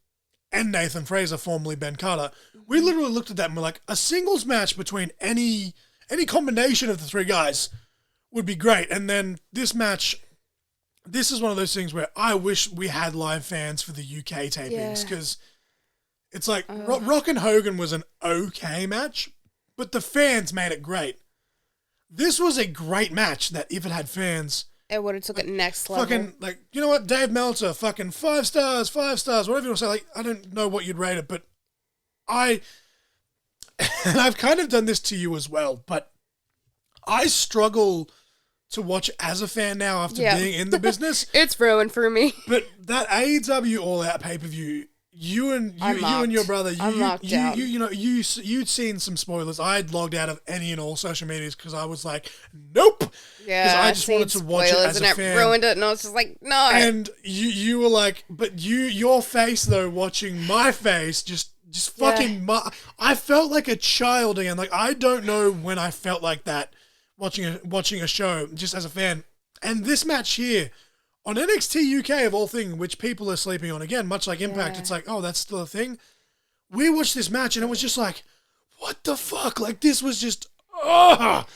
and Nathan Fraser, formerly Ben Carter. We literally looked at that and we're like, a singles match between any combination of the three guys would be great. And then this match, this is one of those things where I wish we had live fans for the UK tapings, because it's like Rock and Hogan was an okay match, but the fans made it great. This was a great match that if it had fans, It would have took it next level. fucking, like, you know what, Dave Meltzer, fucking 5 stars, whatever you want to say. Like, I don't know what you'd rate it, but and I've kind of done this to you as well, but I struggle to watch as a fan now after being in the business. It's ruined for me. But that AEW All Out pay-per-view, you and your brother, you'd seen some spoilers. I'd logged out of any and all social medias because I was like, nope. Yeah, I just wanted to watch it as a fan. And it ruined it, and I was just like, no. And you were like, but your face though, watching my face, just fucking. I felt like a child again. Like, I don't know when I felt like that watching a show just as a fan. And this match here on NXT UK of all things, which people are sleeping on again, much like Impact, it's like, oh, that's still a thing. We watched this match and it was just like, what the fuck? Like, this was just, ugh.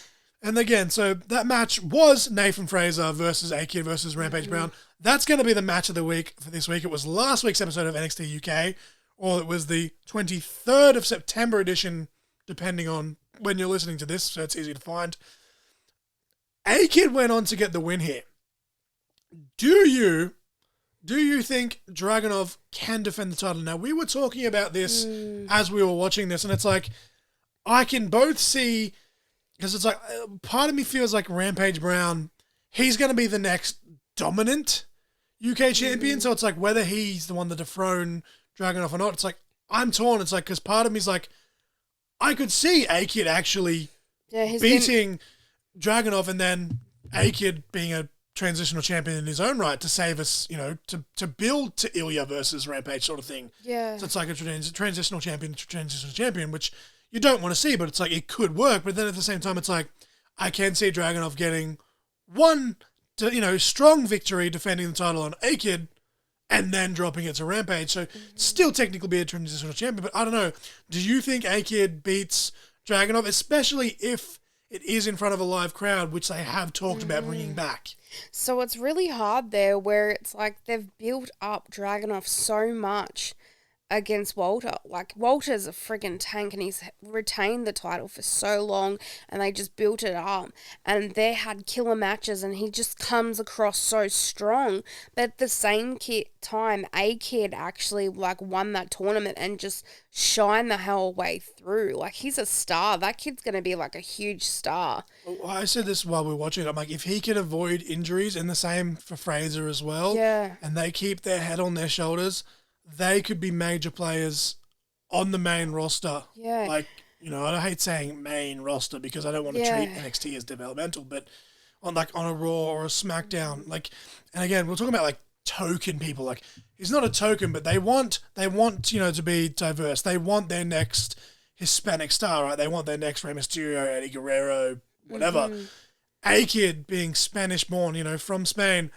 And again, so that match was Nathan Fraser versus A-Kid versus Rampage Brown. That's going to be the match of the week for this week. It was last week's episode of NXT UK, or it was the 23rd of September edition, depending on when you're listening to this, so it's easy to find. A-Kid went on to get the win here. Do you think Dragunov can defend the title? Now, we were talking about this as we were watching this, and it's like, I can both see, because it's like, part of me feels like Rampage Brown, he's going to be the next dominant UK champion, so it's like, whether he's the one to dethrone Dragunov or not, it's like, I'm torn. It's like, because part of me's like, I could see A-Kid actually beating Dragunov, and then A-Kid being a transitional champion in his own right to save us, to build to Ilya versus Rampage sort of thing. Yeah. So it's like a transitional champion, which you don't want to see, but it's like, it could work. But then at the same time, it's like, I can see Dragunov getting one, strong victory defending the title on A-Kid and then dropping it to Rampage. So still technically be a transitional champion, but I don't know. Do you think A-Kid beats Dragunov, especially if it is in front of a live crowd, which they have talked about bringing back? So it's really hard there, where it's like they've built up Dragunov so much, against Walter. Like, Walter's a friggin' tank and he's retained the title for so long and they just built it up and they had killer matches and he just comes across so strong. But at the same time, A-Kid actually, like, won that tournament and just shined the hell way through. Like, he's a star. That kid's going to be, like, a huge star. Well, I said this while we were watching it. I'm like, if he can avoid injuries, and the same for Fraser as well, and they keep their head on their shoulders, they could be major players on the main roster. Yeah. Like, you know, I hate saying main roster because I don't want to treat NXT as developmental, but on a Raw or a SmackDown, like, and again, we're talking about like token people. Like, he's not a token, but they want, you know, to be diverse. They want their next Hispanic star, right? They want their next Rey Mysterio, Eddie Guerrero, whatever. A-Kid being Spanish born, you know, from Spain.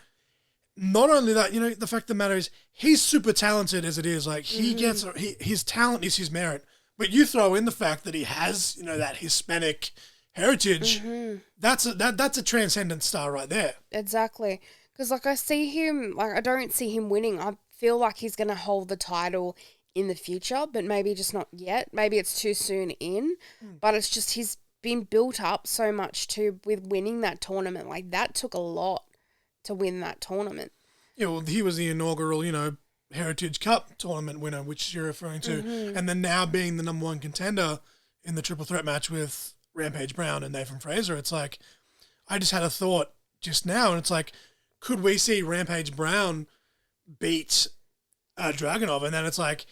Not only that, you know, the fact of the matter is he's super talented as it is. Like, he gets, his talent is his merit. But you throw in the fact that he has, you know, that Hispanic heritage, that's a transcendent star right there. Exactly. Because, like, I see him, like, I don't see him winning. I feel like he's going to hold the title in the future, but maybe just not yet. Maybe it's too soon in. But it's just he's been built up so much with winning that tournament. Like, that took a lot to win that tournament. Yeah, well, he was the inaugural, you know, Heritage Cup tournament winner, which you're referring to, and then now being the number one contender in the triple threat match with Rampage Brown and Nathan Fraser. It's like, I just had a thought just now, and it's like, could we see Rampage Brown beat Dragunov? And then it's like,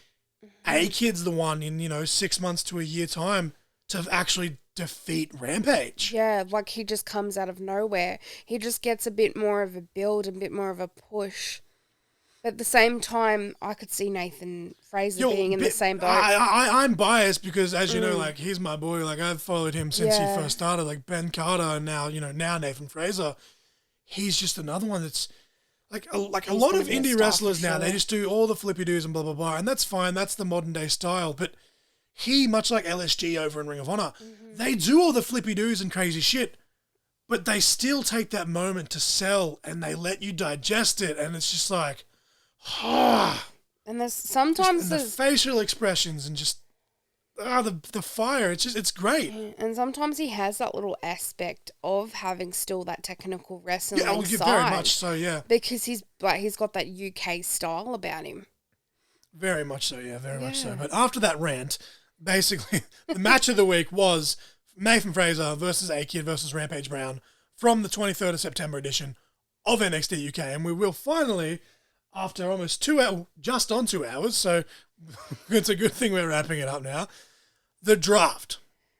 A-Kid's the one in, you know, 6 months to a year time to actually defeat Rampage. Yeah, like, he just comes out of nowhere. He just gets a bit more of a build, a bit more of a push. But at the same time, I could see Nathan Fraser being in the same boat. I'm biased because, as you know, like, he's my boy. Like, I've followed him since he first started. Like, Ben Carter and now Nathan Fraser. He's just another one that's like a lot of indie wrestlers now. They just do all the flippy doos and blah blah blah, and that's fine. That's the modern day style. But he, much like LSG over in Ring of Honor, they do all the flippy doos and crazy shit, but they still take that moment to sell and they let you digest it, and it's just like, and there's sometimes the facial expressions and just the fire. It's great. And sometimes he has that little aspect of having still that technical wrestling side. Very much so, yeah. Because he's got that UK style about him. Very much so, yeah, very much so. But after that rant, basically, the match of the week was Nathan Fraser versus A-Kid versus Rampage Brown from the 23rd of September edition of NXT UK. And we will finally, after almost 2 hours, just on 2 hours, so it's a good thing we're wrapping it up now, the draft.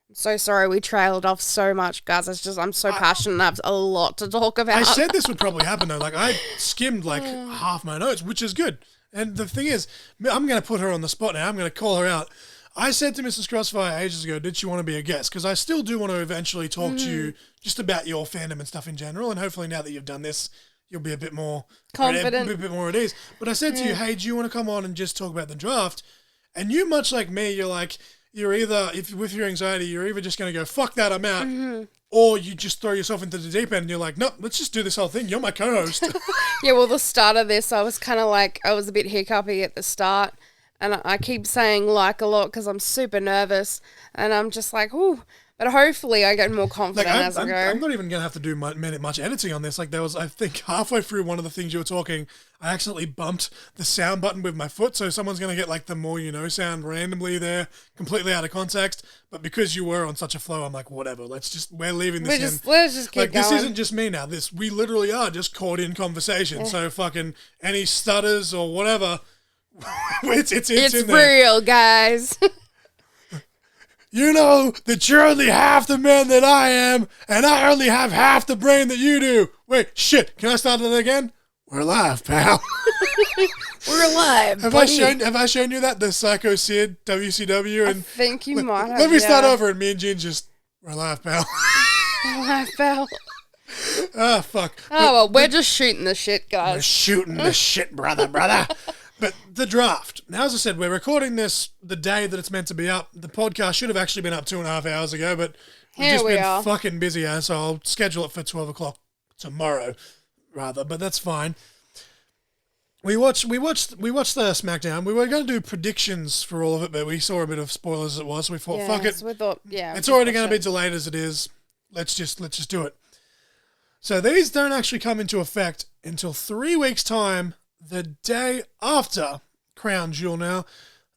I'm so sorry we trailed off so much, guys. It's just, I'm so passionate. I have a lot to talk about. I said this would probably happen, though. Like, I skimmed, like, half my notes, which is good. And the thing is, I'm going to put her on the spot now. I'm going to call her out. I said to Mrs. Crossfire ages ago, did she want to be a guest? Because I still do want to eventually talk to you just about your fandom and stuff in general. And hopefully now that you've done this, you'll be a bit more confident, a bit more at ease. But I said to you, hey, do you want to come on and just talk about the draft? And you, much like me, you're like, you're either, if with your anxiety, you're either just going to go, fuck that, I'm out. Or you just throw yourself into the deep end and you're like, nope, let's just do this whole thing. You're my co-host. Yeah, well, the start of this, I was kind of like, I was a bit hiccupy at the start. And I keep saying like a lot because I'm super nervous. And I'm just like, ooh. But hopefully I get more confident as I go. I'm not even going to have to do much editing on this. Like, there was, I think, halfway through one of the things you were talking, I accidentally bumped the sound button with my foot. So someone's going to get, like, the more you know sound randomly there, completely out of context. But because you were on such a flow, I'm like, whatever. We're leaving this in. Let's just keep going. This isn't just me now. We literally are just caught in conversation. So fucking any stutters or whatever, it's in there. Real, guys. You know that you're only half the man that I am, and I only have half the brain that you do. Wait, shit, can I start that again? We're live, pal. We're live. Have I shown you that? The Psycho Sid, WCW? And I think you might have. Let me start over, and me and Jean just, we're live, pal. We're live, pal. Ah, fuck. Oh, well, we're just shooting the shit, guys. We're shooting the shit, brother. But the draft. Now, as I said, we're recording this the day that it's meant to be up. The podcast should have actually been up 2.5 hours ago, but we've just been fucking busy, so I'll schedule it for 12 o'clock tomorrow, rather. But that's fine. We watched the SmackDown. We were going to do predictions for all of it, but we saw a bit of spoilers as it was. So we thought, fuck it. So we thought, It's already going to be delayed as it is. Let's just do it. So these don't actually come into effect until 3 weeks' time, the day after Crown Jewel. Now,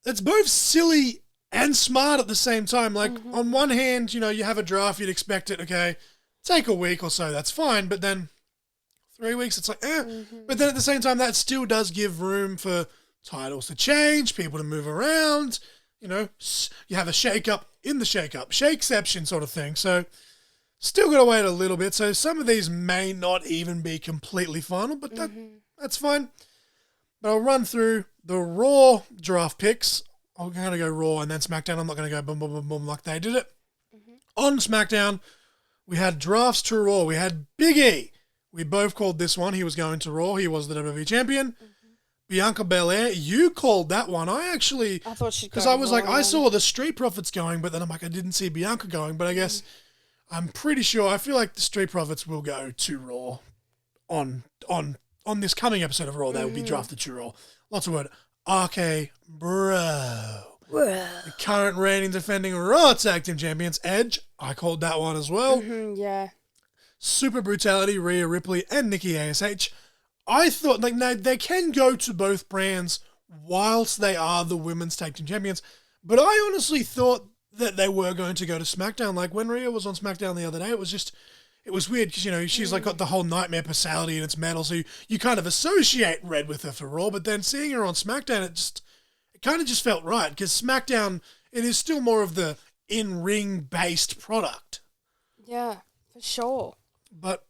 it's both silly and smart at the same time. Like, on one hand, you have a draft, you'd expect it, okay, take a week or so, that's fine. But then 3 weeks, it's like, eh. But then at the same time, that still does give room for titles to change, people to move around. You have a shake-up in the shake-up, shakeception sort of thing. So, still got to wait a little bit. So, some of these may not even be completely final, but that's fine. But I'll run through the Raw draft picks. I'm going to go Raw and then SmackDown. I'm not going to go boom, boom, boom, boom like they did it. On SmackDown, we had drafts to Raw. We had Big E. We both called this one. He was going to Raw. He was the WWE champion. Bianca Belair, you called that one. I thought she'd go because I was like, Raw. I saw the Street Profits going, but then I'm like, I didn't see Bianca going. But I guess I'm pretty sure. I feel like the Street Profits will go to Raw on this coming episode of Raw. They will be drafted to Raw. Lots of word. RK Bro. The current reigning defending Raw Tag Team Champions, Edge. I called that one as well. Yeah. Super Brutality, Rhea Ripley, and Nikki ASH. I thought, no, they can go to both brands whilst they are the women's tag team champions, but I honestly thought that they were going to go to SmackDown. Like, when Rhea was on SmackDown the other day, it was weird because, she's got the whole nightmare personality and it's metal, so you kind of associate Red with her for Raw, but then seeing her on SmackDown, it kind of just felt right, because SmackDown, it is still more of the in-ring based product. Yeah, for sure. But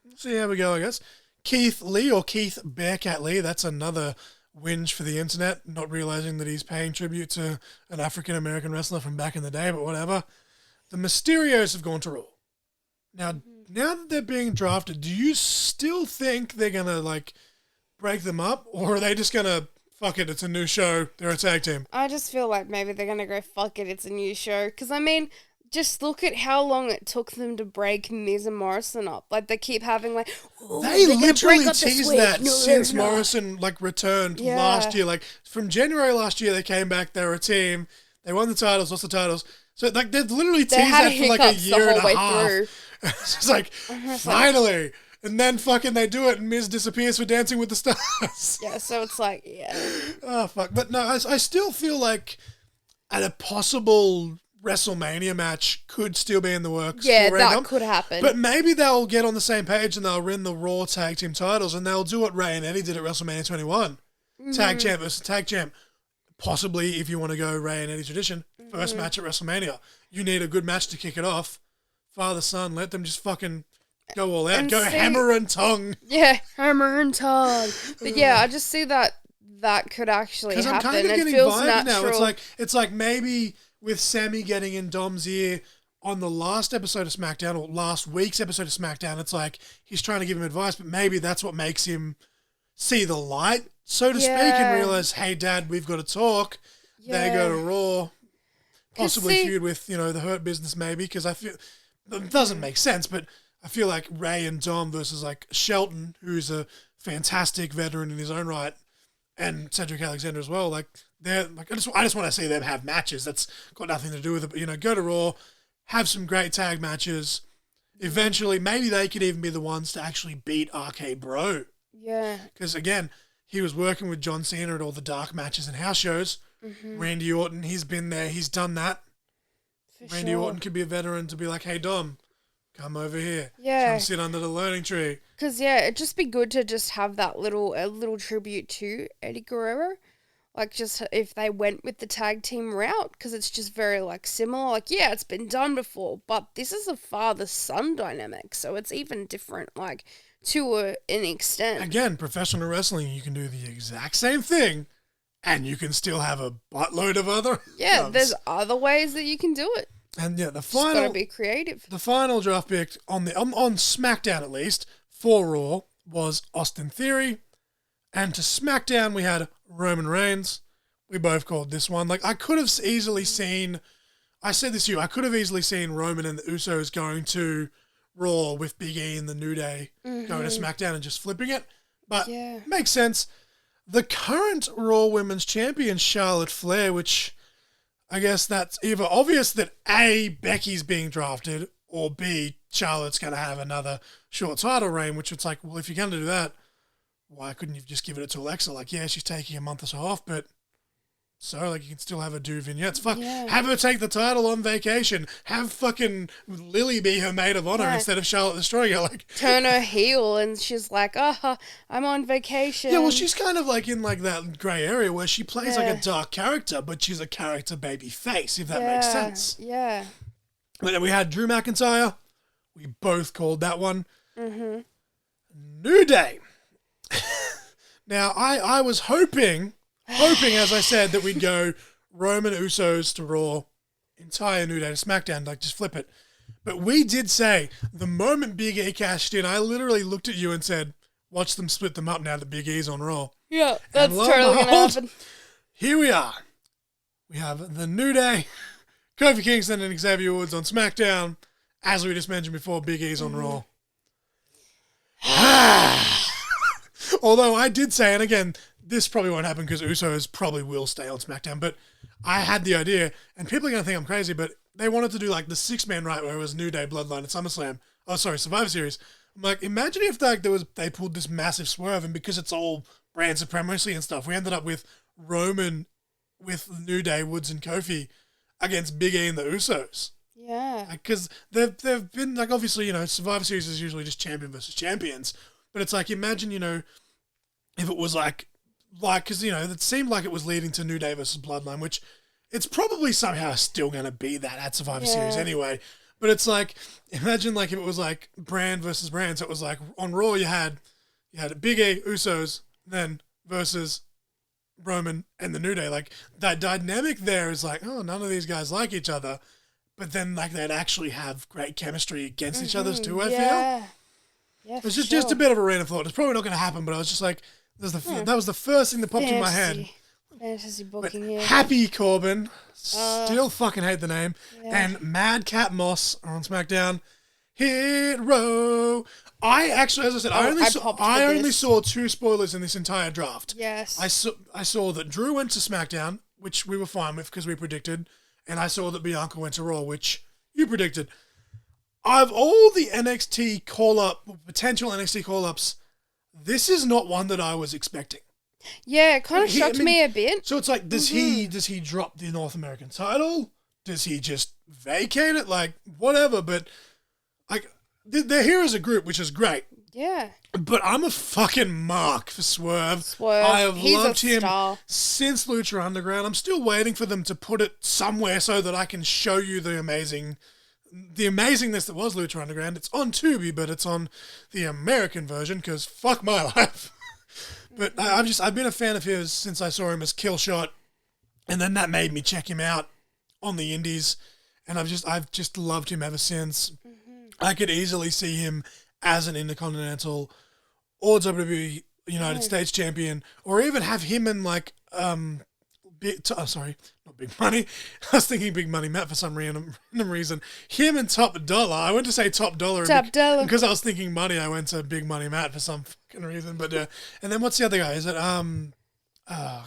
we'll see how we go, I guess. Keith Lee, or Keith Bearcat Lee, that's another whinge for the internet, not realizing that he's paying tribute to an African-American wrestler from back in the day, but whatever. The Mysterios have gone to Raw. Now that they're being drafted, do you still think they're going to, break them up? Or are they just going to, fuck it, it's a new show, they're a tag team? I just feel like maybe they're going to go, fuck it, it's a new show. Because, just look at how long it took them to break Miz and Morrison up. They keep having, they literally teased that since Morrison, returned last year. From January last year, they came back, they were a team, they won the titles, lost the titles. So, they've literally teased that for, a year and a half. It's just finally. And then fucking they do it and Miz disappears for Dancing with the Stars. Yeah, so it's yeah. Oh, fuck. But no, I still feel like at a possible WrestleMania match could still be in the works. Yeah, that could happen. But maybe they'll get on the same page and they'll win the Raw Tag Team titles and they'll do what Ray and Eddie did at WrestleMania 21. Tag champ versus tag champ. Possibly, if you want to go Ray and Eddie tradition, first match at WrestleMania. You need a good match to kick it off. Father, son, let them just fucking go all out. Go hammer and tongue. Yeah, hammer and tongue. But yeah, I just see that could actually happen. Because I'm kind of getting vibes now. It's like maybe with Sammy getting in Dom's ear on the last episode of SmackDown, or last week's episode of SmackDown, it's like he's trying to give him advice, but maybe that's what makes him see the light, so to speak, and realize, hey, Dad, we've got to talk. Yeah. They go to Raw, possibly feud with, the Hurt Business maybe, because I feel, it doesn't make sense, but I feel like Ray and Dom versus Shelton, who's a fantastic veteran in his own right, and Cedric Alexander as well, they're I just want to see them have matches. That's got nothing to do with it, but go to Raw, have some great tag matches. Eventually, maybe they could even be the ones to actually beat RK Bro. Yeah. Because again, he was working with John Cena at all the dark matches and house shows. Randy Orton, he's been there, he's done that. Randy Orton could be a veteran to be like, hey Dom, come over here. Yeah. Come sit under the learning tree. Because, it'd just be good to just have that a little tribute to Eddie Guerrero. Just if they went with the tag team route, because it's just very, similar. It's been done before, but this is a father-son dynamic, so it's even different, to an extent. Again, professional wrestling, you can do the exact same thing, and you can still have a buttload of other there's other ways that you can do it. And the Just final, gotta be creative. The final draft pick on SmackDown at least for Raw was Austin Theory, and to SmackDown we had Roman Reigns. We both called this one. I could have easily seen, I said this to you, I could have easily seen Roman and the Usos going to Raw with Big E and the New Day going to SmackDown and just flipping it, but makes sense. the current Raw Women's Champion, Charlotte Flair, which I guess that's either obvious that A, Becky's being drafted, or B, Charlotte's going to have another short title reign, which it's like, well, if you're going to do that, why couldn't you just give it to Alexa? Like, yeah, she's taking a month or so off, but so, like, you can still have her do vignettes. Fuck, have her take the title on vacation. Have fucking Lily be her maid of honor instead of Charlotte destroying her. Like, turn her heel and she's like, oh, I'm on vacation. yeah, well, she's kind of like in like that grey area where she plays like a dark character, but she's a character baby face, if that makes sense. Yeah. But then we had Drew McIntyre. We both called that one. Mm-hmm. New Day. Now, I was hoping, as I said, that we'd go Roman Usos to Raw, entire New Day to SmackDown, like just flip it. But we did say, the moment Big E cashed in, I literally looked at you and said, watch them split them up now that Big E's on Raw. Yeah, that's totally going to happen. Here we are. We have the New Day, Kofi Kingston and Xavier Woods on SmackDown. As we just mentioned before, Big E's on Raw. Although I did say, and again, this probably won't happen because Usos probably will stay on SmackDown, but I had the idea, and people are going to think I'm crazy, but they wanted to do like the 6-man right where it was New Day, Bloodline, and SummerSlam. Oh, sorry, Survivor Series. I'm like, imagine if like they pulled this massive swerve, and because it's all brand supremacy and stuff, we ended up with Roman with New Day, Woods, and Kofi against Big E and the Usos. Yeah. Because they've been, like, obviously, you know, Survivor Series is usually just champion versus champions. But it's like, imagine, you know, if it was like, because, you know, it seemed like it was leading to New Day versus Bloodline, which it's probably somehow still going to be that at Survivor Series anyway. But it's like, imagine, like, if it was like brand versus brand. So it was like, on Raw, you had Big E, Usos, then versus Roman and the New Day. Like, that dynamic there is like, oh, none of these guys like each other. But then, like, they'd actually have great chemistry against each other's too, I feel. Yeah, it's just a bit of a random thought. It's probably not going to happen, but I was just like, that was the first thing that popped in my head. Fantasy booking, yeah. Happy Corbin, still fucking hate the name, and Madcap Moss are on SmackDown. Hit row. I actually, as I said, I only saw 2 spoilers in this entire draft. Yes. I saw that Drew went to SmackDown, which we were fine with because we predicted. And I saw that Bianca went to Raw, which you predicted. Of all the NXT potential NXT call-ups, this is not one that I was expecting. Yeah, it kind of shocked me a bit. So it's like, does he drop the North American title? Does he just vacate it? Like, whatever. But, like, they're here as a group, which is great. Yeah. But I'm a fucking mark for Swerve. I have loved him since Lucha Underground. I'm still waiting for them to put it somewhere so that I can show you the amazingness that was Lucha Underground. It's on Tubi, but it's on the American version because fuck my life. But I've been a fan of his since I saw him as Killshot, and then that made me check him out on the Indies, and I've just loved him ever since. I could easily see him as an Intercontinental or WWE United States champion, or even have him in like not Big Money. I was thinking Big Money Matt for some random reason. Him and Top Dollar. I went to say Top Dollar. Because I was thinking money. I went to Big Money Matt for some fucking reason. But and then what's the other guy? Is it I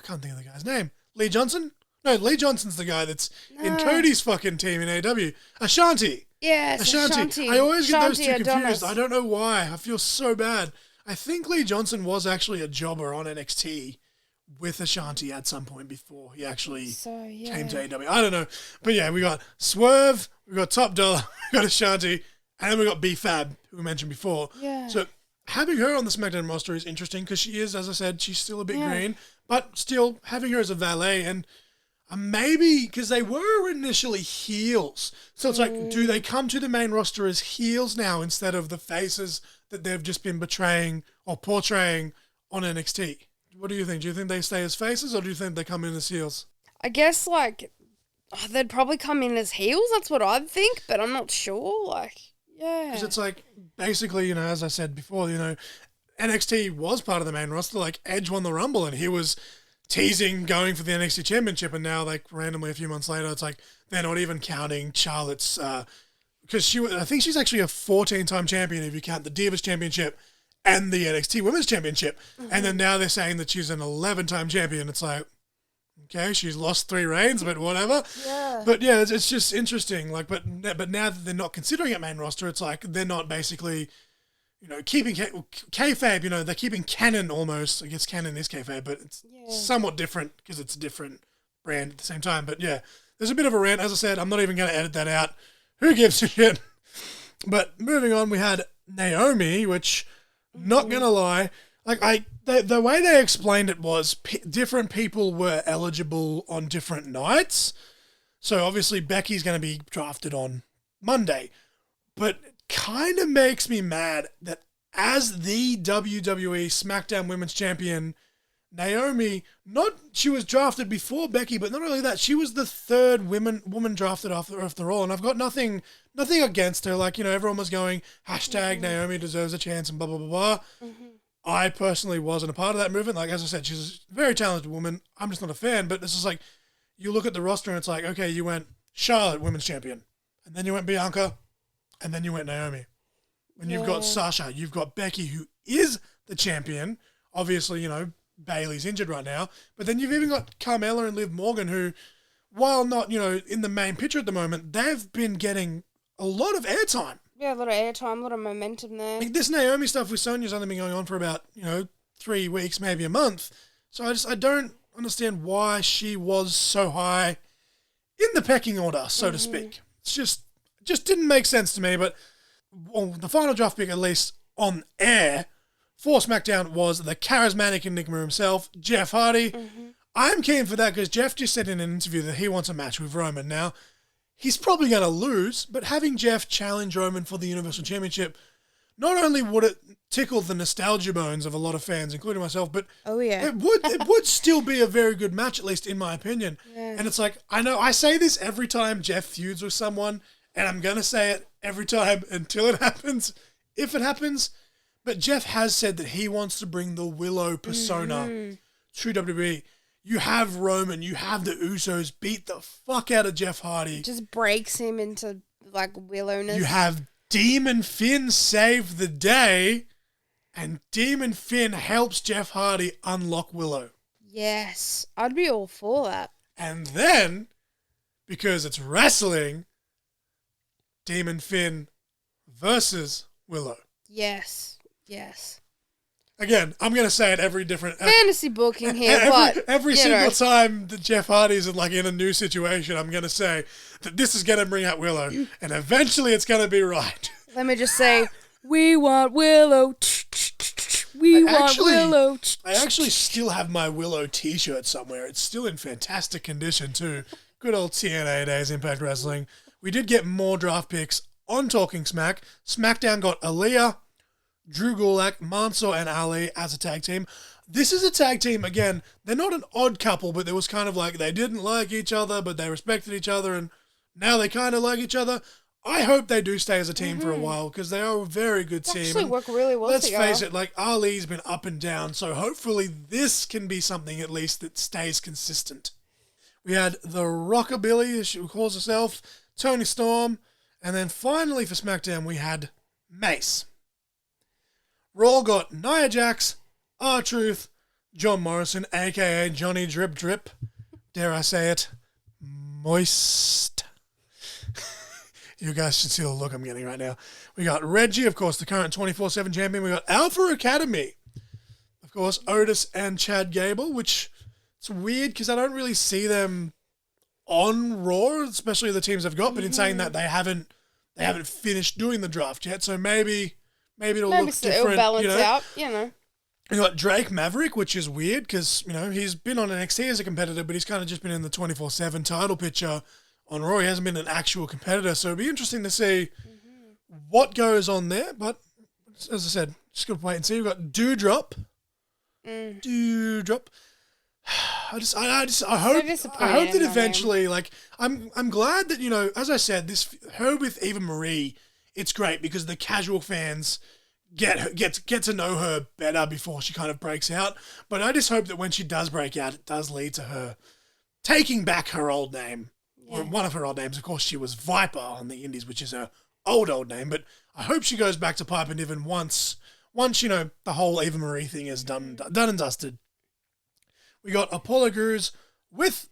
can't think of the guy's name. Lee Johnson? No, Lee Johnson's the guy that's in Cody's fucking team in AEW. Ashanti. Yes, Ashanti. I always get those two Ashanti confused. Adonis. I don't know why. I feel so bad. I think Lee Johnson was actually a jobber on NXT with Ashanti at some point before he actually came to AEW. I don't know. But yeah, we got Swerve, we got Top Dollar, we got Ashanti, and then we got B-Fab, who we mentioned before. Yeah. So having her on the SmackDown roster is interesting because she is, as I said, she's still a bit green, but still having her as a valet and maybe because they were initially heels. So it's like, do they come to the main roster as heels now instead of the faces that they've just been betraying or portraying on NXT? What do you think? Do you think they stay as faces or do you think they come in as heels? I guess, like, they'd probably come in as heels. That's what I'd think, but I'm not sure. Like, yeah. Because it's like, basically, as I said before, NXT was part of the main roster. Like, Edge won the Rumble and he was teasing going for the NXT Championship, and now, like, randomly a few months later, it's like they're not even counting Charlotte's because I think she's actually a 14-time champion if you count the Divas Championship and the NXT Women's Championship. And then now they're saying that she's an 11-time champion. It's like, okay, she's lost 3 reigns, but whatever. Yeah. But yeah, it's just interesting. Like, but now that they're not considering it main roster, it's like they're not basically, keeping kayfabe. They're keeping canon almost. I guess canon is kayfabe, but it's somewhat different because it's a different brand at the same time. But yeah, there's a bit of a rant. As I said, I'm not even going to edit that out. Who gives a shit? But moving on, we had Naomi, which, not going to lie, like the way they explained it was different people were eligible on different nights. So obviously Becky's going to be drafted on Monday. But it kind of makes me mad that as the WWE SmackDown Women's Champion, Naomi, she was drafted before Becky, but not only that, she was the 3rd woman drafted after all. And I've got nothing against her. Like, everyone was going, #Naomi deserves a chance and blah, blah, blah, blah. I personally wasn't a part of that movement. Like, as I said, she's a very talented woman. I'm just not a fan. But it's just like, you look at the roster and it's like, okay, you went Charlotte, Women's Champion. And then you went Bianca. And then you went Naomi. And you've got Sasha. You've got Becky, who is the champion. Obviously, Bailey's injured right now. But then you've even got Carmella and Liv Morgan, who, while not, in the main picture at the moment, they've been getting a lot of airtime. Yeah, a lot of airtime, a lot of momentum there. Like, this Naomi stuff with Sonya's only been going on for about, 3 weeks, maybe a month. So I don't understand why she was so high in the pecking order, so to speak. It's just didn't make sense to me. But the final draft pick, at least on air, for SmackDown was the charismatic Enigma himself, Jeff Hardy. I'm keen for that because Jeff just said in an interview that he wants a match with Roman. Now, he's probably going to lose, but having Jeff challenge Roman for the Universal Championship, not only would it tickle the nostalgia bones of a lot of fans, including myself, but it would still be a very good match, at least in my opinion. Yeah. And it's like, I know I say this every time Jeff feuds with someone, and I'm going to say it every time until it happens, if it happens. But Jeff has said that he wants to bring the Willow persona to WWE. You have Roman, you have the Usos beat the fuck out of Jeff Hardy. Just breaks him into, like, willowness. You have Demon Finn save the day, and Demon Finn helps Jeff Hardy unlock Willow. Yes, I'd be all for that. And then, because it's wrestling, Demon Finn versus Willow. Yes. Again, I'm going to say it every different... fantasy booking here, every single time that Jeff Hardy's in a new situation, I'm going to say that this is going to bring out Willow, and eventually it's going to be right. Let me just say, we want Willow. Willow. I actually still have my Willow t-shirt somewhere. It's still in fantastic condition too. Good old TNA days, Impact Wrestling. We did get more draft picks on Talking Smack. SmackDown got Aaliyah, Drew Gulak, Mansoor, and Ali as a tag team. This is a tag team, again, they're not an odd couple, but there was kind of like they didn't like each other, but they respected each other, and now they kind of like each other. I hope they do stay as a team for a while, because they are a very good team. Actually work really well Let's together. face it, like, Ali's been up and down, so hopefully this can be something at least that stays consistent. We had the Rockabilly, as she calls herself, Toni Storm, and then finally for SmackDown we had Mace. Raw got Nia Jax, R-Truth, John Morrison, a.k.a. Johnny Drip Drip. Dare I say it? Moist. You guys should see the look I'm getting right now. We got Reggie, of course, the current 24/7 champion. We got Alpha Academy. Of course, Otis and Chad Gable, which it's weird because I don't really see them on Raw, especially the teams they've got, but in saying that they haven't finished doing the draft yet, so maybe it'll look different. It'll balance out, You got Drake Maverick, which is weird because, he's been on NXT as a competitor, but he's kind of just been in the 24/7 title picture on Raw. He hasn't been an actual competitor, so it'd be interesting to see what goes on there. But as I said, just got to wait and see. We've got Doudrop. Doudrop. I hope that eventually, I'm glad that, as I said, her with Eva Marie, it's great because the casual fans get to know her better before she kind of breaks out. But I just hope that when she does break out, it does lead to her taking back her old name. Or one of her old names. Of course, she was Viper on the Indies, which is her old name. But I hope she goes back to Piper Niven once once, the whole Eva Marie thing is done and dusted, we got Apollo Crews with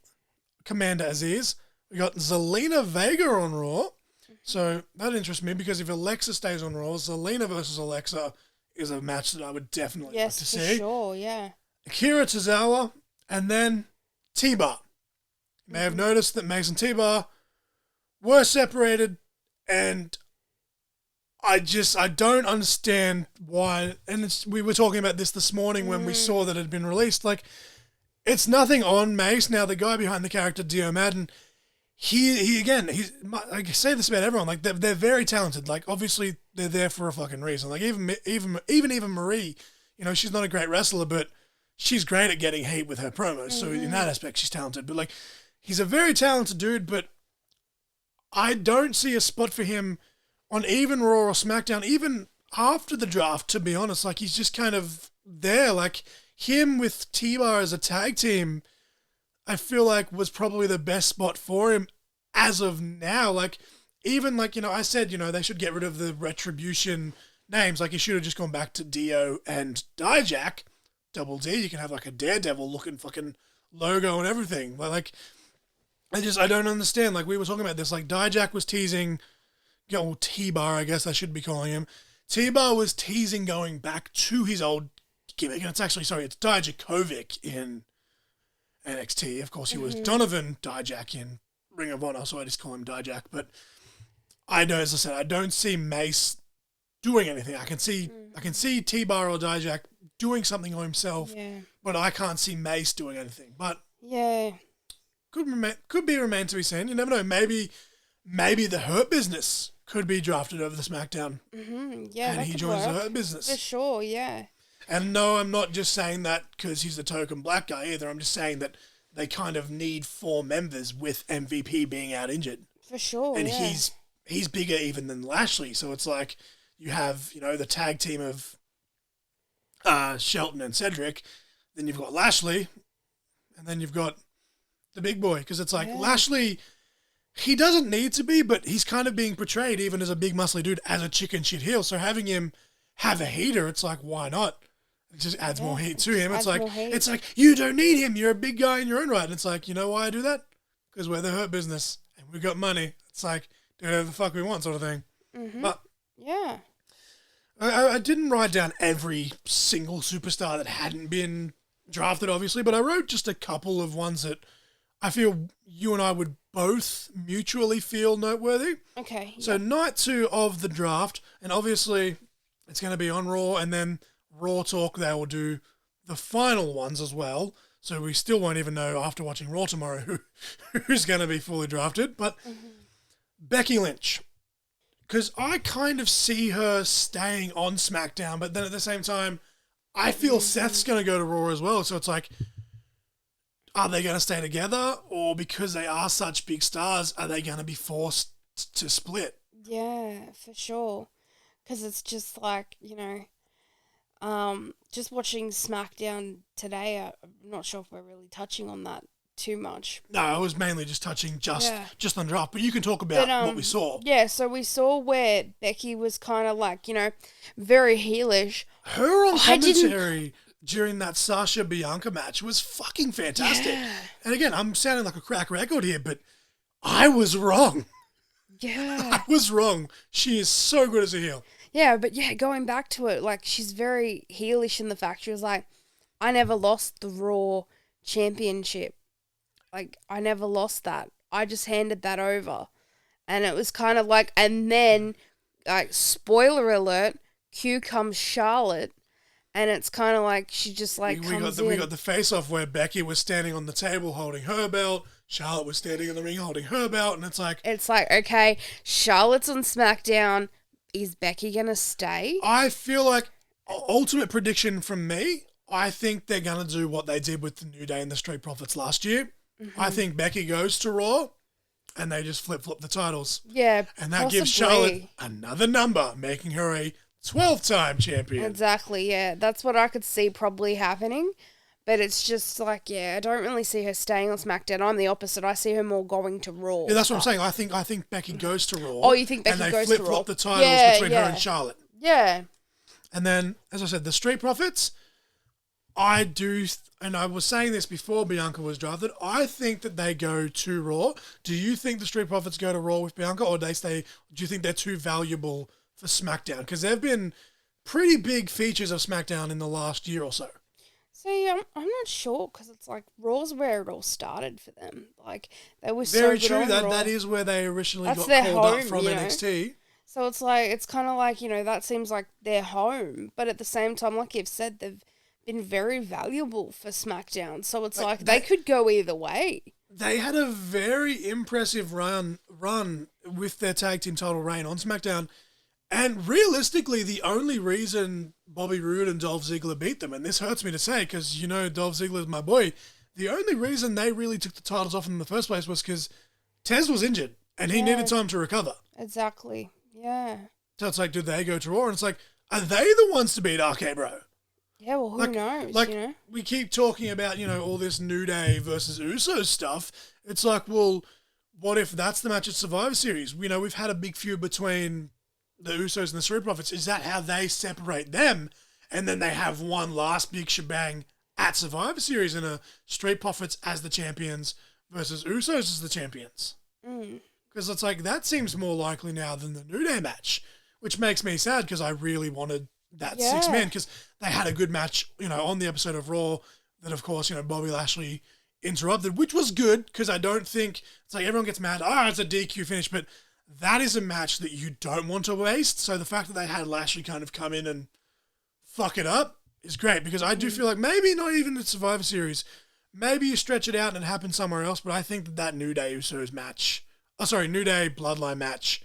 Commander Aziz. We got Zelina Vega on Raw. So that interests me because if Alexa stays on Raw, Zelina versus Alexa is a match that I would definitely like to see. Yes, for sure, yeah. Akira Tozawa and then T-Bar. You may have noticed that Mace and T-Bar were separated, and I don't understand why. And we were talking about this morning when we saw that it had been released. Like, it's nothing on Mace. Now, the guy behind the character, Dio Madden, I say this about everyone. Like, they're very talented. Like, obviously, they're there for a fucking reason. Like, even Marie, she's not a great wrestler, but she's great at getting heat with her promos. So in that aspect, she's talented. But like, he's a very talented dude. But I don't see a spot for him on even Raw or SmackDown, even after the draft. To be honest, like, he's just kind of there. Like, him with T-Bar as a tag team, I feel like was probably the best spot for him as of now. Like, even like, I said, they should get rid of the Retribution names. Like, he should have just gone back to Dio and Dijak. Double D, you can have like a Daredevil looking fucking logo and everything. But like, I don't understand. Like, we were talking about this. Like, Dijak was teasing, T-Bar, I guess I should be calling him. T-Bar was teasing going back to his old gimmick. And it's Dijakovic in NXT. Of course, he was Donovan Dijak in Ring of Honor, so I just call him Dijak. But as I said, I don't see Mace doing anything. I can see T-Bar or Dijak doing something on himself, but I can't see Mace doing anything. But could remain to be seen. You never know. Maybe the Hurt Business could be drafted over the SmackDown. Yeah, and he joins the Hurt Business for sure. Yeah. And no, I'm not just saying that because he's the token black guy either. I'm just saying that they kind of need 4 members with MVP being out injured. For sure. And he's bigger even than Lashley. So it's like you have, the tag team of Shelton and Cedric. Then you've got Lashley. And then you've got the big boy. Because it's like Lashley, he doesn't need to be, but he's kind of being portrayed even as a big muscly dude as a chicken shit heel. So having him have a heater, it's like, why not? It just adds more heat to him. It's like you don't need him. You're a big guy in your own right. And it's like, you know why I do that? Because we're the Hurt Business and we've got money. It's like, do whatever the fuck we want, sort of thing. But yeah, I didn't write down every single superstar that hadn't been drafted, obviously, but I wrote just a couple of ones that I feel you and I would both mutually feel noteworthy. Okay. So night 2 of the draft, and obviously it's going to be on Raw, and then Raw Talk, they will do the final ones as well. So we still won't even know after watching Raw tomorrow who's going to be fully drafted. But Becky Lynch, because I kind of see her staying on SmackDown, but then at the same time, I feel Seth's going to go to Raw as well. So it's like, are they going to stay together? Or because they are such big stars, are they going to be forced to split? Yeah, for sure. Because it's just like, just watching SmackDown today, I'm not sure if we're really touching on that too much. No, I was mainly just touching just on the draft, but you can talk about what we saw. Yeah, so we saw where Becky was kind of like, very heelish. Her on commentary during that Sasha Bianca match was fucking fantastic. Yeah. And again, I'm sounding like a crack record here, but I was wrong. Yeah. I was wrong. She is so good as a heel. Yeah, but going back to it, like, she's very heelish in the fact she was like, I never lost the Raw Championship. Like, I never lost that. I just handed that over. And it was kind of like, and then, like, spoiler alert, Q comes Charlotte, and it's kind of like she just, like, we got the face-off where Becky was standing on the table holding her belt, Charlotte was standing in the ring holding her belt, and it's like, okay, Charlotte's on SmackDown. Is Becky going to stay? I feel like, ultimate prediction from me, I think they're going to do what they did with the New Day and the Street Profits last year. I think Becky goes to Raw, and they just flip-flop the titles. Yeah, and that gives Charlotte another number, making her a 12-time champion. Exactly, yeah. That's what I could see probably happening. But it's just like, I don't really see her staying on SmackDown. I'm the opposite. I see her more going to Raw. Yeah, that's what I'm saying. I think Becky goes to Raw. Oh, you think Becky goes to Raw? And they flip-flop the titles between her and Charlotte. Yeah. And then, as I said, the Street Profits, I do, and I was saying this before Bianca was drafted, I think that they go to Raw. Do you think the Street Profits go to Raw with Bianca, or do you think they're too valuable for SmackDown? Because they've been pretty big features of SmackDown in the last year or so. See, I'm not sure because it's like Raw's where it all started for them. Like they were Very so good true. on That Raw. that is where they originally That's got their called up home, from you know? NXT. So it's like it's kind of like that seems like their home, but at the same time, like you've said, they've been very valuable for SmackDown. So it's like they could go either way. They had a very impressive run with their tag team title reign on SmackDown. And realistically, the only reason Bobby Roode and Dolph Ziggler beat them, and this hurts me to say because, Dolph Ziggler is my boy, the only reason they really took the titles off them in the first place was because Tez was injured and he needed time to recover. Exactly. Yeah. So it's like, do they go to Raw? And it's like, are they the ones to beat RK Bro? Yeah, well, who knows, We keep talking about, all this New Day versus Usos stuff. It's like, well, what if that's the match at Survivor Series? We've had a big feud between the Usos and the Street Profits. Is that how they separate them? And then they have one last big shebang at Survivor Series and a Street Profits as the champions versus Usos as the champions. Because it's like, that seems more likely now than the New Day match, which makes me sad because I really wanted that 6-man because they had a good match, on the episode of Raw that, of course, Bobby Lashley interrupted, which was good because I don't think, it's like everyone gets mad, it's a DQ finish, but that is a match that you don't want to waste. So the fact that they had Lashley kind of come in and fuck it up is great because I do feel like maybe not even at Survivor Series, maybe you stretch it out and it happens somewhere else, but I think that New Day Usos match, New Day Bloodline match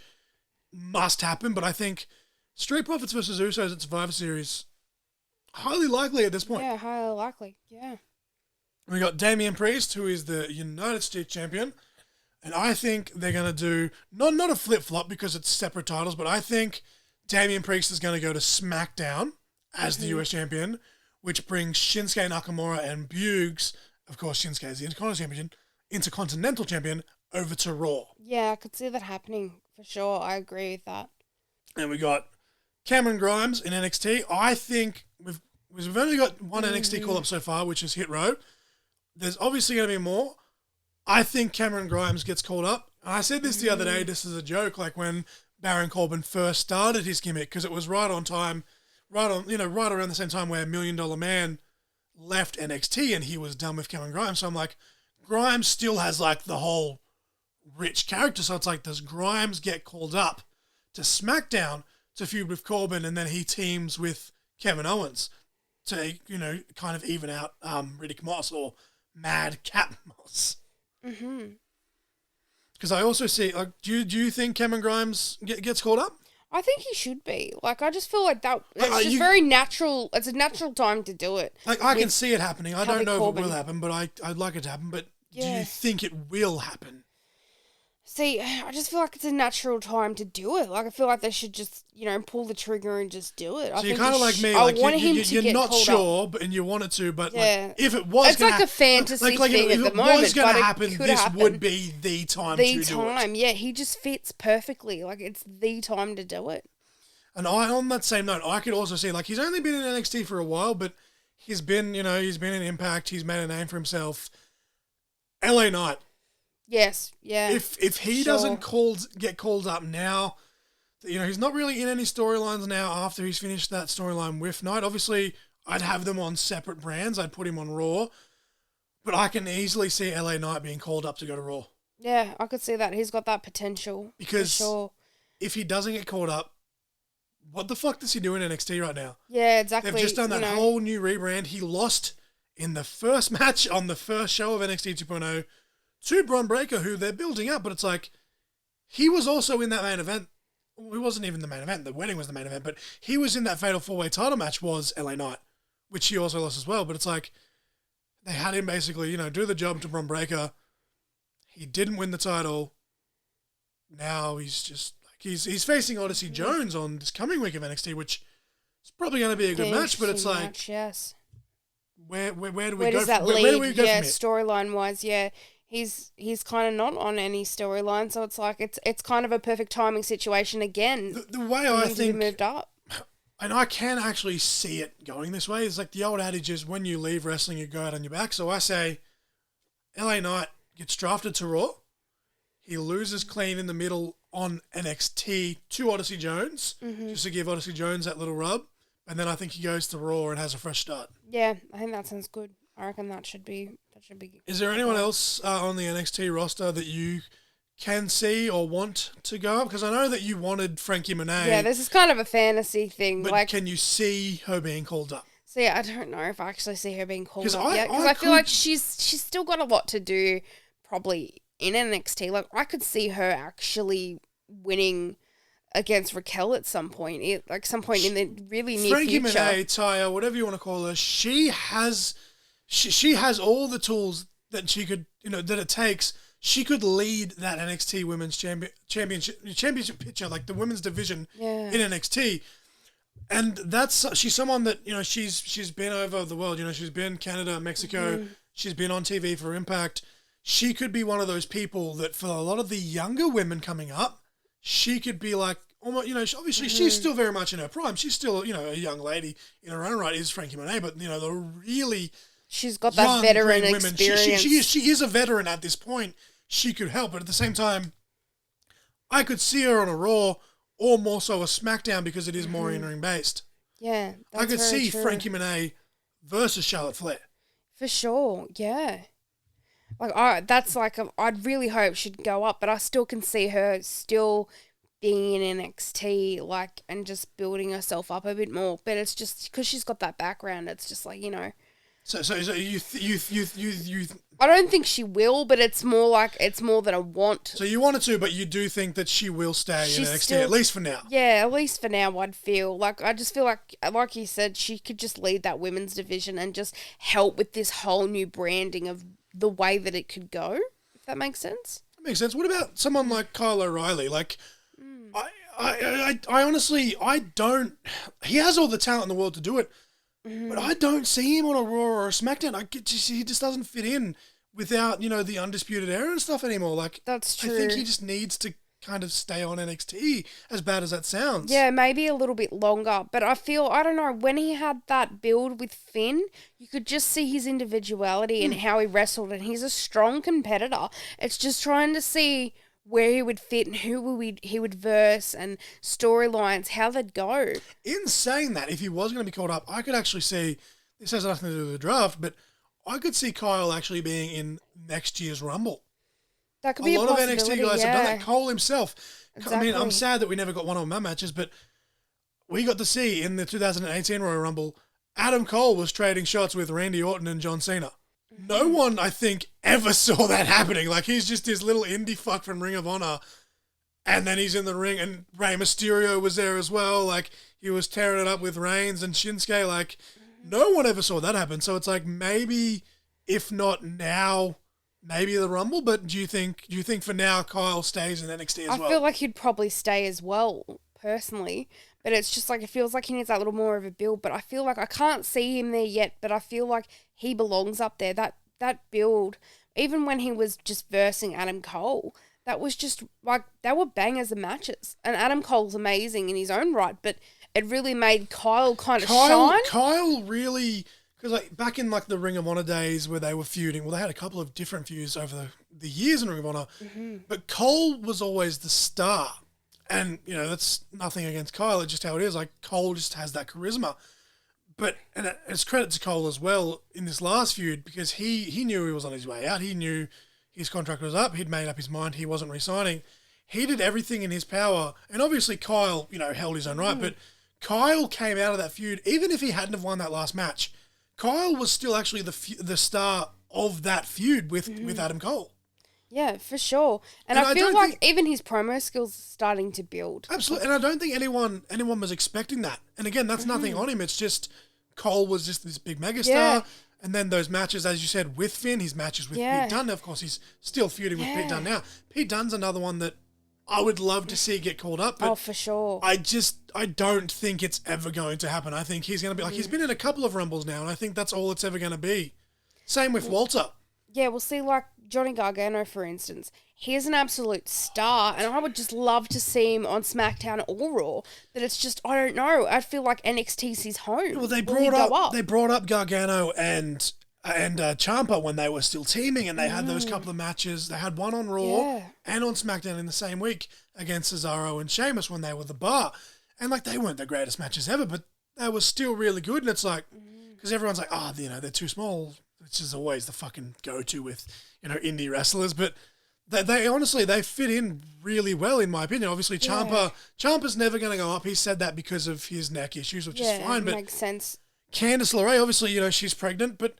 must happen, but I think Street Profits versus Usos at Survivor Series, highly likely at this point. Yeah, highly likely. Yeah. We got Damian Priest, who is the United States champion, and I think they're going to do, not a flip-flop because it's separate titles, but I think Damian Priest is going to go to SmackDown as the US champion, which brings Shinsuke Nakamura and Buggs, of course Shinsuke is the Intercontinental champion, over to Raw. Yeah, I could see that happening for sure. I agree with that. And we got Cameron Grimes in NXT. I think we've only got one NXT call-up so far, which is Hit Row. There's obviously going to be more. I think Cameron Grimes gets called up. And I said this the other day, this is a joke, like when Baron Corbin first started his gimmick, because it was right on time, right around the same time where $1 Million Man left NXT and he was done with Cameron Grimes. So I'm like, Grimes still has like the whole rich character. So it's like, does Grimes get called up to SmackDown to feud with Corbin, and then he teams with Kevin Owens to, kind of even out Riddick Moss or Mad Cat Moss. Because I also see, like, do you think Cameron Grimes gets called up? I think he should be. Like, I just feel like that. It's just very natural. It's a natural time to do it. Like, I can see it happening. I don't know Corbin. if it will happen, but I'd like it to happen. But do you think it will happen? See, I just feel like it's a natural time to do it. Like, I feel like they should just, pull the trigger and just do it. So you're kind of like me. I Like want him to you're get not called sure, up. and you want it to, but Yeah. like, if it was, it's like a fantasy thing if at the it moment. was going but to it happen, could this happen. would be the time to do it. Yeah, he just fits perfectly. Like, it's the time to do it. And on that same note, I could also see, like, he's only been in NXT for a while, but he's been in Impact. He's made a name for himself. LA Knight. Yes, yeah. If he doesn't get called up now, he's not really in any storylines now after he's finished that storyline with Knight. Obviously, I'd have them on separate brands. I'd put him on Raw. But I can easily see LA Knight being called up to go to Raw. Yeah, I could see that. He's got that potential. Because for sure. If he doesn't get called up, what the fuck does he do in NXT right now? Yeah, exactly. They've just done that whole new rebrand. He lost in the first match on the first show of NXT 2.0 to Bron Breakker, who they're building up, but it's like, he was also in that main event. He wasn't even the main event. The wedding was the main event, but he was in that fatal 4-way title match was LA Knight, which he also lost as well. But it's like, they had him basically, do the job to Bron Breakker. He didn't win the title. Now he's just, he's facing Odyssey Jones on this coming week of NXT, which is probably going to be a good match, but it's like, match, yes. Where do we Where go? does that lead? Where do we go yeah, from here? storyline wise, yeah. He's kind of not on any storyline, so it's like it's kind of a perfect timing situation again. The way for I him to be think moved up. and I can actually see it going this way. It's like the old adage is when you leave wrestling, you go out on your back. So I say LA Knight gets drafted to Raw. He loses clean in the middle on NXT to Odyssey Jones, just to give Odyssey Jones that little rub. And then I think he goes to Raw and has a fresh start. Yeah, I think that sounds good. I reckon that should be. Is there anyone else on the NXT roster that you can see or want to go up? Because I know that you wanted Frankie Monet. Yeah, this is kind of a fantasy thing. But can you see her being called up? See, I don't know if I actually see her being called up yet. Because Because I feel like she's still got a lot to do, probably in NXT. Like I could see her actually winning against Raquel at some point, some point in the really near Frankie future. Monet, Taya, whatever you want to call her, she has all the tools that she could, that it takes. She could lead that NXT Women's Championship picture, like the women's division in NXT. And she's someone that, she's been over the world. She's been Canada, Mexico. She's been on TV for Impact. She could be one of those people that for a lot of the younger women coming up, she could be like, almost, obviously she's still very much in her prime. She's still, a young lady in her own right, is Frankie Monet, but, the really she's got that veteran experience. She is a veteran at this point. She could help, but at the same time, I could see her on a Raw or more so a SmackDown because it is more in-ring based. Yeah, that's I could very see true. Frankie Monet versus Charlotte Flair. For sure, yeah. I'd really hope she'd go up, but I still can see her still being in NXT, and just building herself up a bit more. But it's just because she's got that background. It's just So you I don't think she will, but it's more than I want. So you wanted to, but you do think that she will stay in NXT at least for now. Yeah, at least for now. I'd feel I just feel like you said, she could just lead that women's division and just help with this whole new branding of the way that it could go. If that makes sense. That makes sense. What about someone like Kyle O'Reilly? I honestly, I don't. He has all the talent in the world to do it, but I don't see him on a Raw or a SmackDown. He just doesn't fit in without the Undisputed Era and stuff anymore. That's true. I think he just needs to kind of stay on NXT, as bad as that sounds. Yeah, maybe a little bit longer. But I don't know, when he had that build with Finn, you could just see his individuality and how he wrestled, and he's a strong competitor. It's just trying to see where he would fit and who he would verse and storylines, how they'd go. In saying that, if he was going to be called up, I could actually see, this has nothing to do with the draft, but I could see Kyle actually being in next year's Rumble. That could be a lot of possibility, NXT guys have done yeah. that. Cole himself. Exactly. I mean, I'm sad that we never got one-on-one matches, but we got to see in the 2018 Royal Rumble, Adam Cole was trading shots with Randy Orton and John Cena. No one, I think, ever saw that happening. He's just this little indie fuck from Ring of Honor, and then he's in the ring, and Rey Mysterio was there as well. He was tearing it up with Reigns and Shinsuke. No one ever saw that happen. So it's maybe, if not now, maybe the Rumble. But do you think for now Kyle stays in NXT as well? I feel like he'd probably stay as well, personally. But it's just it feels like he needs that little more of a build. But I feel like I can't see him there yet. But I feel like he belongs up there. That build, even when he was just versing Adam Cole, that was just they were bangers of matches. And Adam Cole's amazing in his own right. But it really made Kyle kind of shine. Kyle really, because back in the Ring of Honor days where they were feuding, they had a couple of different feuds over the years in Ring of Honor. But Cole was always the star. And, that's nothing against Kyle. It's just how it is. Cole just has that charisma. But, and it's credit to Cole as well in this last feud because he knew he was on his way out. He knew his contract was up. He'd made up his mind. He wasn't re-signing. He did everything in his power. And obviously Kyle, held his own right. But Kyle came out of that feud, even if he hadn't have won that last match. Kyle was still actually the star of that feud with Adam Cole. Yeah, for sure. And I feel like even his promo skills are starting to build. Absolutely. And I don't think anyone was expecting that. And again, that's nothing on him. It's just Cole was just this big megastar. Yeah. And then those matches, as you said, with Finn, his matches with Pete Dunne. Of course, he's still feuding with Pete Dunne now. Pete Dunne's another one that I would love to see get called up. But for sure. I don't think it's ever going to happen. I think he's going to be he's been in a couple of Rumbles now, and I think that's all it's ever going to be. Same with Walter. Yeah, we'll see, like, Johnny Gargano, for instance. He's an absolute star, and I would just love to see him on SmackDown or Raw. But it's just, I don't know. I feel like NXT's his home. Well, Will he go up? they brought up Gargano and Ciampa when they were still teaming, and they had those couple of matches. They had one on Raw and on SmackDown in the same week against Cesaro and Sheamus when they were the Bar, and like they weren't the greatest matches ever, but they were still really good. And it's like, because everyone's like, oh, you know, they're too small, which is always the fucking go-to with, you know, indie wrestlers, but they honestly, they fit in really well, in my opinion. Obviously, Ciampa's never going to go up. He said that because of his neck issues, which is fine, but makes sense. Candice LeRae, obviously, you know, she's pregnant, but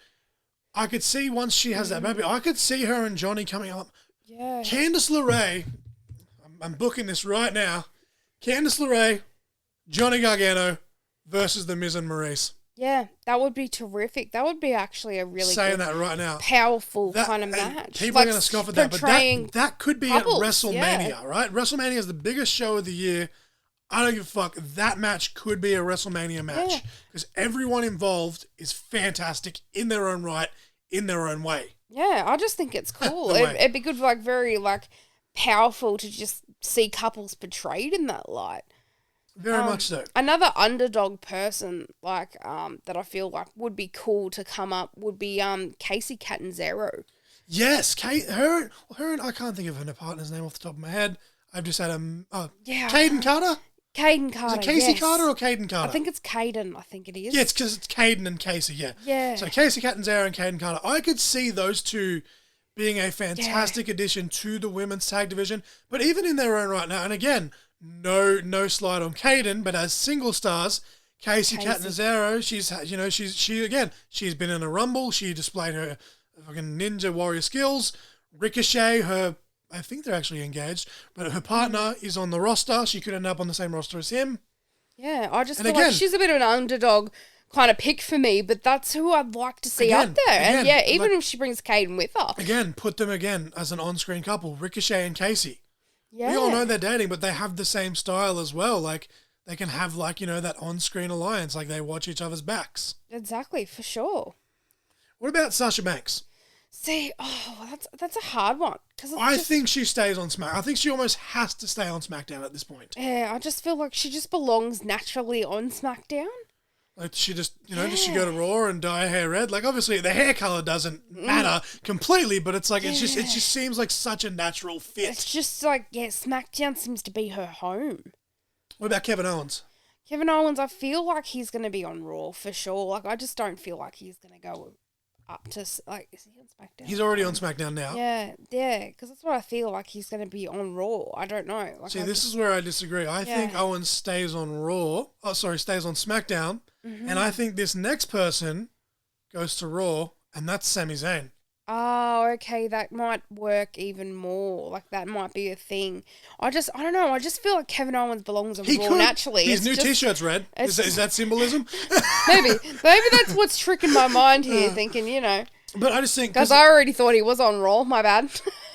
I could see once she has that baby, I could see her and Johnny coming up. Yeah. Candice LeRae, I'm booking this right now, Candice LeRae, Johnny Gargano versus The Miz and Maurice. Yeah, that would be terrific. That would be actually a really Saying good, that right now, powerful kind of match. People are going to scoff at that, but that could be couples, at WrestleMania, right? WrestleMania is the biggest show of the year. I don't give a fuck. That match could be a WrestleMania match because everyone involved is fantastic in their own right, in their own way. Yeah, I just think it's cool. It'd be good, like, very, like, powerful to just see couples portrayed in that light. Very much so. Another underdog person, like, that I feel like would be cool to come up would be Casey Catanzaro. Yes, her and I can't think of her partner's name off the top of my head. I've just had Caden Carter. Caden Carter. Is it Casey Carter or Caden Carter? I think it's Caden. I think it is. Yeah, it's because it's Caden and Casey. Yeah. Yeah. So Casey Catanzaro and Caden Carter. I could see those two being a fantastic addition to the women's tag division, but even in their own right now, and again. No slide on Caden, but as single stars, Casey Catanzaro, she's been in a Rumble. She displayed her fucking Ninja Warrior skills. Ricochet, I think they're actually engaged, but her partner is on the roster. She could end up on the same roster as him. Yeah, I just feel like she's a bit of an underdog kind of pick for me, but that's who I'd like to see up there. And yeah, even if she brings Caden with her. Again, put them as an on-screen couple, Ricochet and Casey. Yeah. We all know they're dating, but they have the same style as well. Like, they can have, like, you know, that on-screen alliance. Like, they watch each other's backs. Exactly, for sure. What about Sasha Banks? See, that's a hard one. I think she stays on SmackDown. I think she almost has to stay on SmackDown at this point. Yeah, I just feel like she just belongs naturally on SmackDown. Like, she just, you know, does she go to Raw and dye her hair red? Like, obviously, the hair color doesn't matter completely, but it's like, it just seems like such a natural fit. It's just like, SmackDown seems to be her home. What about Kevin Owens? Kevin Owens, I feel like he's going to be on Raw for sure. Like, I just don't feel like he's going to go up to, like, is he on SmackDown? He's already on SmackDown now. Yeah, because that's what I feel like he's going to be on Raw. I don't know. Like, this is where I disagree. I think Owens stays on stays on SmackDown. Mm-hmm. And I think this next person goes to Raw, and that's Sami Zayn. Oh, okay, that might work even more. Like, that might be a thing. I don't know. I just feel like Kevin Owens belongs on Raw naturally. His new T-shirt's red. Is that symbolism? Maybe that's what's tricking my mind here, thinking, you know. But I just think... Because I already thought he was on Raw, my bad.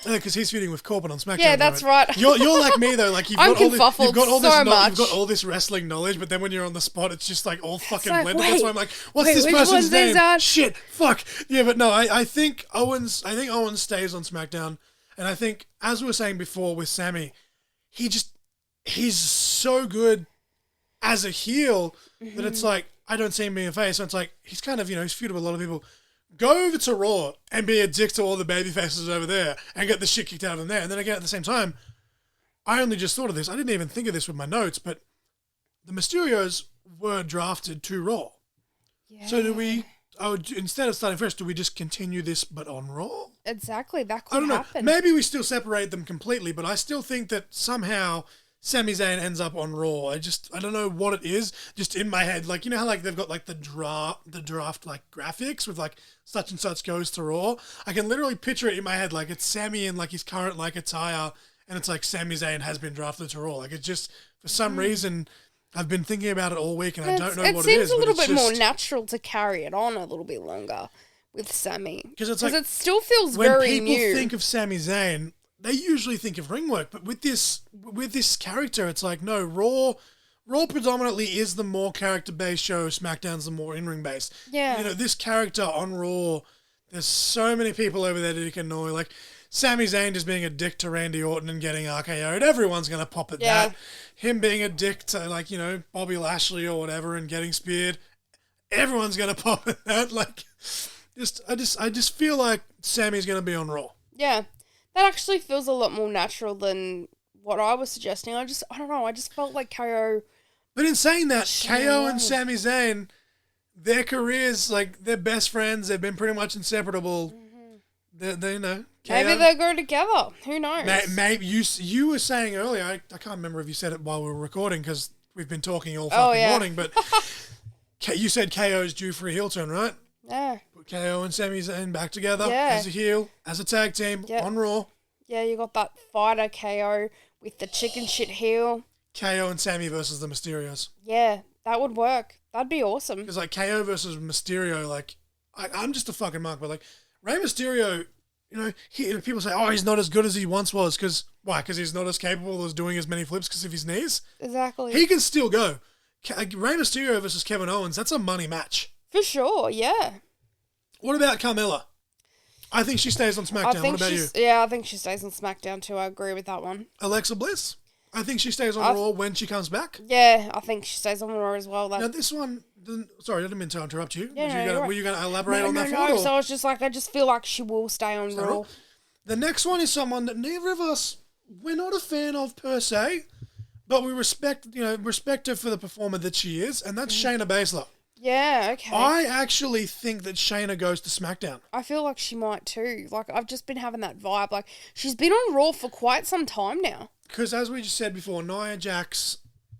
Because he's feuding with Corbin on SmackDown. Yeah, that's right. You're like me, though. Like, you've got all this wrestling knowledge, but then when you're on the spot, it's just like all fucking blended. That's why I'm like, what's this person's name? Shit, fuck. Yeah, but no, I think Owens stays on SmackDown. And I think, as we were saying before with Sammy, he's so good as a heel that it's like, I don't see him being a face. So it's like, he's kind of, you know, he's feuded with a lot of people. Go over to Raw and be a dick to all the baby faces over there and get the shit kicked out of them there. And then again, at the same time, I only just thought of this. I didn't even think of this with my notes, but the Mysterios were drafted to Raw. Yeah. So instead of starting fresh, do we just continue this but on Raw? Exactly, that could happen. I don't know. Maybe we still separate them completely, but I still think that somehow Sami Zayn ends up on Raw. I don't know what it is. Just in my head, like, you know how like they've got like the draft like graphics with like such and such goes to Raw. I can literally picture it in my head, like it's Sami in like his current like attire, and it's like Sami Zayn has been drafted to Raw. Like, it just for some reason I've been thinking about it all week, and I don't know what it is. It seems a little bit more natural to carry it on a little bit longer with Sami, because it still feels very new. When people think of Sami Zayn, they usually think of ring work, but with this character, it's like, no, Raw predominantly is the more character-based show. SmackDown's the more in-ring based. Yeah. You know, this character on Raw There's so many people over there that you can annoy. Like, Sami Zayn just being a dick to Randy Orton and getting RKO'd. Everyone's going to pop at that. Him being a dick to, like, Bobby Lashley or whatever and getting speared. Everyone's going to pop at that. Like, I just feel like Sammy's going to be on Raw. Yeah. That actually feels a lot more natural than what I was suggesting. I don't know. I just felt like KO. But in saying that, KO and Sami Zayn, their careers, like, they're best friends. They've been pretty much inseparable. They KO, maybe they go together. Who knows? Maybe you were saying earlier, I can't remember if you said it while we were recording because we've been talking all fucking morning, but you said KO's due for a heel turn, right? Yeah. Put KO and Sami Zayn back together as a heel, as a tag team on Raw. Yeah, you got that fighter KO with the chicken shit heel. KO and Sami versus the Mysterios. Yeah, that would work. That'd be awesome. Because, like, KO versus Mysterio, like, I'm just a fucking mark, but, like, Rey Mysterio, people say, oh, he's not as good as he once was. Why? Because he's not as capable as doing as many flips because of his knees? Exactly. He can still go. Rey Mysterio versus Kevin Owens, that's a money match. For sure, yeah. What about Carmella? I think she stays on SmackDown. What about you? Yeah, I think she stays on SmackDown too. I agree with that one. Alexa Bliss? I think she stays on Raw when she comes back. Yeah, I think she stays on Raw as well. Now, this one... Sorry, I didn't mean to interrupt you. Yeah, were you going to elaborate on that? No, so I was just like, I just feel like she will stay on Raw. The next one is someone that neither of us, we're not a fan of per se, but we respect her for the performer that she is, and that's Shayna Baszler. Yeah, okay. I actually think that Shayna goes to SmackDown. I feel like she might too. Like, I've just been having that vibe. Like, she's been on Raw for quite some time now. Because as we just said before, Nia Jax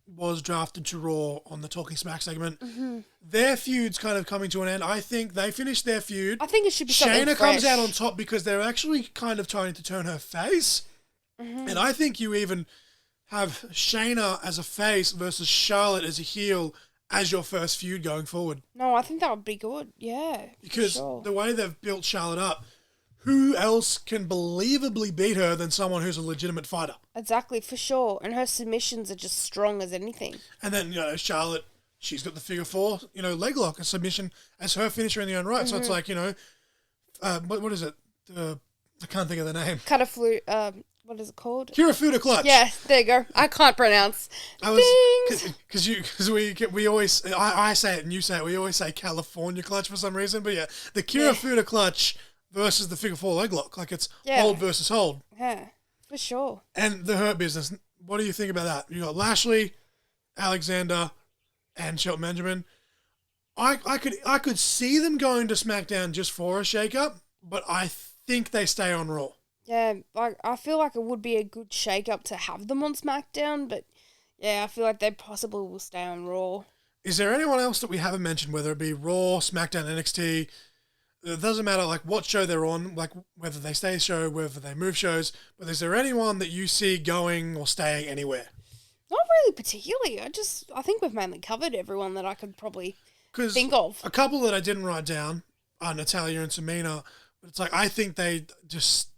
was drafted to Raw on the Talking Smack segment. Mm-hmm. Their feud's kind of coming to an end. I think they finished their feud. I think it should be something Shayna fresh. comes out on top because they're actually kind of trying to turn her face. Mm-hmm. And I think you even have Shayna as a face versus Charlotte as a heel as your first feud going forward. No, I think that would be good. Yeah. Because the way they've built Charlotte up, who else can believably beat her than someone who's a legitimate fighter? Exactly, for sure. And her submissions are just strong as anything. And then, Charlotte, she's got the figure four, leg lock, a submission as her finisher in the own right. Mm-hmm. So it's like, what is it? I can't think of the name. What is it called? Kirifuda clutch. Yeah, there you go. I can't pronounce. Because we always, I say it and you say it, we always say California clutch for some reason. But yeah, the Kirifuda clutch versus the figure four leg lock. Like, it's hold versus hold. Yeah, for sure. And the Hurt Business. What do you think about that? You got Lashley, Alexander, and Shelton Benjamin. I could see them going to SmackDown just for a shake-up, but I think they stay on Raw. Yeah, like, I feel like it would be a good shake-up to have them on SmackDown, but yeah, I feel like they possibly will stay on Raw. Is there anyone else that we haven't mentioned, whether it be Raw, SmackDown, NXT? It doesn't matter, like, what show they're on, like, whether they stay show, whether they move shows, but is there anyone that you see going or staying anywhere? Not really particularly. I think we've mainly covered everyone that I could probably think of. A couple that I didn't write down are Natalya and Tamina, but it's like, I think they just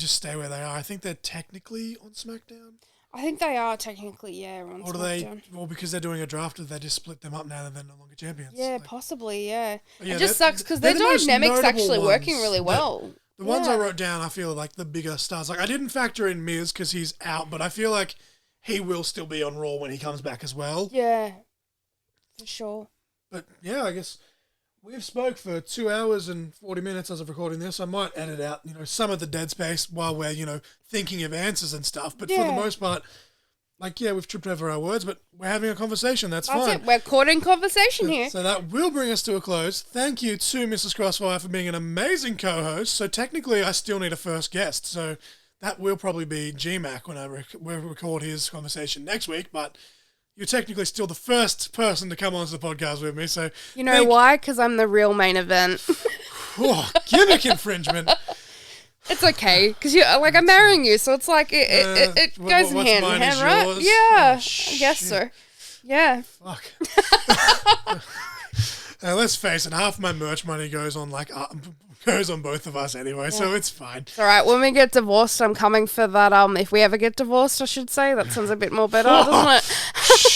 stay where they are. I think they're technically on SmackDown. I think they are technically, on SmackDown. Because they're doing a draft, they just split them up now and they're no longer champions. Yeah, possibly, yeah. It just sucks because their dynamic's actually working really well. The ones I wrote down, I feel like the bigger stars. Like, I didn't factor in Miz because he's out, but I feel like he will still be on Raw when he comes back as well. Yeah, for sure. But yeah, I guess we've spoke for 2 hours and 40 minutes as of recording this. I might edit out, some of the dead space while we're, thinking of answers and stuff. But for the most part, we've tripped over our words, but we're having a conversation. That's fine. It. We're caught in conversation here. So that will bring us to a close. Thank you to Mrs. Crossfire for being an amazing co-host. So technically, I still need a first guest. So that will probably be GMAC when we record his conversation next week. But you're technically still the first person to come onto the podcast with me. So you know why? Because I'm the real main event. Gimmick infringement. It's okay, because I'm marrying you, so it's like it goes in hand in hand, right? Yours? Yeah, I guess so. Yeah. Fuck. Let's face it, half my merch money goes on both of us anyway, so it's fine. It's all right. When we get divorced, I'm coming for that. If we ever get divorced, I should say, that sounds a bit more better, doesn't it?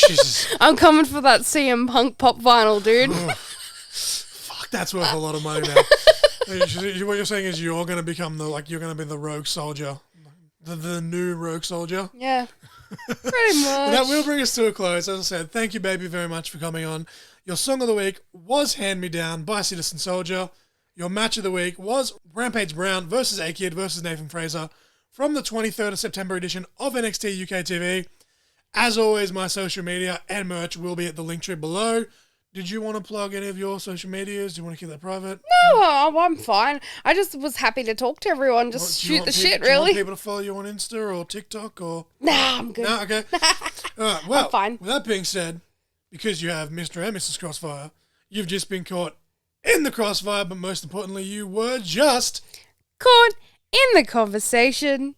Jesus. I'm coming for that CM Punk pop vinyl, dude. Fuck, that's worth a lot of money now. What you're saying is you're going to become you're going to be the rogue soldier, the new rogue soldier. Yeah, pretty much. That will bring us to a close. As I said, thank you, baby, very much for coming on. Your song of the week was Hand Me Down by Citizen Soldier. Your match of the week was Rampage Brown versus A-Kid versus Nathan Fraser from the 23rd of September edition of NXT UK TV. As always, my social media and merch will be at the link tree below. Did you want to plug any of your social medias? Do you want to keep that private? No, I'm fine. I just was happy to talk to everyone. Just shoot the shit, Do you want really. people to follow you on Insta or TikTok or? Nah, I'm good. No, okay. All right. Well, I'm fine. With that being said, because you have Mr. and Mrs. Crossfire, you've just been caught in the crossfire, but most importantly, you were just Caught in the conversation.